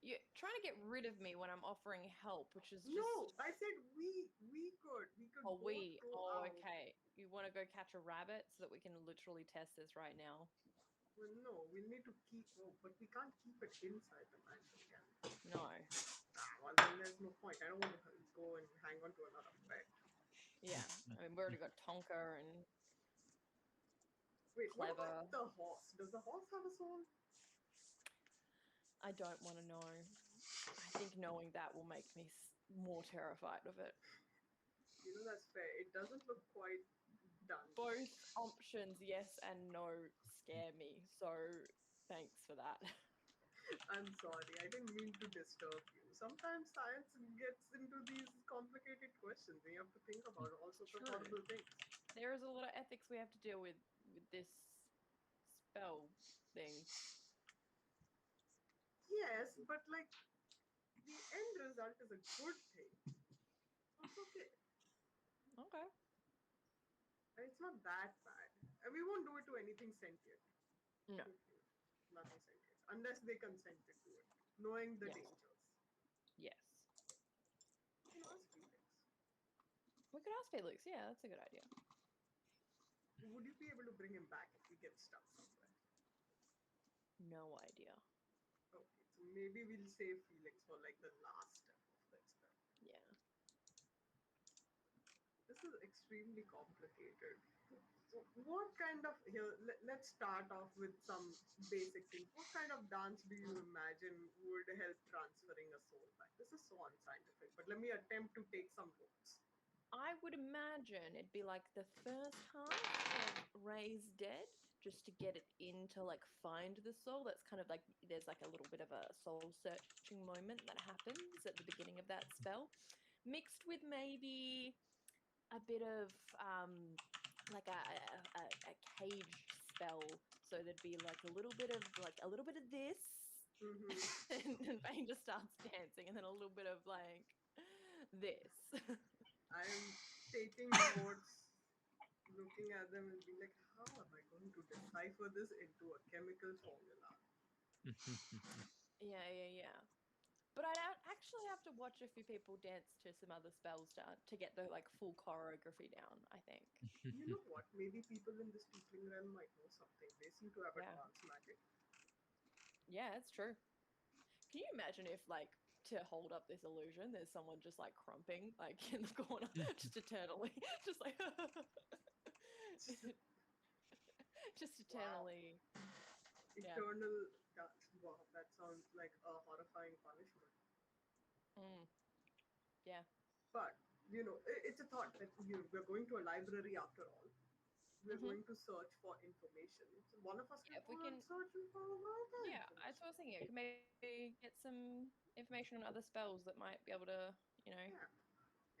You're trying to get rid of me when I'm offering help, which is just... No, I said we could. We could Oh, both go out. okay. You want to go catch a rabbit so that we can literally test this right now? Well, no, we'll need to keep. Oh, but we can't keep it inside the mansion, can we? No. Well, then there's no point. I don't want to go and hang on to another pet. Yeah, I mean, we already got Tonka and Wait, Clever. what about the horse? Does the horse have a soul? I don't want to know. I think knowing that will make me more terrified of it. That's fair. It doesn't look quite done. Both options, yes and no, scare me. So thanks for that. I'm sorry. I didn't mean to disturb you. Sometimes science gets into these complicated questions. And you have to think about all sorts of True. horrible things. There is a lot of ethics we have to deal with this spell thing. Yes, but like the end result is a good thing. So it's okay. Okay. It's not that bad. And we won't do it to anything sentient. No. Nothing sentient. Unless they consented to it. Knowing the Yes. dangers. Yes. You can ask Felix. We could ask Felix. Yeah, that's a good idea. Would you be able to bring him back if we get stuck somewhere? No idea. Okay, so maybe we'll save Felix for like the last step of the experiment. Yeah. This is extremely complicated. So what kind of here? Let's start off with some basic things. What kind of dance do you imagine would help transferring a soul back? This is so unscientific, but let me attempt to take some notes. I would imagine it'd be like the first half of Raise Dead, just to get it into like find the soul. That's kind of like there's like a little bit of a soul searching moment that happens at the beginning of that spell, mixed with maybe a bit of like a cage spell. So there'd be like a little bit of this, Mm-hmm. and Phane just starts dancing, and then a little bit of like this. I am taking notes, looking at them, and being like, how am I going to decipher this into a chemical formula? Yeah. But I'd actually have to watch a few people dance to some other spells to get the like full choreography down, I think. You know what? Maybe people in this Tiefling realm might know something. They seem to have Yeah. advanced magic. Yeah, that's true. Can you imagine if like to hold up this illusion, there's someone just like crumping like in the corner, just eternally, just like just eternally. Yeah. Eternal dance. Wow, that sounds like a horrifying punishment. Mm, yeah. But it's a thought that we're going to a library after all. We're Mhm. going to search for information. So one of us can Yeah, if we go out can. searching for other Yeah, that's what I was thinking. It could maybe get some information on other spells that might be able to, Yeah, yeah.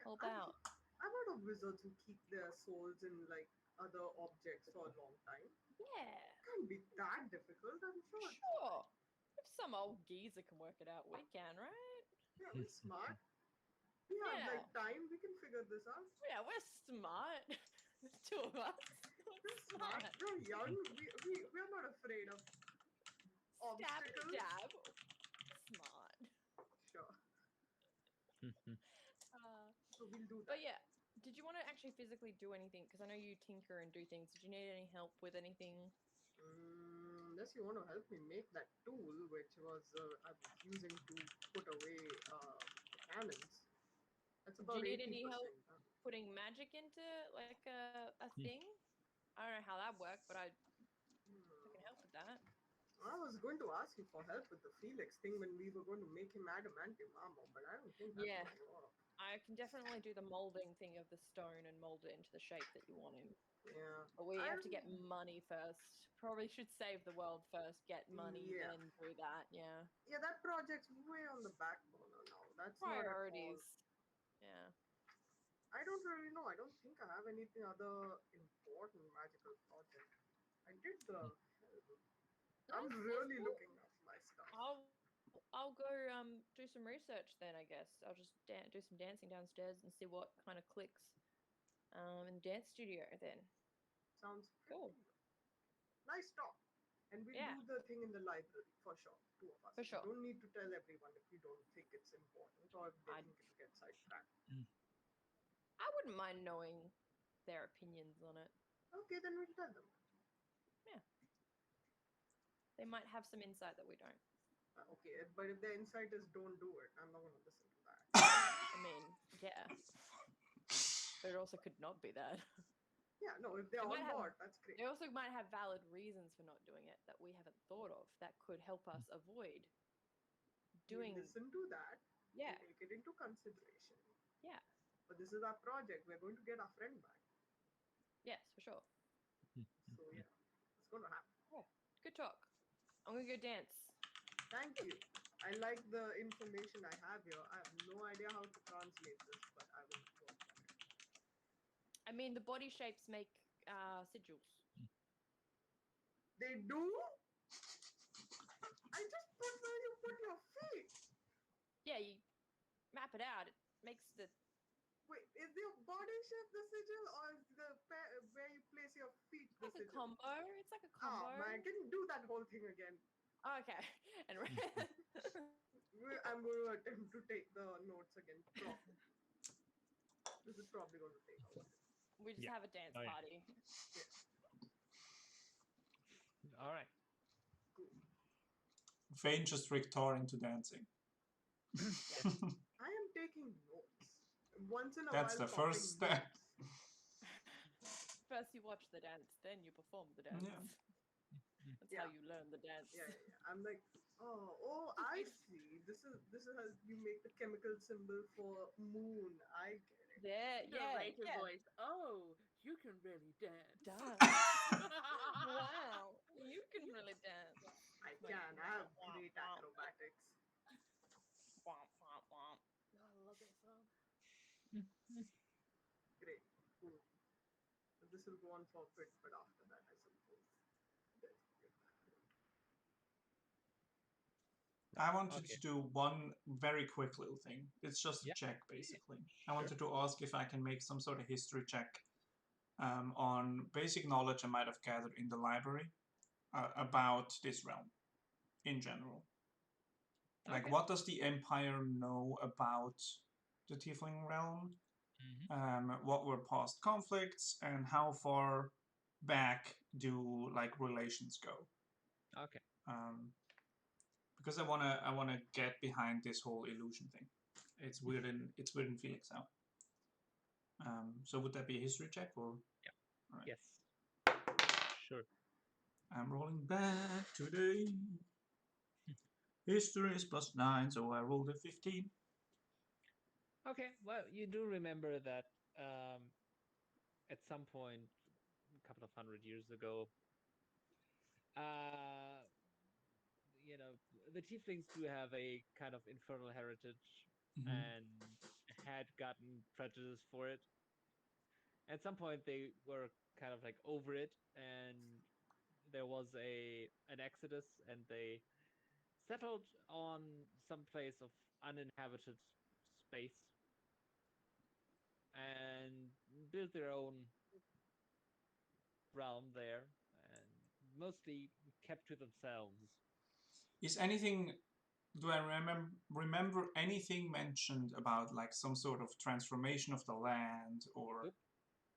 help out. I've heard of wizards who keep their souls in like other objects for a long time. Yeah, Can't be that difficult, I'm sure. sure. If some old geezer can work it out, we can, right? Yeah, we're smart. We have Yeah. like time. We can figure this out. Yeah, we're smart. The two of us. We're smart. We're young. We're not afraid of Stab and obstacles. dab. Smart. Sure. So we'll do that. But yeah, did you want to actually physically do anything? Because I know you tinker and do things. Did you need any help with anything? Unless you want to help me make that tool, which I was using to put away cannons. That's Do about you need 80% any help done. putting magic into like a thing? I don't know how that worked, but I can help with that. I was going to ask you for help with the Felix thing when we were going to make him adamantium armor, but I don't think that's Yeah. going to work. I can definitely do the molding thing of the stone and mold it into the shape that you want him. Yeah. But we have to get money first. Probably should save the world first, get money, Yeah. then do that. Yeah. Yeah, that project's way on the back burner now. That's Priorities. Yeah. Not at all. I don't really know. I don't think I have anything other important magical project. I did the. I'm That's really cool. looking up my stuff. I'll go do some research then. I guess I'll just do some dancing downstairs and see what kind of clicks in the dance studio. Then Sounds cool. good. Nice talk. And we'll Yeah. do the thing in the library for sure. Two of us. For sure. We don't need to tell everyone if we don't think it's important or if they I'd- think it'll get sidetracked. I wouldn't mind knowing their opinions on it. Okay, then we'll tell them. Yeah. They might have some insight that we don't. Okay, but if the insight is don't do it, I'm not going to listen to that. I mean, yeah. But it also could not be that. Yeah, no, if they're They might on have- board, that's great. They also might have valid reasons for not doing it that we haven't thought of that could help us avoid doing. We listen to that. Yeah. We take it into consideration. Yeah. But this is our project. We're going to get our friend back. Yes, for sure. So yeah, it's going to happen. Yeah. Good talk. I'm gonna go dance. Thank you. I like the information I have here. I have no idea how to translate this, but I will work on it. I mean, the body shapes make sigils. They do? I just put where you put your feet. Yeah, you map it out. It makes the. Wait, is your body shape the sigil or is where you place your feet the It's like a sigil? combo. It's like a combo. Oh man, can you do that whole thing again? Oh, okay. And I'm going to attempt to take the notes again properly. This is probably going to take a while. we just have a dance party. All right. Cool. Phane just returning to dancing. I am taking notes. Once in a That's while. the first step. Notes. First you watch the dance, then you perform the dance. Yeah. That's how you learn the dance. Yeah. I'm like, oh, I see. This is how you make the chemical symbol for moon. I get it. There, Narrator yeah. voice. Oh, you can really dance. Dance. Wow, you can really dance. I can. I have great acrobatics. Womp, womp, womp. Oh, I love that song. Great. Cool. So this will go on for a bit, but after that, I suppose. Let's get back. I wanted Okay. to do one very quick little thing. It's just a Yeah. check, basically. I Sure. wanted to ask if I can make some sort of history check on basic knowledge I might have gathered in the library about this realm in general. Like, Okay. what does the Empire know about the Tiefling realm? What were past conflicts, and how far back do like relations go? Okay. Because I wanna get behind this whole illusion thing. It's weirding Felix out. So would that be a history check or? Yeah. All right. Yes. Sure. I'm rolling back today. History is +9, so I rolled a 15. Okay. Well, you do remember that at some point, a couple of 100 years ago, you know, the Tieflings do have a kind of infernal heritage and had gotten prejudice for it. At some point, they were kind of like over it, and there was an exodus, and they settled on some place of uninhabited space and built their own realm there, and mostly kept to themselves. Is anything? Do I remember anything mentioned about like some sort of transformation of the land or Nope.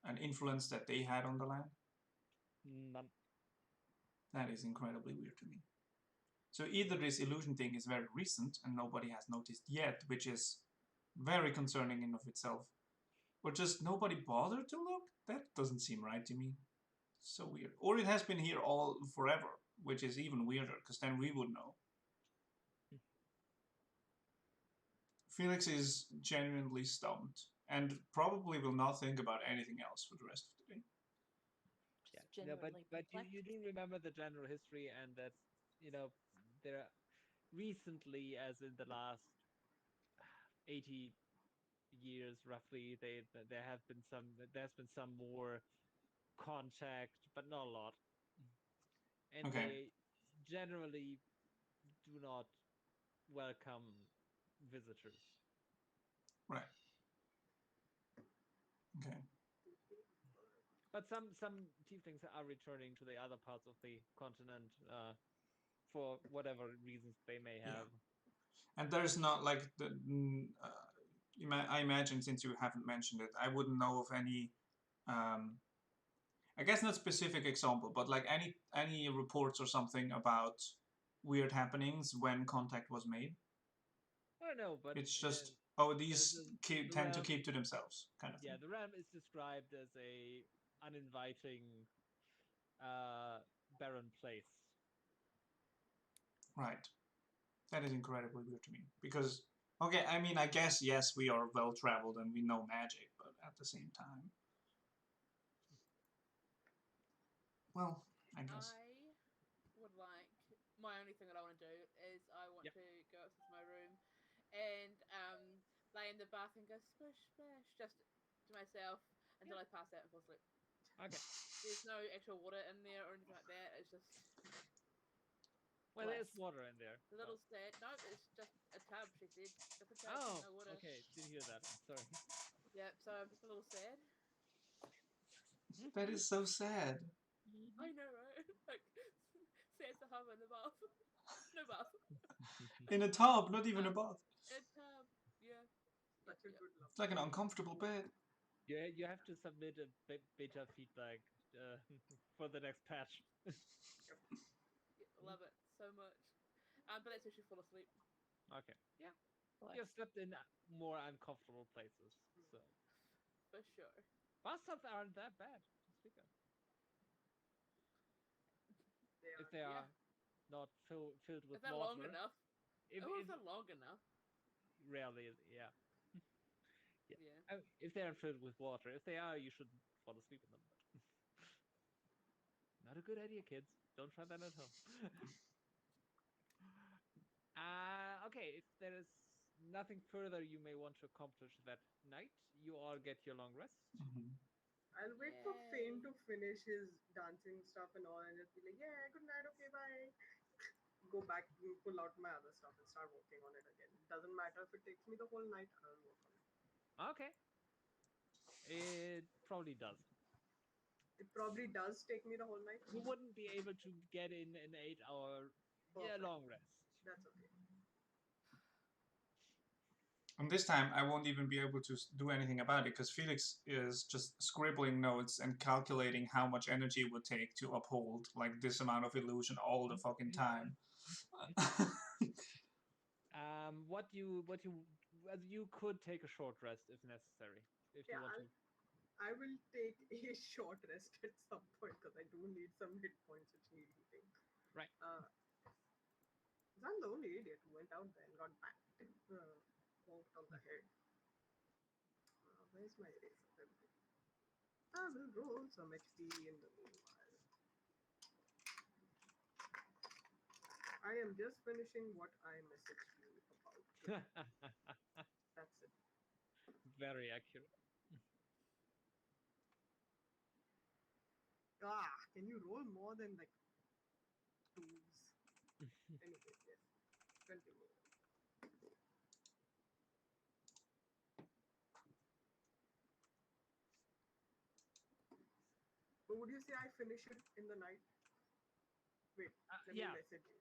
an influence that they had on the land? None. That is incredibly weird to me. So either this illusion thing is very recent and nobody has noticed yet, which is very concerning in of itself, or just nobody bothered to look? That doesn't seem right to me. So weird. Or it has been here all forever, which is even weirder, because then we would know. Felix is genuinely stumped and probably will not think about anything else for the rest of the day. Yeah, Genuinely but you perplexed. do remember the general history, and that there recently, as in the last 80 years roughly, there's been some more contact, but not a lot, and Okay, they generally do not welcome visitors. right. Okay. But some tieflings are returning to the other parts of the continent for whatever reasons they may Yeah. have. And there's not like I imagine, since you haven't mentioned it, I wouldn't know of any. I guess not specific example, but like any reports or something about weird happenings when contact was made. I don't know, but It's just these the tend to realm, keep to themselves, kind of yeah, thing. the realm is described as a uninviting, barren place. Right. That is incredibly weird to me because okay, I mean, I guess yes, we are well traveled and we know magic, but at the same time, well, I guess. I would like, my only thing that I want to do is I want Yep. to go upstairs to my room and lay in the bath and go splish splash just to myself until I pass out and fall asleep. Okay. There's no actual water in there or anything like that. It's just Well, there's Bless. water in there. the little sad. No, it's just a tub. She said just a tub, Oh, no water. okay. Didn't hear that. Sorry. Yeah, so I'm just a little sad. That is so sad. I know, right? Like sad Zahavah in the bath. No bath. In a tub, not even a bath. A tub. Yeah. Such a good love. It's like an uncomfortable bed. You have to submit a beta feedback for the next patch. Love it so much. But that's actually fall asleep. Okay. Yeah. Bless. You've slept in more uncomfortable places, so For sure. bathtubs aren't that bad. Just speak of. They If are. they Yeah. are not filled with If they're long water. enough. If They're long enough. rarely, yeah. Yeah. If they are filled with water, if they are, you shouldn't fall asleep in them. But not a good idea, kids. Don't try that at home. Okay, if there is nothing further you may want to accomplish that night, you all get your long rest. Mhm. I'll wait for Phane to Yay. finish his dancing stuff and all, and just be like, yeah, good night, okay, bye. Go back, pull out my other stuff, and start working on it again. Doesn't matter if it takes me the whole night, I'll work on it. Okay. It probably does. It probably does take me the whole night. You wouldn't be able to get in an 8-hour Perfect. long rest. That's okay. And this time, I won't even be able to do anything about it because Felix is just scribbling notes and calculating how much energy it would take to uphold like this amount of illusion all the fucking time. What you could take a short rest if necessary. If you Yeah, want to. I will take a short rest at some point because I do need some hit points which need healing. Right. I'm the only idiot who went out there and got back. Walked on the head. Where's my eraser? I will roll some HP in the meanwhile. I am just finishing what I messaged you about. That's it. Very accurate. Can you roll more than like twos? Anyway, yes. Continue. But would you say I finish it in the night? Wait, let me Yeah. message you.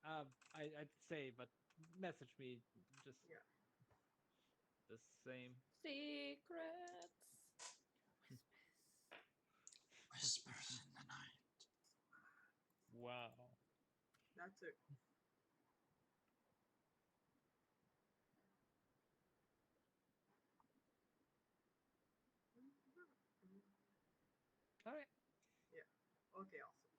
I'd say, but message me just the same. Secrets. Whispers in the night. Wow. That's it. All right. Yeah. Okay, awesome.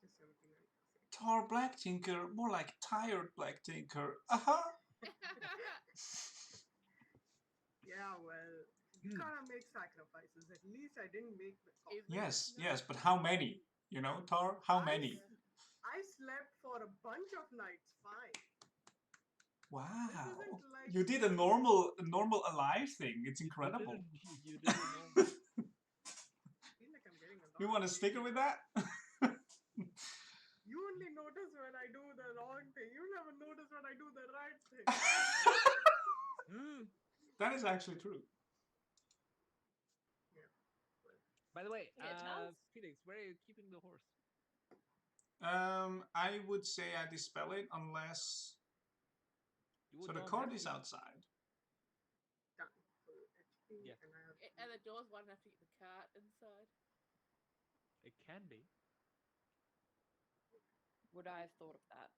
Just 79%. Tar Black Tinker, more like Tired Black Tinker. Aha! Yeah, well, you gotta make sacrifices. At least I didn't make the coffee. Yes, but how many? You know, Tar, how many? I slept for a bunch of nights, fine. Wow. Like You did a normal alive thing. It's incredible. You did a normal. I feel like I'm getting a lot. You want to stick with that? You only notice when I do the wrong thing. You never notice when I do the right thing. That is actually true. Yeah. Well, by the way, Yeah, Felix, where are you keeping the horse? I would say I dispel it unless. So the card is outside. done. So HP Yeah. and I have. And the doors wide enough to get the cat inside. It can be. Would I have thought of that?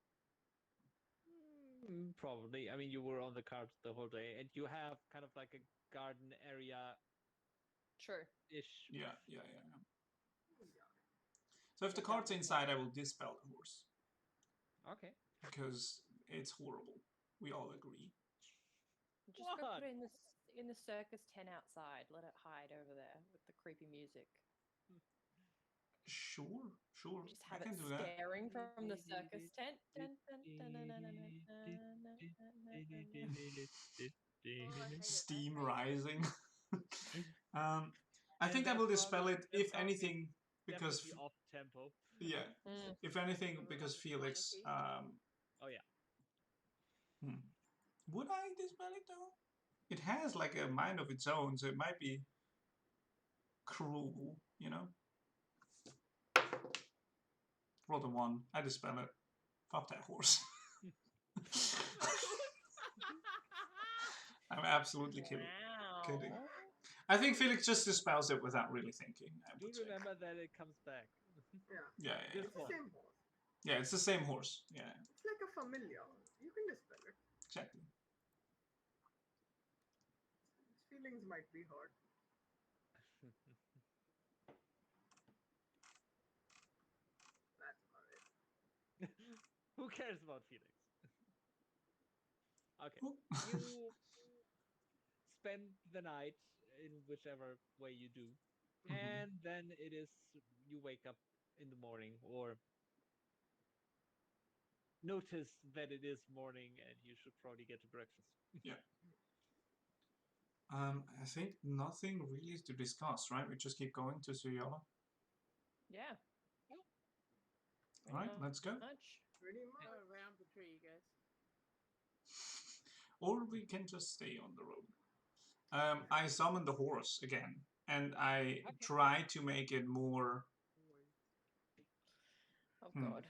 Probably. I mean, you were on the cart the whole day, and you have kind of like a garden area. True. Ish. Yeah. So if the card's inside, I will dispel the horse. Okay. Because it's horrible. We all agree. Just go put it in the circus tent outside. Let it hide over there with the creepy music. Sure. Just I have can it do that. staring from the circus tent. Steam rising. I think I will dispel it if anything because definitely off tempo. Yeah. If anything because Felix Oh yeah. Would I dispel it though? It has like a mind of its own, so it might be cruel, you know? Roll a 1. I dispel it. Fuck that horse. I'm absolutely kidding. I think Felix just dispels it without really thinking. Do remember that it comes back. Yeah. It's the same horse. Yeah, it's the same horse. Yeah. It's like a familiar. You can dispel it. Exactly. It feelings might be hurt. That's about it. Who cares about Felix? Okay. Oh. You spend the night in whichever way you do. And then it is you wake up in the morning or notice that it is morning and you should probably get to breakfast. Yeah. I think nothing really to discuss, right? We just keep going to Suyola. Yeah. Yep. All right, let's go. Much. Pretty much. Go around the tree, you guys. Or we can just stay on the road. I summon the horse again, and I try to make it more. Oh God.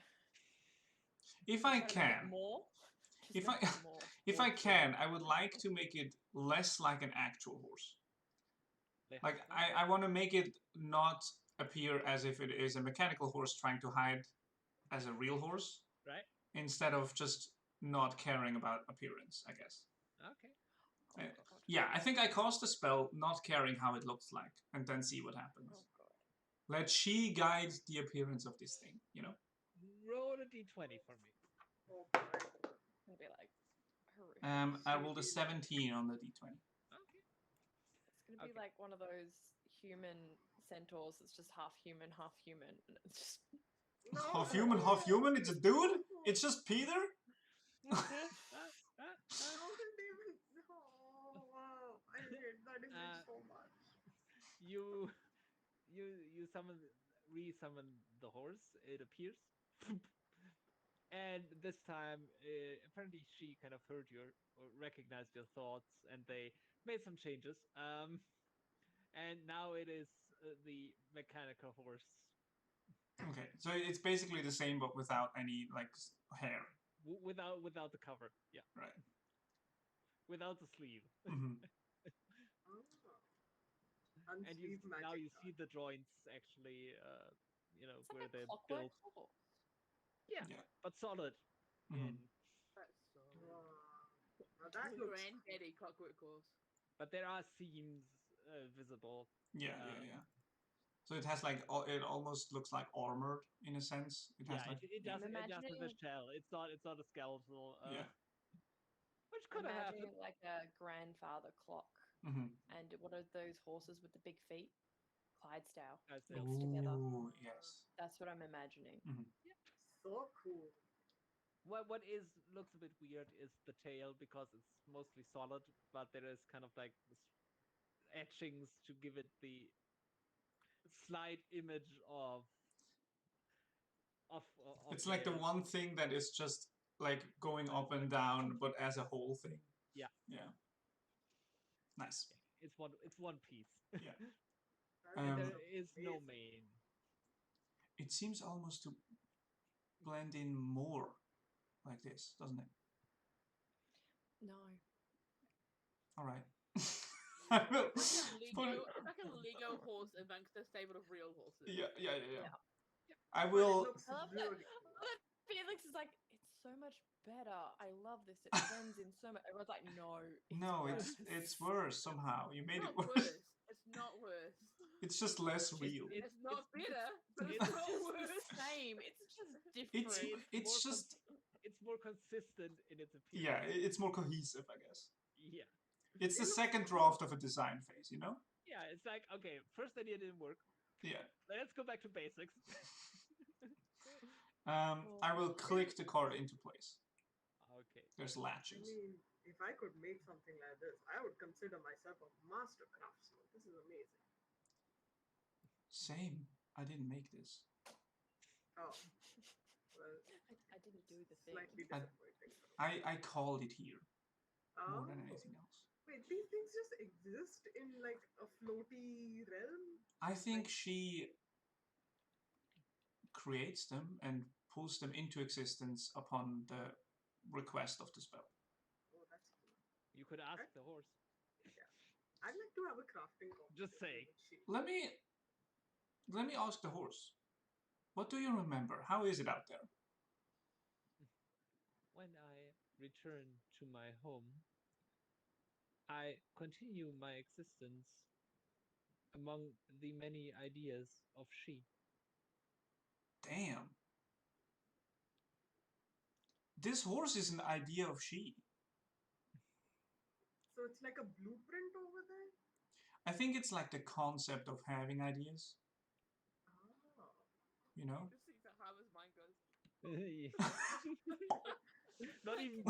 If You're I trying to make it can, more. Just if make I, it more. if I can, I would like to make it less like an actual horse. Like I want to make it not appear as if it is a mechanical horse trying to hide as a real horse, right? Instead of just not caring about appearance, I guess. Okay. Yeah, I think I cast a spell not caring how it looks like, and then see what happens. Oh God. Let she guide the appearance of this thing, you know? Roll a d20 for me. Okay. It'll be like horrific. I rolled a 17 on the d20. Okay. It's gonna be like one of those human centaurs that's just half human, half human. And it's just... No. Half human, it's a dude? It's just Peter? How did they even? Oh wow! I hate that image so much. You re-summon the horse. It appears, and this time apparently she kind of heard your or recognized your thoughts, and they made some changes. And now it is the mechanical horse. Okay, so it's basically the same but without any, like, hair. Without the cover, yeah. Right. Without the sleeve. Mm-hmm. And now you see the joints actually, It's where like a they're clockwork built. horse. Yeah, but solid. Mhm. That's so. Now that looks. Granddaddy clockwork horse. But there are seams visible. Yeah. So it has like it almost looks like armored in a sense. It has like it does. It does have a shell. It's not a skeletal. Yeah. Which could have happened. Imagining like a grandfather clock. Mm-hmm. And what are those horses with the big feet? Clydesdale. Clydesdale. Mixed together. Ooh, yes. That's what I'm imagining. Mm-hmm. Yeah. So cool. What looks a bit weird is the tail because it's mostly solid, but there is kind of like this etchings to give it the slight image of it's like the one thing that is just like going up and down, but as a whole thing. Yeah. Nice. It's one piece. Yeah. And there is no mane. It seems almost to blend in more like this, doesn't it? No. All right. I will. Like a Lego horse amongst a stable of real horses. Yeah. I will. I love that. Felix is like, it's so much better. I love this. It blends in so much. Everyone's like, no, it's worse somehow. You made it worse. It's not worse. It's just less real. It's not better, but it's not worse. The same. It's just different. It's just. It's more consistent in its appearance. Yeah, it's more cohesive, I guess. Yeah. It's the second draft of a design phase, you know? Yeah, it's like, okay, first idea didn't work. Yeah. Let's go back to basics. I will click the card into place. Okay. There's latches. I mean, if I could make something like this, I would consider myself a master craftsman. This is amazing. Same. I didn't make this. Oh. Well, I didn't do the thing. Slightly disappointing. I called it here. More than anything else. Wait, these things just exist in like a floaty realm? I think she creates them and pulls them into existence upon the request of the spell. Oh, that's cool. You could ask the horse. Yeah. I'd like to have a crafting competition. Just say. Let me ask the horse. What do you remember? How is it out there? When I return to my home, I continue my existence among the many ideas of she. Damn. This horse is an idea of she. So it's like a blueprint over there? I think it's like the concept of having ideas, Ah. you know? Just see Zahavah's mind goes. Not even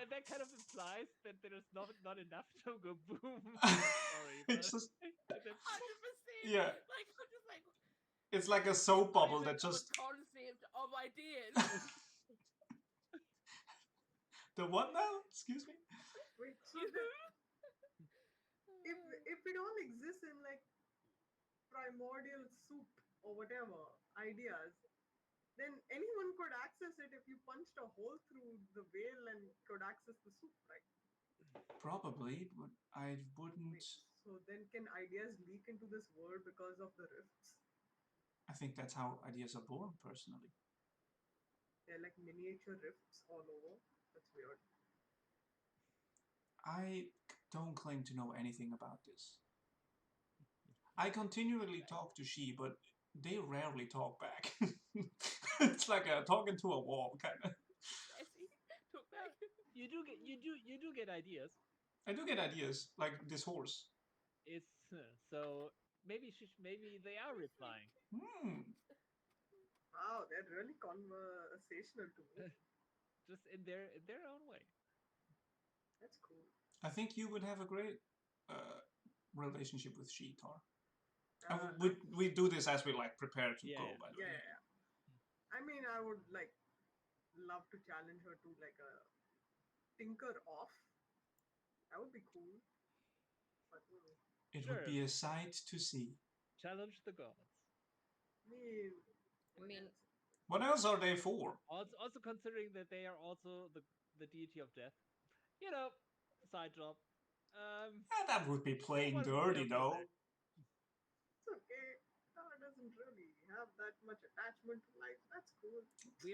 that kind of implies that there's not enough to go boom. Sorry, but It's just, 100%. yeah. Like I'm just like. It's like a soap bubble that Of just. a concept of ideas. The what now? Excuse me? Wait, so if it all exists in like primordial soup or whatever ideas, then anyone could access it if you punched a hole through the veil and could access the soup, right? Probably, but I wouldn't. Wait, so then can ideas leak into this world because of the rifts? I think that's how ideas are born, personally. They're like miniature rifts all over. That's weird. I don't claim to know anything about this. I continually talk to she, but they rarely talk back. It's like talking to a wall, kind of. Jesse, talk back. you do get ideas. I do get ideas, like this horse. It's so maybe maybe they are replying. Hmm. Wow, they're really conversational to me. Just in their own way. That's cool. I think you would have a great relationship with she, Tar. Nice. We do this as we like prepare to go, by the way. Yeah. I mean, I would like love to challenge her to like a tinker off. That would be cool. But It Sure. would be a sight to see. Challenge the gods. I mean, What else are they for? Also considering that they are also the deity of death. You know, side job. That would be playing what is dirty, there? though. it's okay. Star doesn't really have that much attachment to life. That's cool. We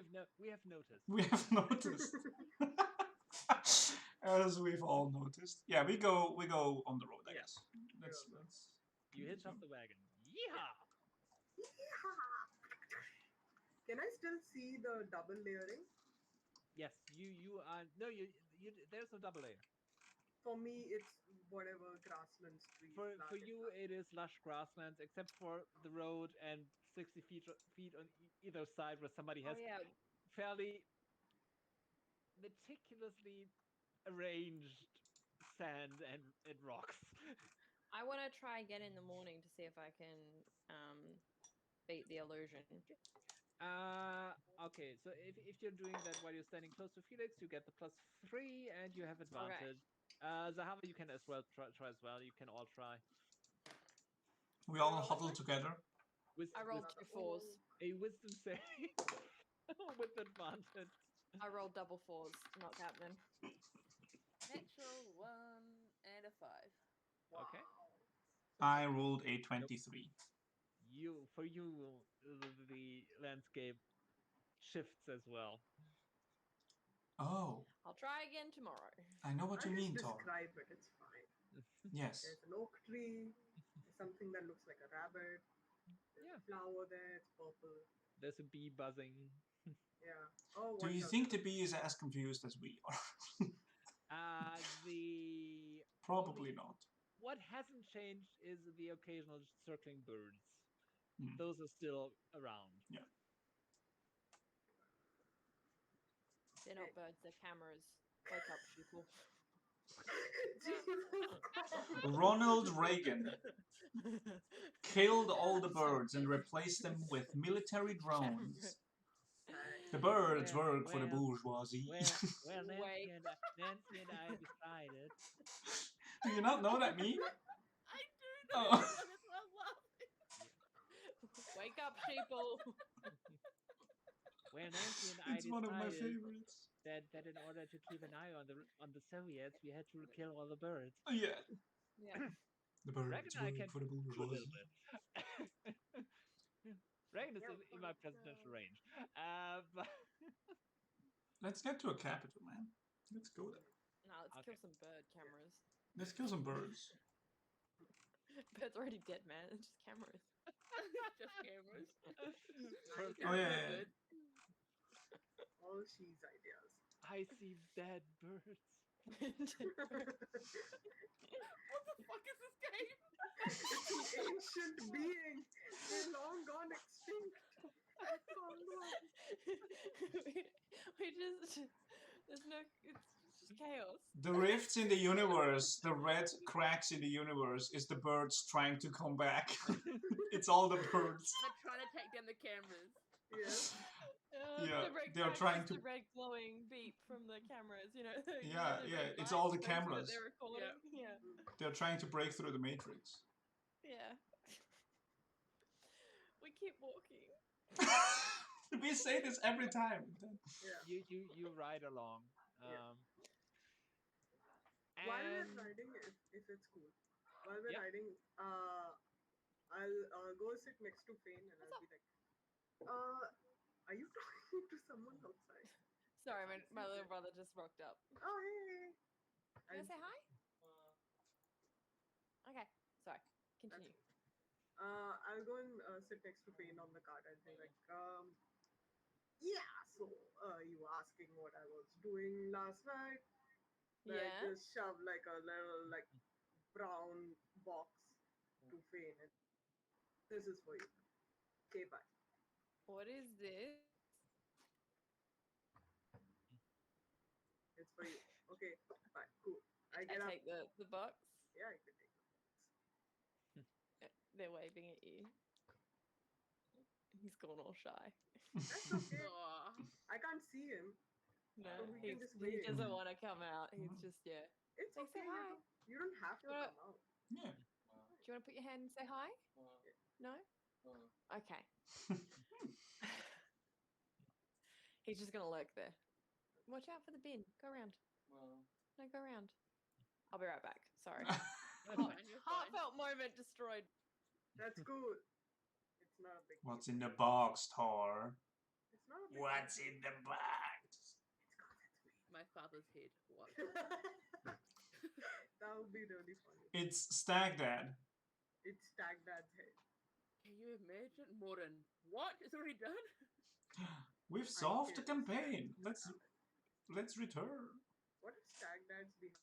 have noticed. We have noticed. As we've all noticed. Yeah, we go on the road, I guess. Let's You hitch up the wagon. Yeehaw! Can I still see the double layering? Yes, you are no you there's no double layer. For me, it's whatever grasslands, trees. For you, it is lush grasslands, except for the road and 60 feet on either side, where somebody has fairly meticulously arranged sand and rocks. I want to try again in the morning to see if I can beat the illusion. Okay, so if you're doing that while you're standing close to Felix, you get the +3 and you have advantage. Zahavah, you can as well try as well. You can all try. We all huddle together. I rolled 2 4s. A wisdom save with advantage. I rolled double 4s. Not happening. Natural 1 and a 5. Okay. I rolled a 23. For you, the landscape shifts as well. Oh. I'll try again tomorrow. I know what you mean, Tar. Describe it. It's fine. Yes. There's an oak tree. There's something that looks like a rabbit. There's a flower there. It's purple. There's a bee buzzing. Yeah. Oh. Do you think the bee is as confused as we are? Probably not. What hasn't changed is the occasional circling birds. Mm. Those are still around. Yeah. They're not birds, they're cameras. Wake up, people. Ronald Reagan killed all the birds and replaced them with military drones. The birds work for the bourgeoisie. Well, Nancy and I decided. Do you not know that meme? I do know. That's why I'm laughing. Wake up, sheeple. Well, Nancy and I It's one of my favorites. That in order to keep an eye on the Soviets, we had to kill all the birds. Yeah. Yeah. The birds work for the bourgeoisie. Reagan is in my presidential range. But Let's get to a capital, man. Let's go there. Nah, let's Okay. kill some bird cameras. Let's kill some birds. Bird's already dead, man. It's just cameras. Just cameras. First, Oh, yeah. Good. All she's ideas. I see dead birds. What the fuck is this game? It's an ancient being. They're long gone extinct. we just there's no it's just chaos. The rifts in the universe, the red cracks in the universe, is the birds trying to come back. It's all the birds. They're trying to take down the cameras. Yes. Yeah, the red they're crack trying is to- the red glowing beep from the cameras, you know. You Yeah, know, the yeah, red it's light all the tells you that cameras. they're recording. Yeah. They're trying to break through the matrix. Yeah. We keep walking. We say this every time. Yeah. You ride along. Yeah. While we're And riding, if it's cool, while we're Yep. riding, I'll go sit next to Phane and I'll be like, are you talking to someone outside? Sorry, my little brother just rocked up. Oh, hey. Can I say hi? Okay, sorry. Continue. I'll go and sit next to Phane on the cart and say like, yeah, so you were asking what I was doing last night. Like, Yeah. just shove like a little like brown box to Phane and this is for you. Okay, bye. What is this? It's for you. Okay, bye. Cool. I I get up. take the box. Yeah, I can take it. They're waving at you. He's gone all shy. That's okay. Aw. I can't see him. No, So we can just he wait. doesn't want to come out. He's just It's Say okay. hi. You don't have to You wanna- come out. Yeah. Do you want to put your hand and say hi? No? Okay. He's just going to lurk there. Watch out for the bin. Go around. No, go around. I'll be right back. Sorry. That's fine, you're fine. Heartfelt moment destroyed. That's cool. It's not a big What's deal. in the box, Tor? It's not a big What's deal. in the box? My father's head. What? That would be really funny. It's Stag Dad. It's Stag Dad's head. Can you imagine? Morin. What? It's already done? We've solved the can't campaign. stand Let's return. What if Stag Dad's behind?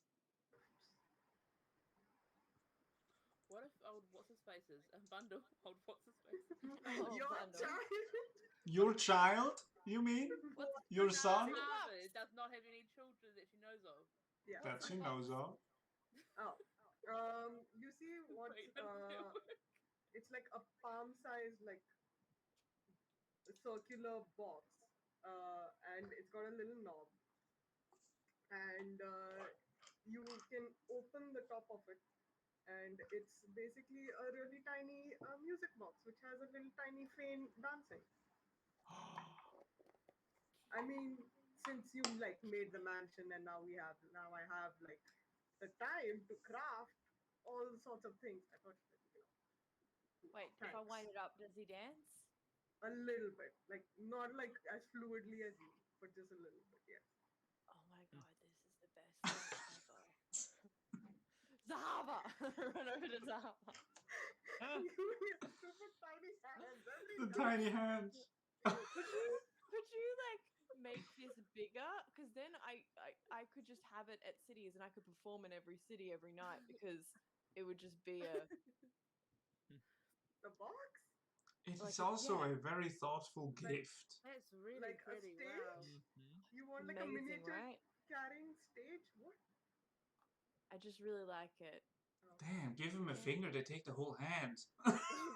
What if old what's his faces? A bundle. Old what's his face? Oh, Your bundle. child? Your child, you mean? What's Your son? Harvard does not have any children that she knows of. Yeah. That she knows of. Oh. You see what? Wait, how does that work? It's like a palm-sized, like circular box, and it's got a little knob, and you can open the top of it, and it's basically a really tiny music box which has a little tiny Phane dancing. I mean, since you like made the mansion and now I have like the time to craft all sorts of things. I thought, Wait, if I Thanks. wind it up, does he dance? a little bit, like not like as fluidly as you, but just a little bit, yes. Oh my god, this is the best thing ever. Zahavah! Run over to Zahavah. You have super tiny hands. The every tiny time. hands. Could you like make this bigger? Because then I could just have it at cities and I could perform in every city every night because it would just be a The box, It Like, is also yeah. a very thoughtful gift. That's really like a pretty. stage. Wow. You want like a amazing, miniature right? carrying stage? What? I just really like it. Damn, give him a finger, they take the whole hand.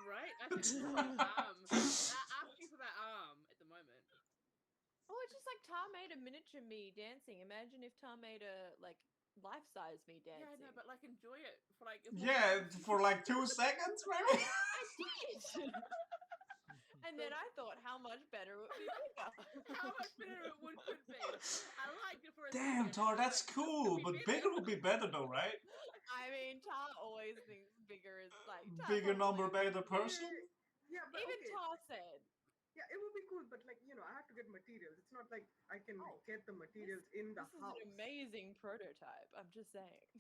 Right? I think for an arm. I asked you for that arm at the moment. Oh, it's just like Tar made a miniature me dancing. Imagine if Tar made a like life-size me dancing. Yeah, no, but like enjoy it for like. Yeah, for like 2 seconds, maybe? I did. And then I thought, how much better it would be bigger. How much better it could be. I liked it for a Damn, second. Tar, I was that's like, cool, this could be but bigger would be better though, right? I mean, Tar always thinks bigger is like Tar Bigger number, probably- better person? Yeah, but Even okay. Tar said Yeah, it would be cool, but like, I have to get materials. It's not like I can Oh, get the materials in the This is house. an amazing prototype. I'm just saying.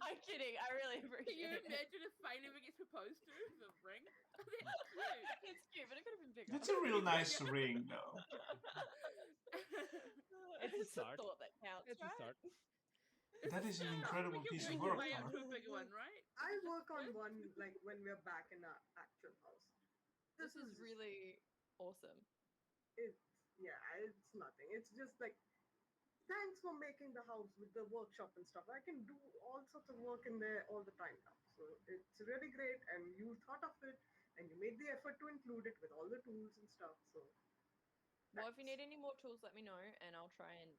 I'm kidding. I really Can appreciate you it. imagine if Phane ever gets proposed to? The ring? That's cute. It's cute, but it could have been bigger. It's a real nice ring, though. It's a It's a start. thought that counts, It's a right? start. That is an incredible We can piece of work your work, way up Tara. to a bigger one, right? I work on one like when we're back in our actual house. This is really awesome. It's nothing. It's just like, thanks for making the house with the workshop and stuff. I can do all sorts of work in there all the time now. So it's really great, and you thought of it, and you made the effort to include it with all the tools and stuff. So Well, if you need any more tools, let me know, and I'll try and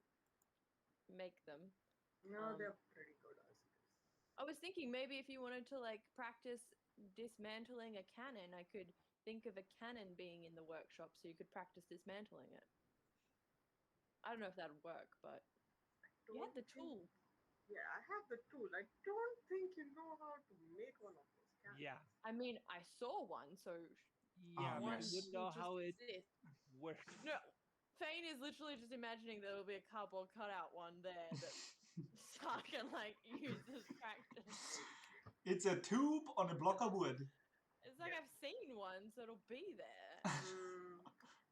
make them. no, they're pretty good as it is. I was thinking maybe if you wanted to like practice dismantling a cannon, I could think of a cannon being in the workshop so you could practice dismantling it. I don't know if that would work, but you had the tool. Yeah, I have the tool. I don't think you know how to make one of those cannons. Yeah. I mean, I saw one, so Yeah, One but you would know just how it exist. works. No, Phane is literally just imagining there'll be a cardboard cutout one there that Star can like use as practice. It's a tube on a block of wood. It's like I've seen one, so it'll be there.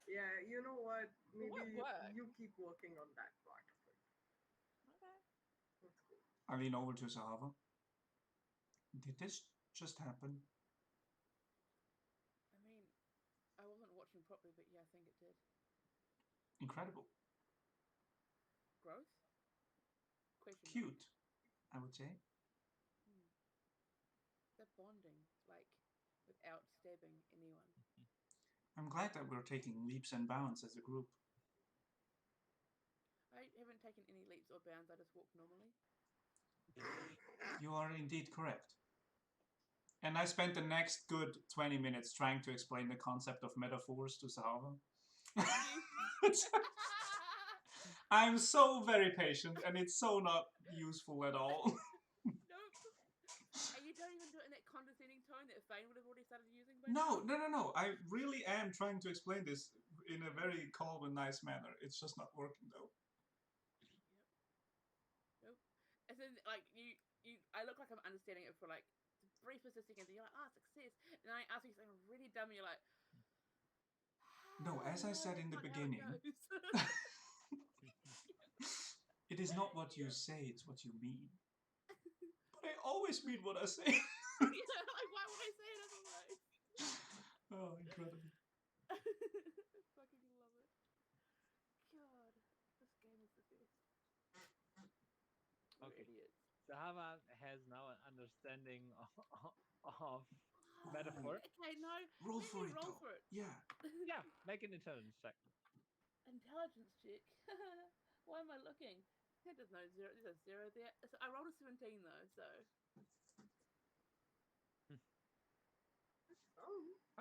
Yeah, you know what? Maybe won't work. you keep working on that part of it. Okay. That's cool. I lean over to Zahavah. Did this just happen? I mean, I wasn't watching properly, but yeah, I think it did. Incredible. Growth? Question. Cute, I would say. They're bonding, like, without stabbing anyone. I'm glad that we're taking leaps and bounds as a group. I haven't taken any leaps or bounds, I just walk normally. You are indeed correct. And I spent the next good 20 minutes trying to explain the concept of metaphors to Zahavah. I'm so very patient, and it's so not useful at all. Nope. And you don't even do it in that condescending tone that Phane would have already started using by No, now? no. I really am trying to explain this in a very calm and nice manner. It's just not working, though. Yep. Nope. And then, like, I look like I'm understanding it for, like, the briefest of seconds, and you're like, success. And then I ask you something really dumb, and you're like, No, as I said in the beginning, it is not what you say, it's what you mean. But I always mean what I say. yeah, like, why would I say it otherwise? Oh, incredible. Fucking love it. God, this game is the best. We're Okay. idiots. Zahavah has now an understanding of metaphor. Okay, no. Roll let for me it, roll though. for it. Yeah. Yeah, make an intelligence check. Intelligence check. Why am I looking? There's no zero. There's a zero there. So I rolled a 17 though. So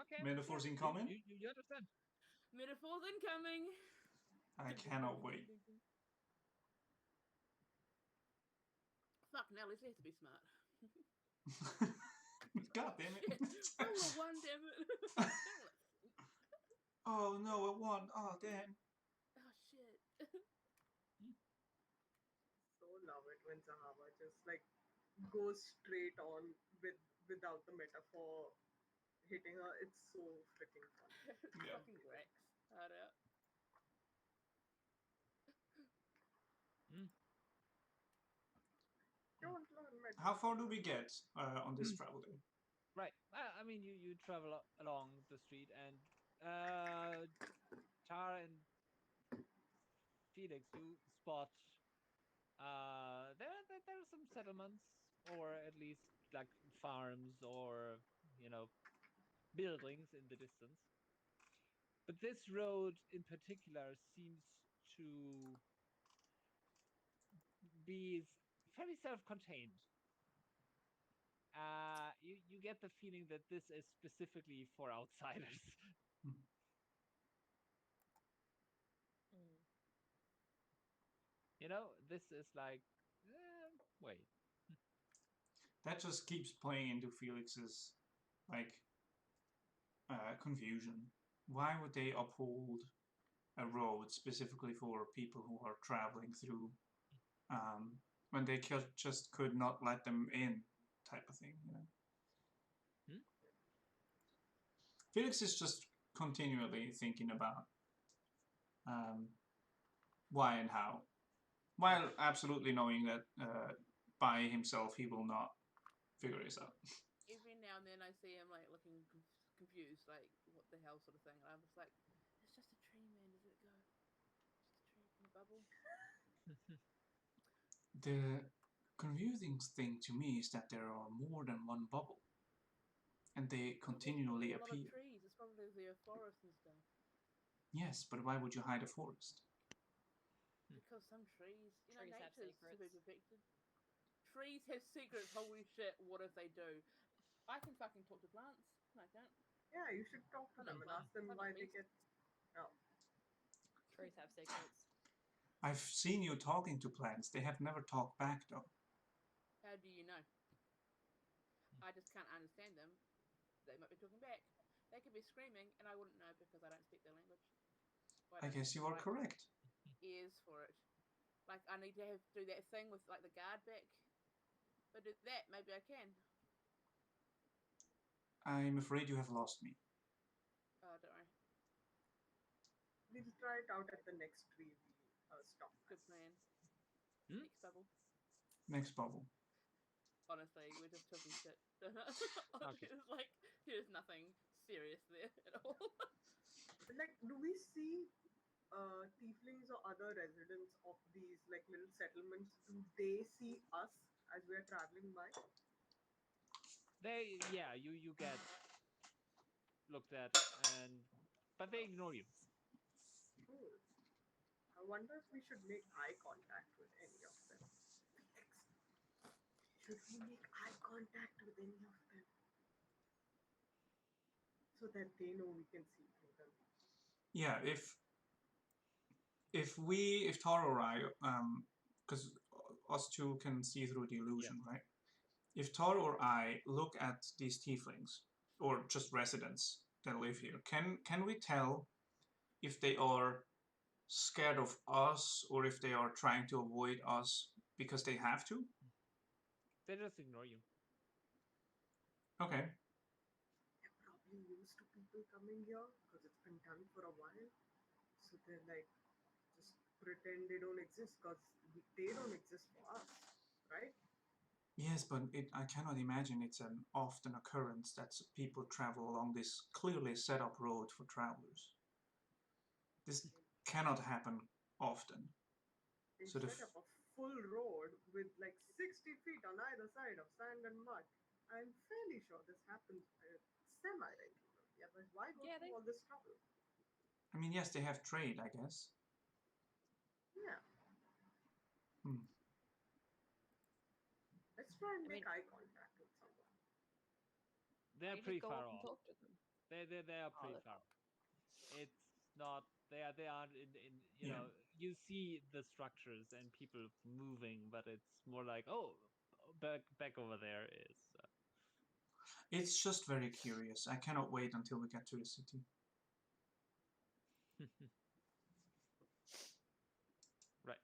Okay. Metaphors yeah, incoming? You understand. metaphors incoming. I cannot wait. Fuck, now Leslie has to be smart. God damn it. Roll a 1, damn it. Oh no, it won. Oh damn. Oh shit. So love it when Zahavah just like goes straight on without the metaphor hitting her. It's so freaking fun. Yeah. Fucking Rex. Hard out. Don't learn metaphor. How far do we get on this travel day? Right. I mean, you travel along the street, and Tara and Felix, you spot there are some settlements, or at least like farms, or buildings in the distance. But this road in particular seems to be very self-contained. You get the feeling that this is specifically for outsiders. This is like, wait. That just keeps playing into Felix's, like, confusion. Why would they uphold a road specifically for people who are traveling through when they just could not let them in, type of thing? Felix is just continually thinking about why and how, while absolutely knowing that by himself he will not figure this out. Every now and then I see him like looking confused, like what the hell sort of thing. And I'm just like, it's just a tree, man. Does it go? Just a tree in a bubble. The confusing thing to me is that there are more than one bubble, and they continually a lot appear. of trees. It's probably the forest and stuff. Yes, but why would you hide a forest? Because some trees, Trees have nature's to be secrets. protected. Trees have secrets. Holy shit! What if they do? I can fucking talk to plants. No, I can't. Yeah, you should talk to I'm not them and plants. ask them I'm why not they beast. get. Oh, Trees have secrets. I've seen you talking to plants. They have never talked back, though. How do you know? I just can't understand them. They might be talking back. They could be screaming, and I wouldn't know because I don't speak their language. I guess you are correct. Ears for it. Like I need to do that thing with like the guard back. If I do that, maybe I can. I'm afraid you have lost me. Oh, don't worry. we'll try it out at the next tree we stop. Good plan. Hmm? Next bubble. Next bubble. Honestly, we're just talking shit. Okay. It's like there's nothing serious there at all. Like, do we see tieflings or other residents of these like little settlements? Do they see us as we are traveling by? You get looked at, but they ignore you. Hmm. I wonder if we should make eye contact with any of them. Felix, should we make eye contact with any of them so that they know we can see through them? Yeah, if Taro or I, because us two can see through the illusion, right? If Taro or I look at these tieflings, or just residents that live here, can we tell if they are scared of us or if they are trying to avoid us because they have to? They just ignore you. Okay. They're probably used to people coming here because it's been done for a while. So they're like, just pretend they don't exist because they don't exist for us, right? Yes, but I cannot imagine it's an often occurrence that people travel along this clearly set up road for travelers. This cannot happen often. They So set up a full road with like 60 feet on either side of sand and mud. I'm fairly sure this happens semi-regularly. Otherwise, why go Yeah, through all this trouble? I mean, yes, they have trade, I guess. Yeah. Hmm. Let's try and I make mean- eye contact with someone. They're You pretty just go far up and off. talk to them. They are pretty they're far off. It's not they aren't in Yeah. you see the structures and people moving, but it's more like, oh, back over there is It's just very curious. I cannot wait until we get to the city. right.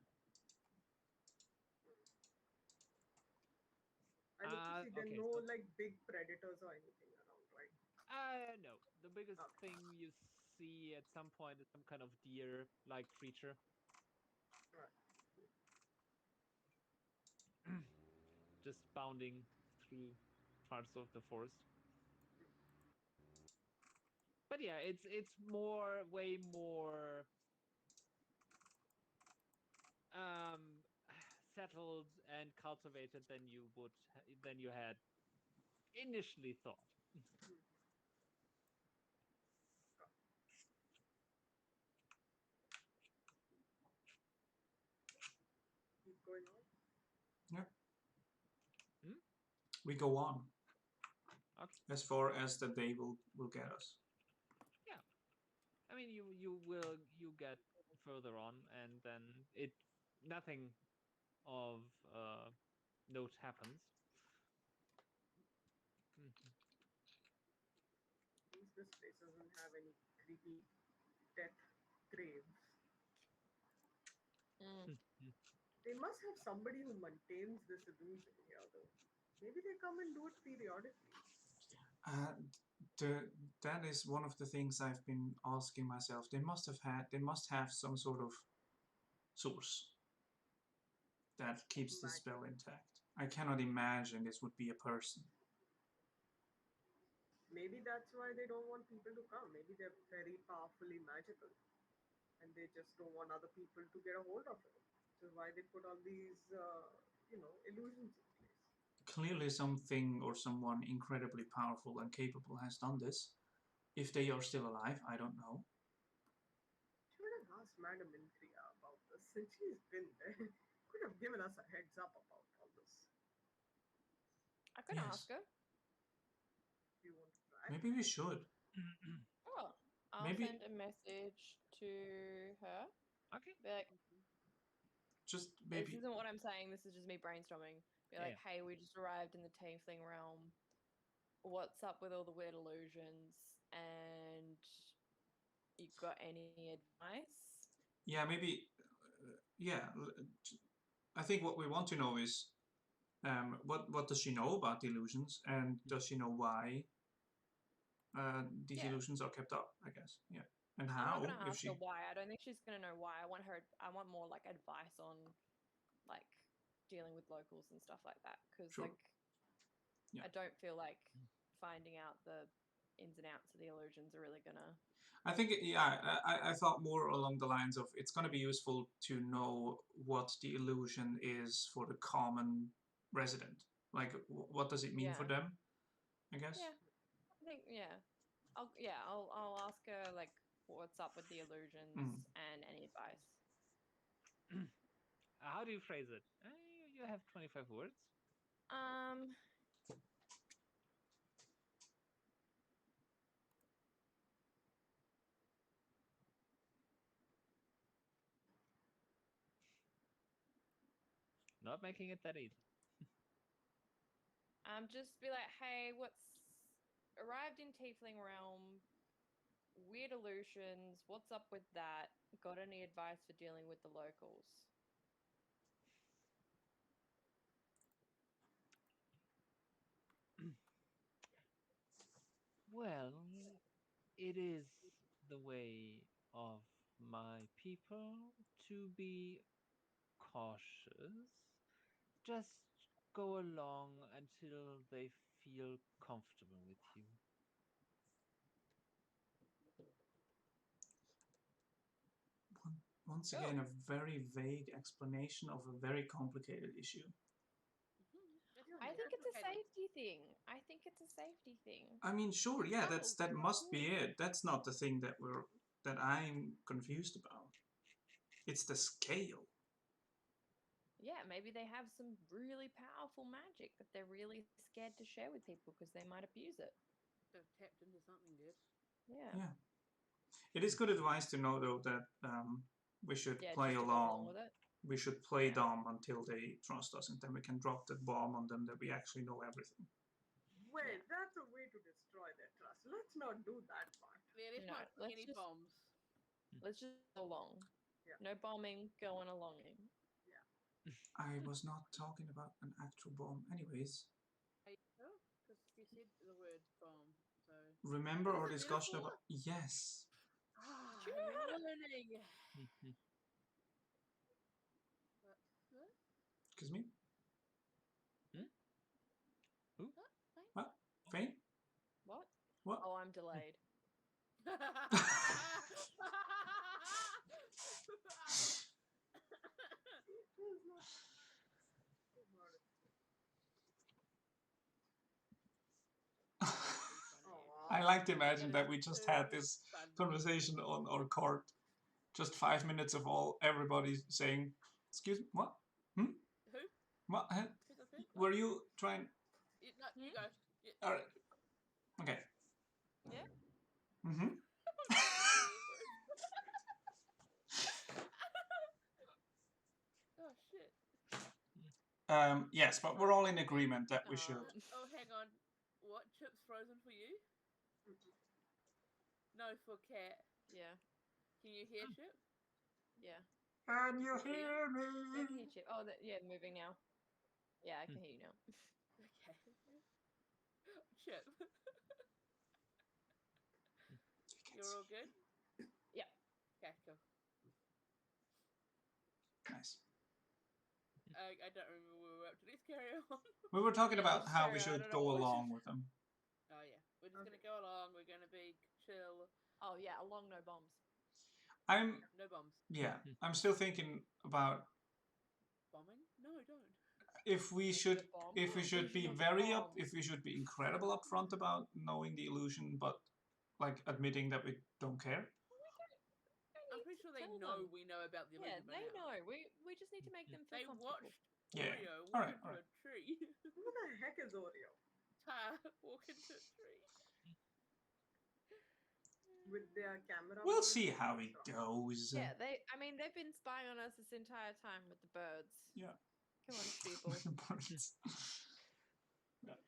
I look to see there are Okay, no so like big predators or anything around, right? no. The biggest thing you see at some point is some kind of deer-like creature. Right. Just bounding through parts of the forest. But yeah, it's way more settled and cultivated than you had initially thought. Keep going on. Yeah. Hmm? We go on. Okay. As far as the day will get us. Yeah. I mean, you get further on, and then nothing of note happens. this place doesn't have any creepy death graves. They must have somebody who maintains this illusion here, though. Maybe they come and do it periodically. That is one of the things I've been asking myself. They must have some sort of source that keeps the spell intact. I cannot imagine this would be a person. Maybe that's why they don't want people to come. Maybe they're very powerfully magical and they just don't want other people to get a hold of it. Which is why they put all these, illusions in place. Clearly something or someone incredibly powerful and capable has done this. If they are still alive, I don't know. Should have asked Madam Indriya about this since she's been there. Could have given us a heads up about all this. I could ask her. Do you want to try? Maybe we should. Oh, I'll Maybe- send a message to her. Okay. Be like, Just this maybe. isn't what I'm saying. This is just me brainstorming. Be like, hey, we just arrived in the Tiefling realm. What's up with all the weird illusions? And you got any advice? Yeah, maybe. Yeah, I think what we want to know is what does she know about the illusions, and does she know why these illusions are kept up? I guess. Yeah, and how? I'm not gonna ask her why. I don't think she's gonna know why. I want more like advice on like dealing with locals and stuff like that. Because I don't feel like finding out the ins and outs of the illusions are really gonna. I think I thought more along the lines of it's going to be useful to know what the illusion is for the common resident. Like, what does it mean for them? I guess. Yeah, I think I'll ask her like what's up with the illusions and any advice. How do you phrase it? You have 25 words. Not making it that easy. Just be like, hey, what's arrived in Tiefling realm? Weird illusions. What's up with that? Got any advice for dealing with the locals? Well, it is the way of my people to be cautious. Just go along until they feel comfortable with you. Once again, a very vague explanation of a very complicated issue. I think it's a safety thing. I mean, sure, yeah, that must be it. That's not the thing that I'm confused about. It's the scale. Yeah, maybe they have some really powerful magic that they're really scared to share with people because they might abuse it. They've tapped into something good. Yeah. It is good advice to know, though, that we should play along. With it. We should play dumb until they trust us, and then we can drop the bomb on them that we actually know everything. Wait, that's a way to destroy their trust. Let's not do that part. Yeah, let's not any bombs. Let's just go along. Yeah. No bombing, going alonging. Yeah. I was not talking about an actual bomb. Anyways. Because you said the word bomb, so... Remember our discussion about... Yes. You're learning. Excuse me? Who? What? Phane? What? What? Oh, I'm delayed. I like to imagine that we just had this conversation on our cart. Just 5 minutes of everybody saying, excuse me, what? Who? What? Were you trying? No, you go. Yeah. All right. Okay. Yeah? Mm-hmm. Oh, shit. Yes, but we're all in agreement that we should. Oh, hang on. What? Chips frozen for you? No, for cat. Yeah. Can you hear Chip? Yeah. Can you can see hear I can hear me? Chip. Oh, yeah, moving now. Yeah, I can hear you now. Okay. Chip. You're all good? Yeah. Okay, cool. Nice. I don't remember where we were up to. Let's carry on. We were talking Yeah, about let's how carry we on. I should don't know go what we along should- with them. Oh yeah, we're just Okay. gonna go along. We're gonna be chill. Oh, yeah, along no bombs. I'm No bombs. I'm still thinking about Bombing? No, don't. if we Making a should bomb? if we should be Making a very bomb. if we should be incredible upfront about knowing the illusion, but like admitting that we don't care. I'm pretty sure they tell know them. we know about the Yeah, illusion by they now. know. We just need to make them feel They comfortable. watched Yeah. Oreo walk Alright, into alright. a tree. Who the heck is Oreo? Ty walk into a tree. With their camera. We'll birds see and how it stuff. goes. Yeah, they've been spying on us this entire time with the birds. Yeah. Come on, people. I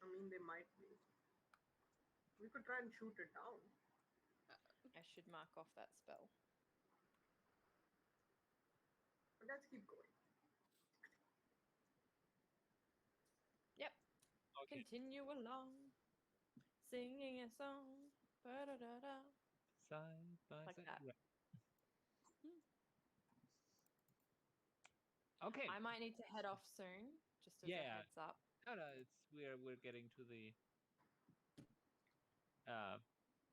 mean, they might be. We could try and shoot it down. I should mark off that spell. But let's keep going. Yep. Okay. Continue along, singing a song. Ba-da-da-da. Side by Like side. that. Right. Okay. I might need to head off soon, just as a Yeah. heads up. No, it's we're getting to the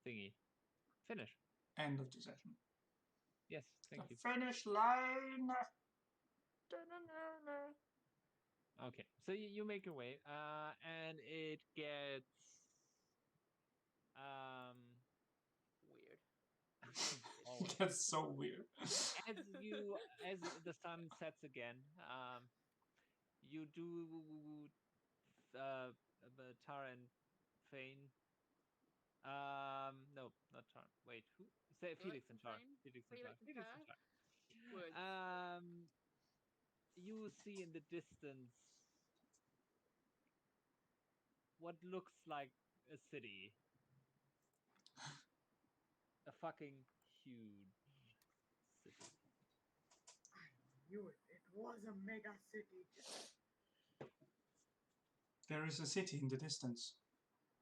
thingy. Finish. End of the session. Yes, thank The you. finish line. Okay, so you make your way, and it gets Weird. always. That's so weird. as the sun sets again, you do Tara and Phane. No, not Tara. Wait, who? Say Felix and Tara. Phane? Felix and Tara. Felix and Felix and Words. Tara. You see in the distance what looks like a city. A fucking huge city. I knew it. It was a mega city. There is a city in the distance.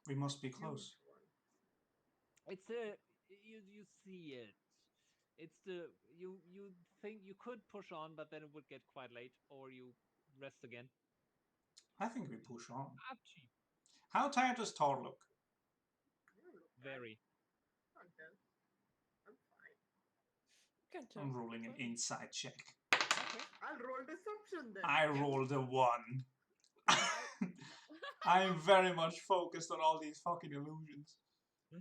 We must be close. Huge one. It's you see it. It's you think you could push on, but then it would get quite late, or you rest again. I think we push on. Up to you. How tired does Thor look? I don't look Very. bad. Can't tell. I'm fine. I'm rolling an insight check. Okay. I'll roll deception then. I rolled a 1. I'm very much focused on all these fucking illusions. Yeah,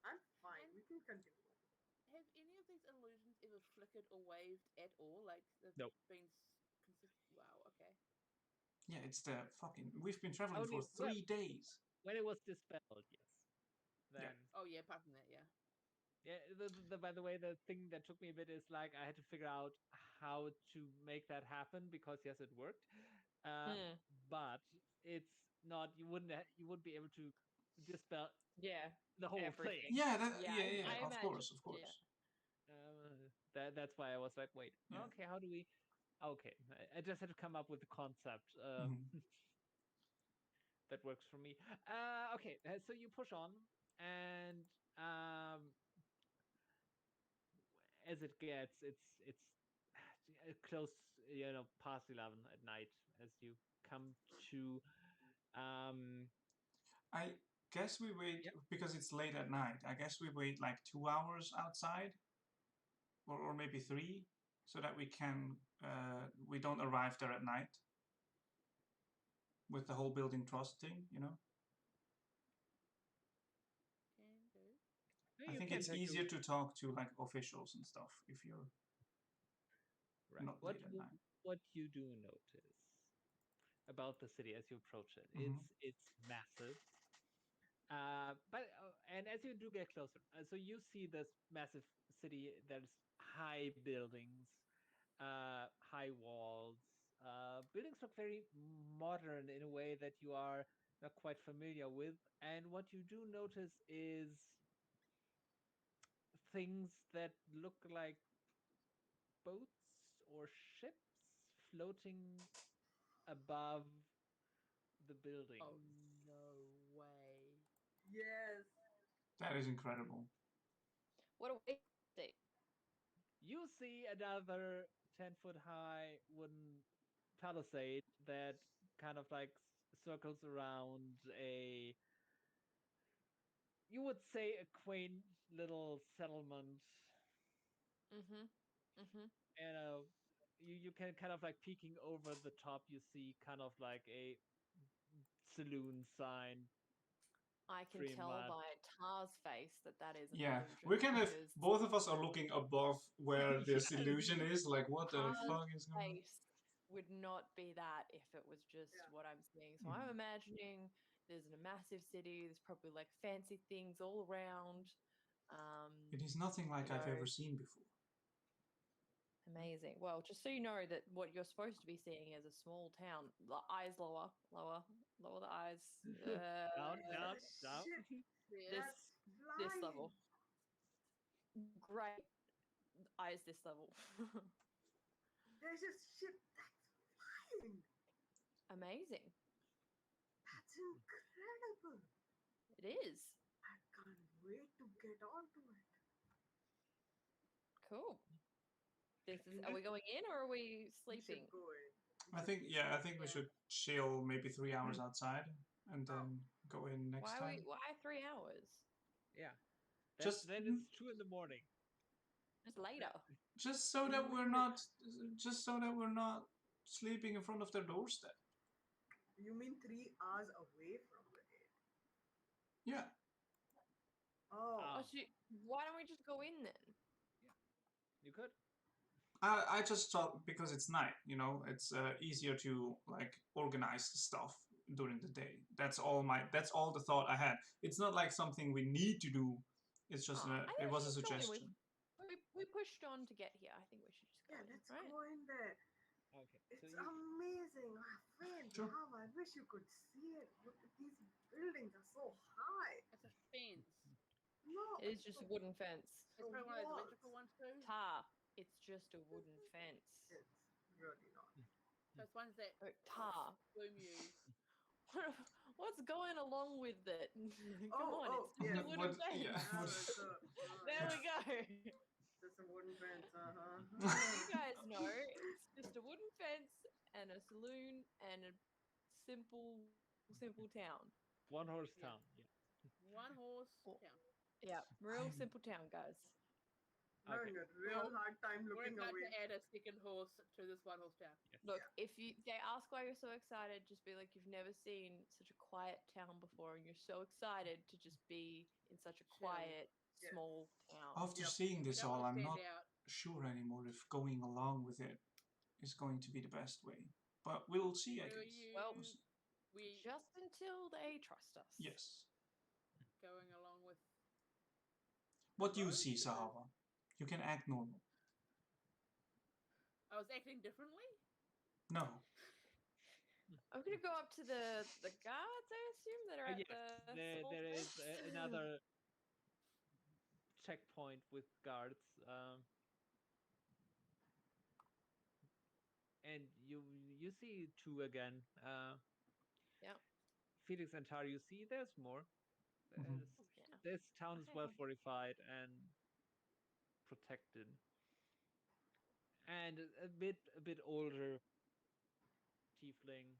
I'm fine. We can continue. Have any of these illusions ever flickered or waved at all? Like they've Nope. been consistent. Wow. Okay. Yeah, it's the fucking. We've been traveling Only- for 3 days. When it was dispelled, yes. Then Yeah. Oh yeah. Apart from that, yeah. yeah. By the way, the thing that took me a bit is like I had to figure out how to make that happen because yes, it worked. But it's not. You wouldn't be able to dispel Yeah. the whole Everything. thing. Yeah, that, Yeah, yeah, I of imagine, course, of yeah. course. That's why I was like, wait, Yeah. okay, how do we? Okay, I just had to come up with the concept that works for me. Okay, so you push on, and as it gets, it's close, past 11 at night as you come to. I guess we wait Yep. because it's late at night. I guess we wait like 2 hours outside, or maybe 3, so that we can we don't arrive there at night with the whole building trust thing, Can do. I You think can it's take easier to talk to like officials and stuff if you're right. not late at night. What you do notice about the city as you approach it, Mhm. it's massive. But and as you do get closer, so you see this massive city. There's high buildings, high walls. Buildings look very modern in a way that you are not quite familiar with. And what you do notice is things that look like boats or ships floating above the building. Oh no way! Yes. That is incredible. What do we see? You see another 10-foot high wooden palisade that kind of like circles around a, you would say, a quaint little settlement. Mm-hmm. Mm-hmm. And you can kind of like peeking over the top, you see kind of like a saloon sign. I can Pretty tell much. by Tar's face that is an Yeah, illusion. we're kind of, because both of us are looking above where this Yeah. illusion is, like what the Tar's fuck is going on? face would not be that if it was just Yeah. what I'm seeing. So I'm imagining there's a massive city, there's probably like fancy things all around. It is nothing like you I've know, ever seen before. Amazing. Well, just so you know that what you're supposed to be seeing is a small town. The eyes lower the eyes. Down, down, down. Shit. This That's this flying. level. Great. Eyes this level. There's a ship that's flying. Amazing. That's incredible. It is. I can't wait to get onto it. Cool. Are we going in or are we We sleeping? should go in. I think we Yeah. should chill maybe 3 hours outside and then go in next time. Why 3 hours? Yeah. Just- Then it's 2 in the morning. Just later. Just so that we're not sleeping in front of their doorstep. You mean 3 hours away from the gate? Yeah. Oh, Ah. Why don't we just go in then? You could. I just thought because it's night, it's easier to like organize stuff during the day. That's all the thought I had. It's not like something we need to do. It's just I it think was a we should go in. suggestion. We pushed on to get here. I think we should just go yeah, in, let's right? go in there. Okay. It's So you, amazing. Phane, Sure. wow, I wish you could see it. Look at these buildings are so high. It's a fence. No, It is just a wooden fence. It's probably one of those walls. electrical ones too. Tar. It's just a wooden fence. It's really not. So it's ones that Tar. boom you. What's going along with it? Come Oh, on, oh, it's just yeah. a wooden What- fence. yeah. Ah, it's a, There we go. It's a wooden fence, You guys know it's just a wooden fence and a saloon and a simple town. one horse Yeah. town. Yeah. One horse Oh. town. Yeah, real I'm- simple town, guys. Having a real hard time We're looking about away. to add a second horse to this one horse town. Yes. Look, if they ask why you're so excited, just be like, you've never seen such a quiet town before, and you're so excited to just be in such a quiet, Yes. small town. After Yep. seeing this Don't all, want I'm to stand not out. sure anymore if going along with it is going to be the best way. But we'll see, I Were guess. you Well, We'll see. we Just until they trust us. Yes. going along with What do you road? see, Because Zahavah? You can act normal. I was acting differently? No. I'm gonna go up to the guards, I assume, that are at Yes, the small there is fence. another checkpoint with guards. And you see 2 again. Yeah. Felix and Tar, you see there's more. Mhm. Yeah. This town is well Okay. fortified and protected. And a bit older tiefling,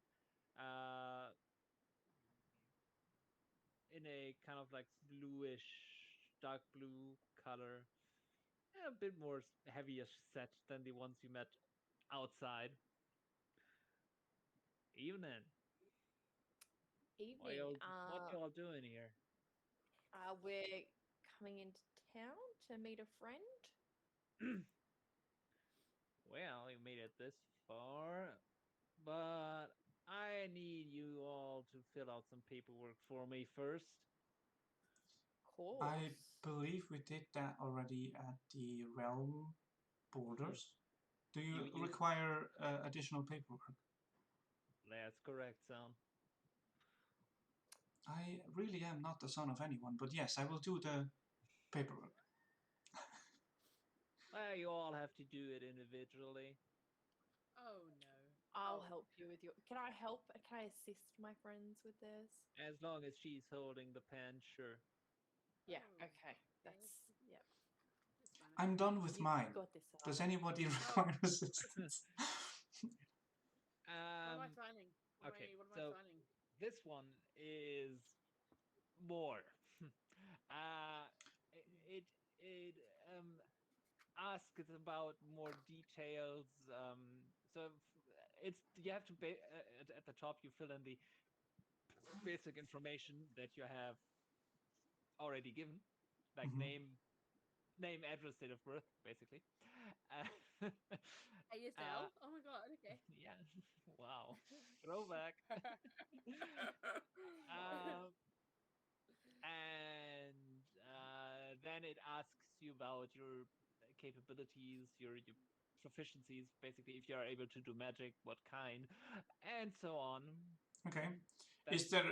in a kind of like bluish, dark blue color, a bit more heavier set than the ones you met outside. Evening. What Evening. y'all doing here? We're coming into town to meet a friend. Well, you made it this far, but I need you all to fill out some paperwork for me first. Of course. I believe we did that already at the realm borders. Do you You- require additional paperwork? That's correct, son. I really am not the son of anyone, but yes, I will do the paperwork. Well, you all have to do it individually. Oh no. I'll Oh. help you with your. Can I help? Can I assist my friends with this? As long as she's holding the pen, sure. Yeah. Oh, Okay. That's yeah. That's fine. I'm done with You mine. got this. Does Al. anybody require assistance? What am I Um, signing? okay, What am so I signing? this one is more. It asks about more details. So it's you have to at the top you fill in the basic information that you have already given, like Mhm. name, address, date of birth, basically. Uh, ASL? Oh my god, okay. yeah, wow, throwback. Um, and then it asks you about your capabilities, your proficiencies, basically if you are able to do magic, what kind, and so on. Okay. That's, Is there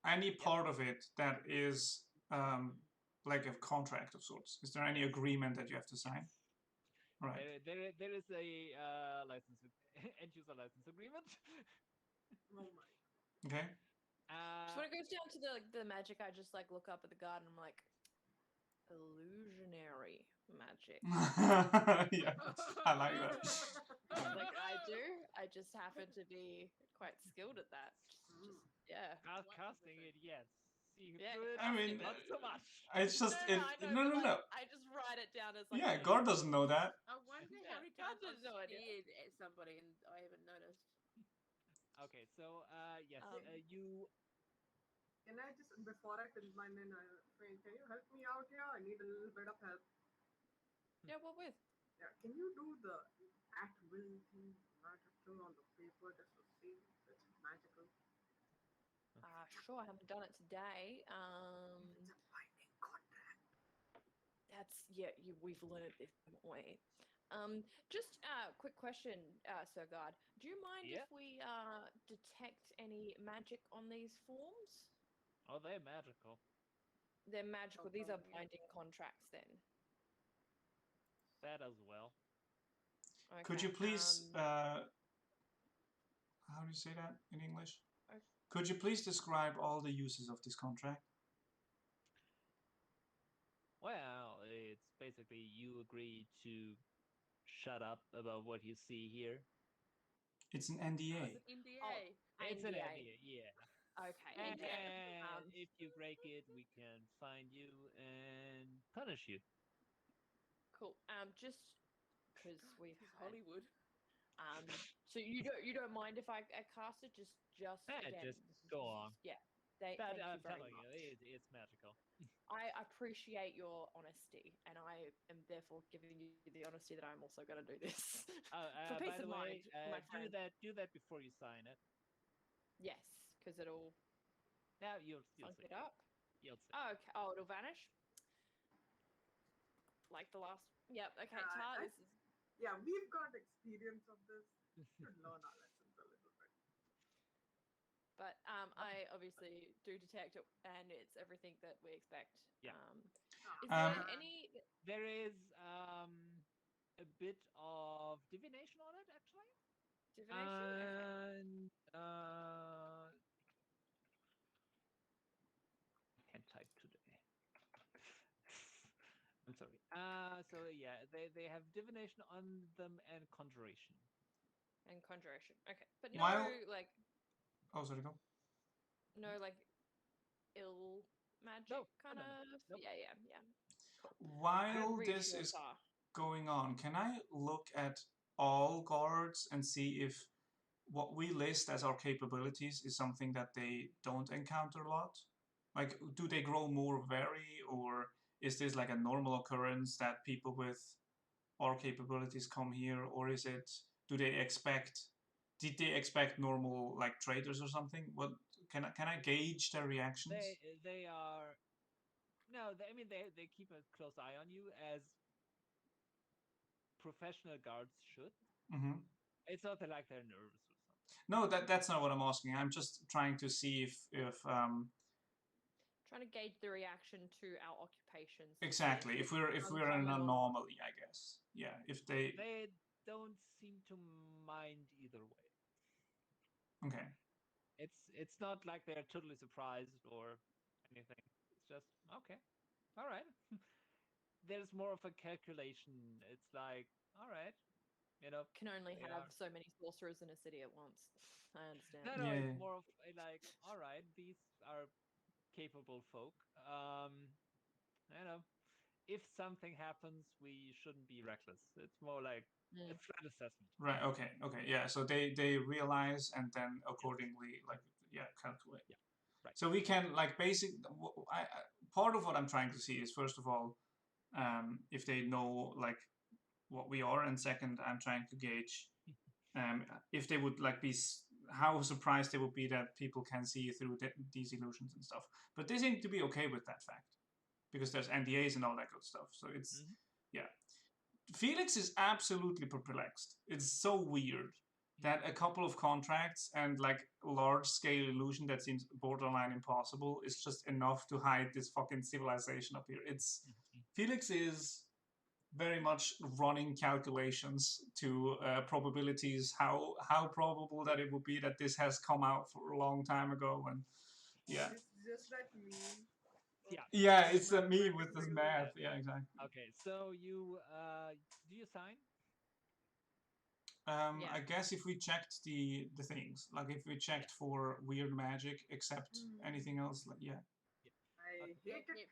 any yep. part of it that is like a contract of sorts? Is there any Yes. agreement that you have to sign? Yes. Right. There is a license end user license agreement. Oh my. Okay. So when it goes down to the magic, I just like look up at the garden. I'm like, illusionary magic. Yeah, I like that. Like I do. I just happen to be quite skilled at that. Just yeah. Casting it, yes. Seeing Yeah, through it, I mean, not so much. it's just I know, no, but no, like no. I just write it down as like. Yeah, God doesn't know that. I wonder Yeah, how many God times I've has no idea. stared at somebody and I haven't noticed. Okay, so yes, Um, you Can I just, before I fill mine in, Phane, can you help me out here? I need a little bit of help. Yeah, what with? Yeah, can you do the at will thing, magic thing on the paper just to see if it's magical? Sure, I haven't done it today. It's a binding contract. That's yeah. We've learned this, haven't we? Just quick question, Sir Guard. Do you mind Yeah. if we detect any magic on these forms? oh, they're magical. They're magical. Oh, These are probably, yeah. binding contracts, then. That as well. Okay. Could you please, how do you say that in English? Okay. Could you please describe all the uses of this contract? Well, it's basically you agree to shut up about what you see here. It's an Oh, NDA. it's an NDA. Oh, It's an NDA. NDA, yeah. Okay, And NDA. if you break it, we can find you and punish you. Cool. Just because we've This is had Hollywood. So you don't mind if I cast it? Just again. Just This is, go on. Yeah. But Thank I'm you very telling much. you, it's magical. I appreciate your honesty, and I am therefore giving you the honesty that I'm also going to do this for peace By the of way, mind, my friend. do that before you sign it. Yes, because it'll Now you'll funk see. it up. You'll see. Oh, okay. Oh, it'll vanish. Like the last. Yep. Okay. Tar. This is. Yeah, we've got experience of this. Should learn our lessons a little bit. But I obviously do detect it, and it's everything that we expect. Yeah. Is there Um, any? There is a bit of divination on it, actually. Divination? And I can't type today. I'm sorry. So yeah, they have divination on them and conjuration. And conjuration. Okay, but no, While- like, Oh, sorry, go. no, like, ill magic No, kind no. of. Nope. Yeah. Cool. While Good this reassure, is Tar. going on, can I look at all guards and see if what we list as our capabilities is something that they don't encounter a lot? Like, do they grow more vary, or is this like a normal occurrence that people with our capabilities come here, or is it, did they expect normal like traders or something? What can I gauge their reactions? They are no. I mean they keep a close eye on you as professional guards should. Mm-hmm. It's not like they're nervous or something. No, that's not what I'm asking. I'm just trying to see if Trying to gauge the reaction to our occupations. Exactly. If we're in an anomaly, I guess. Yeah. If they don't seem to mind either way. Okay. It's not like they're totally surprised or anything. It's just okay. All right. There's more of a calculation. It's like, all right, can only have so many sorcerers in a city at once. I understand. No, it's more of a like, all right, these are capable folk. If something happens, we shouldn't be reckless. It's more like a threat assessment. Right. Okay. Yeah. So they realize and then accordingly, calculate. Yeah. Right. So we can part of what I'm trying to see is, first of all, if they know what we are, and second, I'm trying to gauge if they would be how surprised they would be that people can see through these illusions and stuff. But they seem to be okay with that fact because there's NDAs and all that good stuff. So it's yeah. Felix is absolutely perplexed. It's so weird that a couple of contracts and large scale illusion that seems borderline impossible is just enough to hide this fucking civilization up here. Felix is very much running calculations to probabilities, how probable that it would be that this has come out for a long time ago, and It's just that meme. Yeah, it's a meme with this math. Yeah, exactly. Okay, so you do you sign? I guess if we checked the things, if we checked for weird magic, except anything else, yeah. I hate it.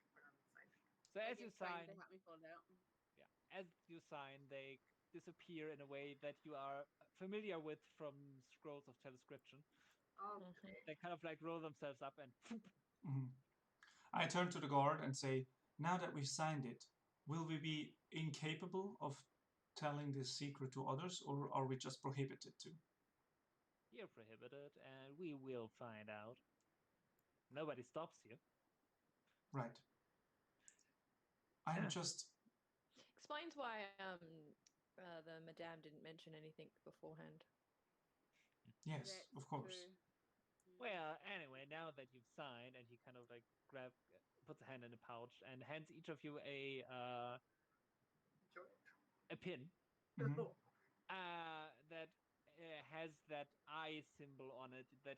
So as you sign, they help me fall out. Yeah, as you sign, they disappear in a way that you are familiar with from scrolls of telescription. Okay. They kind of roll themselves up and. I turn to the guard and say, "Now that we've signed it, will we be incapable of telling this secret to others, or are we just prohibited to?" You're prohibited, and we will find out. Nobody stops you. Right. I'm just... Explains why the madame didn't mention anything beforehand. Yes, of course. Well, anyway, now that you've signed, and he kind of puts a hand in a pouch and hands each of you a pin that has that eye symbol on it that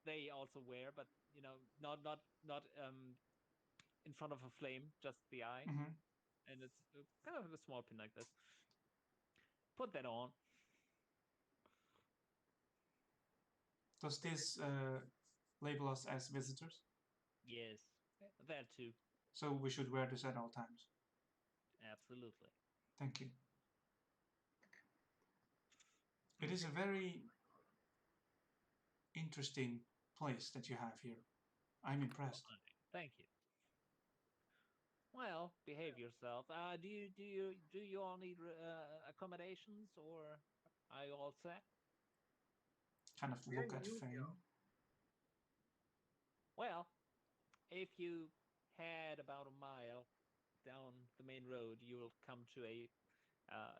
they also wear, but not in front of a flame, just the eye, and it's kind of a small pin like this. Put that on. Does this label us as visitors? Yes, that too. So we should wear this at all times? Absolutely. Thank you. It is a very interesting place that you have here. I'm impressed. Thank you. Well, behave yourself. Do you all need accommodations, or are you all set? Kind of look at Phane. Well, if you head about a mile down the main road, you will come to a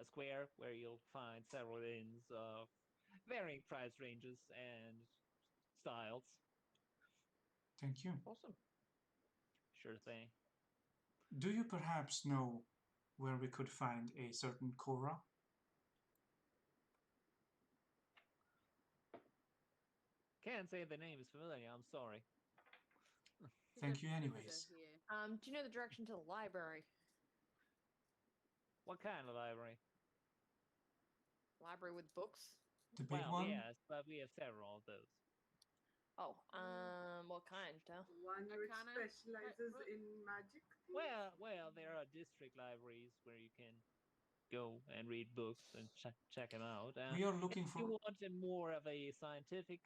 square where you'll find several inns of varying price ranges and styles. Thank you. Awesome. Sure thing. Do you perhaps know where we could find a certain Korra? Can't say the name is familiar, I'm sorry. Thank you anyways. Do you know the direction to the library? What kind of library? Library with books? The big one? Yes, but we have several of those. Oh, what kind, Del? One which specializes in magic. Well, there are district libraries where you can go and read books and check them out. We are looking if you want more of a scientific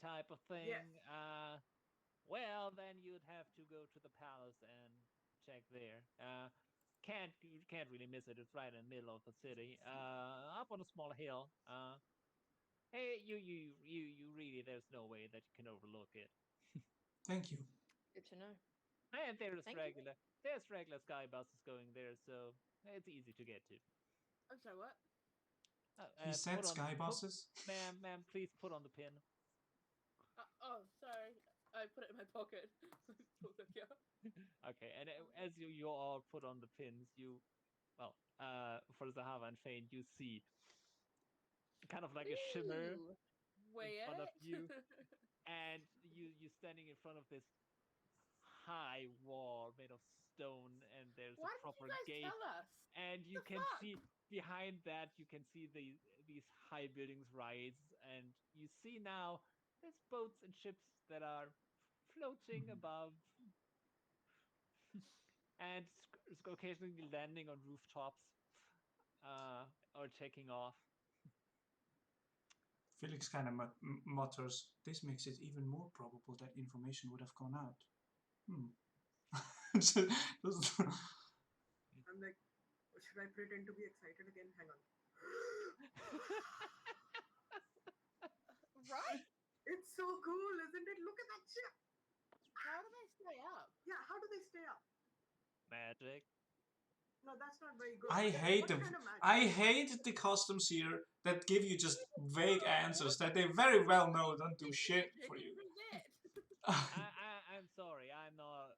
type of thing, well, then you'd have to go to the palace and check there. You can't really miss it. It's right in the middle of the city, up on a small hill. Hey, you really, there's no way that you can overlook it. Thank you. Good to know. And there's regular sky buses going there, so it's easy to get to. I'm sorry, what? He said sky buses? Ma'am, please put on the pin. Oh, sorry. I put it in my pocket. Yeah. Okay, and as you all put on the pins, for Zahavah and Phane, you see kind of like a shimmer Ooh, in way front of it. you, and you standing in front of this high wall made of stone, and there's Why a did proper you guys gate, tell us? and you The can fuck? see behind that you can see these high buildings rise, and you see now there's boats and ships that are floating above and occasionally landing on rooftops or taking off. Felix kind of mutters, "This makes it even more probable that information would have gone out." I'm like, should I pretend to be excited again? Hang on. Right? It's so cool, isn't it? Look at that ship. How do they stay up? Yeah, how do they stay up? Magic. No, that's not very good. I What hate kind the of magic? I hate the customs here that give you just vague answers that they very well know don't do shit for you. I'm sorry, I'm not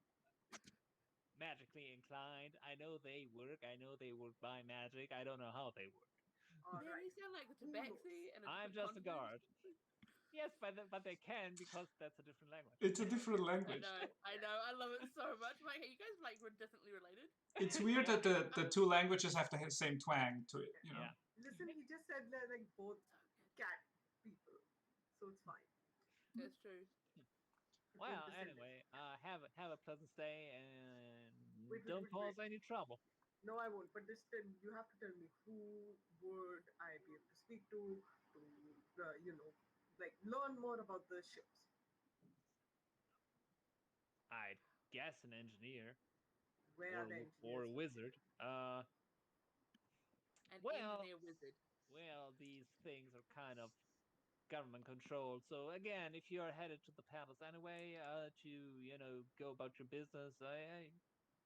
magically inclined. I know they work by magic. I don't know how they work. All Man, right. you sound like the Who knows? Tabaxi and a I'm different just a continent. guard. Yes, but they can because that's a different language. It's a different I language. know, I love it so much. Like, are you guys like distantly related? It's weird Yeah. that the two languages have the same twang to it, you know. Yeah. Listen, he just said they're like both cat people, so it's fine. That's true. Well, Descendants. anyway, have a pleasant stay and Wait, don't cause any trouble. No, I won't. But just you have to tell me who would I be able to speak to like learn more about the ships. I'd guess an engineer Where are the engineers? or a wizard. An Well, engineer wizard. well, these things are kind of government controlled. So again, if you're headed to the palace anyway, to go about your business, I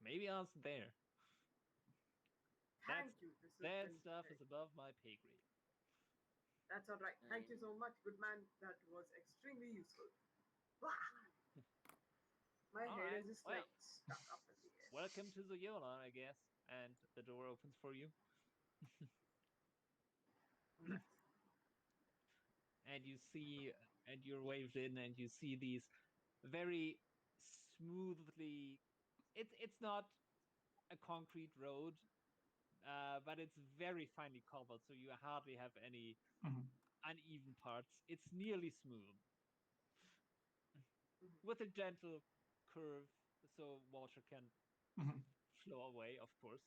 maybe ask there. Thank you. This has That been stuff great. is above my pay grade. That's all right. Thank you so much, good man. That was extremely useful. Wah! My All head right, is just well. like stuck up in the air. Welcome to the Yola, I guess. And the door opens for you. Nice. And you're waved in, and you see these very smoothly. It's not a concrete road, but it's very finely cobbled, so you hardly have any uneven parts. It's nearly smooth, with a gentle curve, so water can flow away, of course.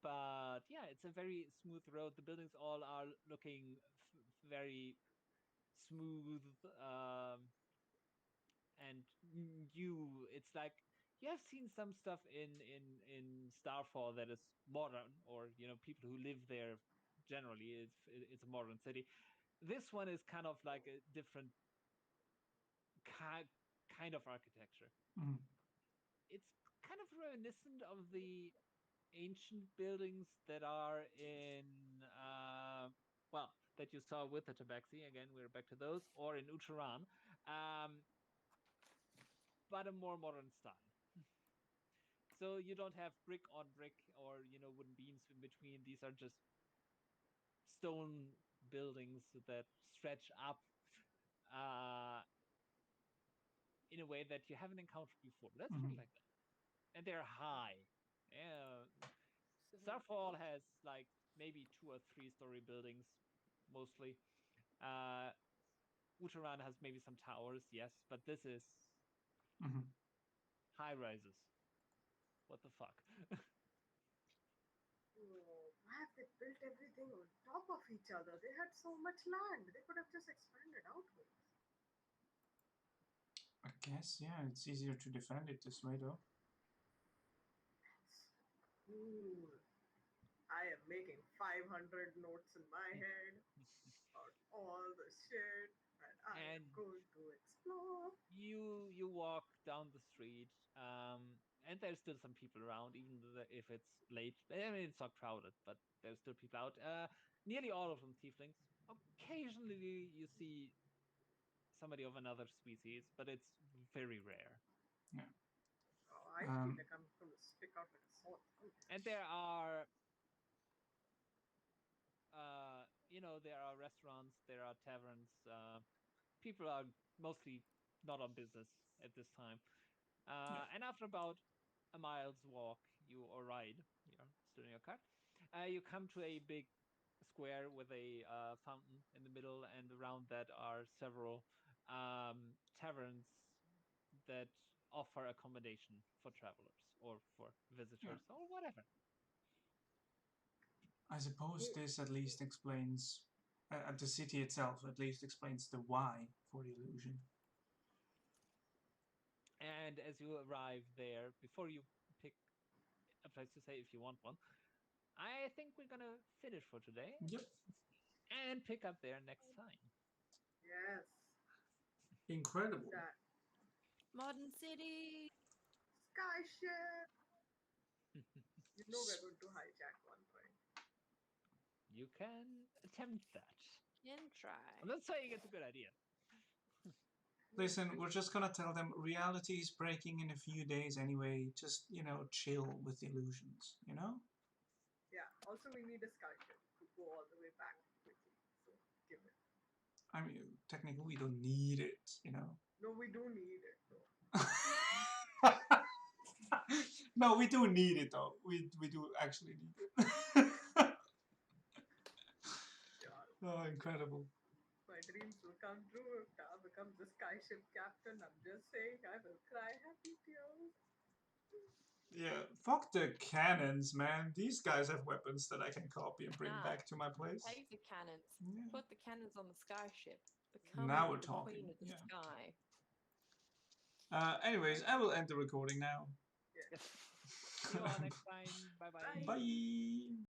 But yeah, it's a very smooth road. The buildings all are looking very smooth, and it's like you have seen some stuff in Starfall that is modern, or people who live there generally. It's a modern city. This one is kind of like a different kind of architecture. It's kind of reminiscent of the ancient buildings that are in that you saw with the Tabaxi. Again, we're back to those, or in Ucharan, but a more modern style. So you don't have brick on brick or wooden beams in between. These are just stone buildings that stretch up in a way that you haven't encountered before. Let's put it like that. And they're high. Yeah. Starfall has like maybe 2 or 3 story buildings, mostly. Ucharan has maybe some towers, yes, but this is high rises. What the fuck? Why have they built everything on top of each other? They had so much land. They could have just expanded outwards. I guess, yeah, it's easier to defend it this way, though. Cool. I am making 500 notes in my head about all the shit that I am going to explore. You walk down the street, and there's still some people around, even if it's late. I mean, it's not crowded, but there's still people out. Nearly all of them Tieflings. Occasionally, you see somebody of another species, but it's very rare. Oh, I feel like I'm going to stick out like a sore thumb. And there are, there are restaurants, there are taverns. People are mostly not on business at this time. And after about a mile's walk, or ride, you're still in your car, you come to a big square with a fountain in the middle, and around that are several taverns that offer accommodation for travelers or for visitors or whatever. I suppose this at least explains, the city itself at least explains the why for the illusion. And as you arrive there, before you pick a place to stay if you want one, I think we're gonna finish for today. Yep. And pick up there next time. Yes. Incredible. That Modern City. skyship. You know we're going to hijack one point. You can attempt that. Can try. I'm not saying it's a good idea. Listen, we're just gonna tell them reality is breaking in a few days anyway. Just, chill with illusions, Yeah. Also, we need a skyship to go all the way back quickly. So give it. I mean, technically we don't need it, No, we do need it though. No, we do need it though. We do actually need it. Oh, incredible. My dreams will come true if Tao becomes the skyship captain. I'm just saying, I will cry happy tears. Yeah, fuck the cannons, man. These guys have weapons that I can copy and bring back to my place. Take the cannons. Yeah. Put the cannons on the skyship. Become Now we're the talking. queen of the sky. Anyways, I will end the recording now. Yes. See you all next time. Bye-bye. Bye.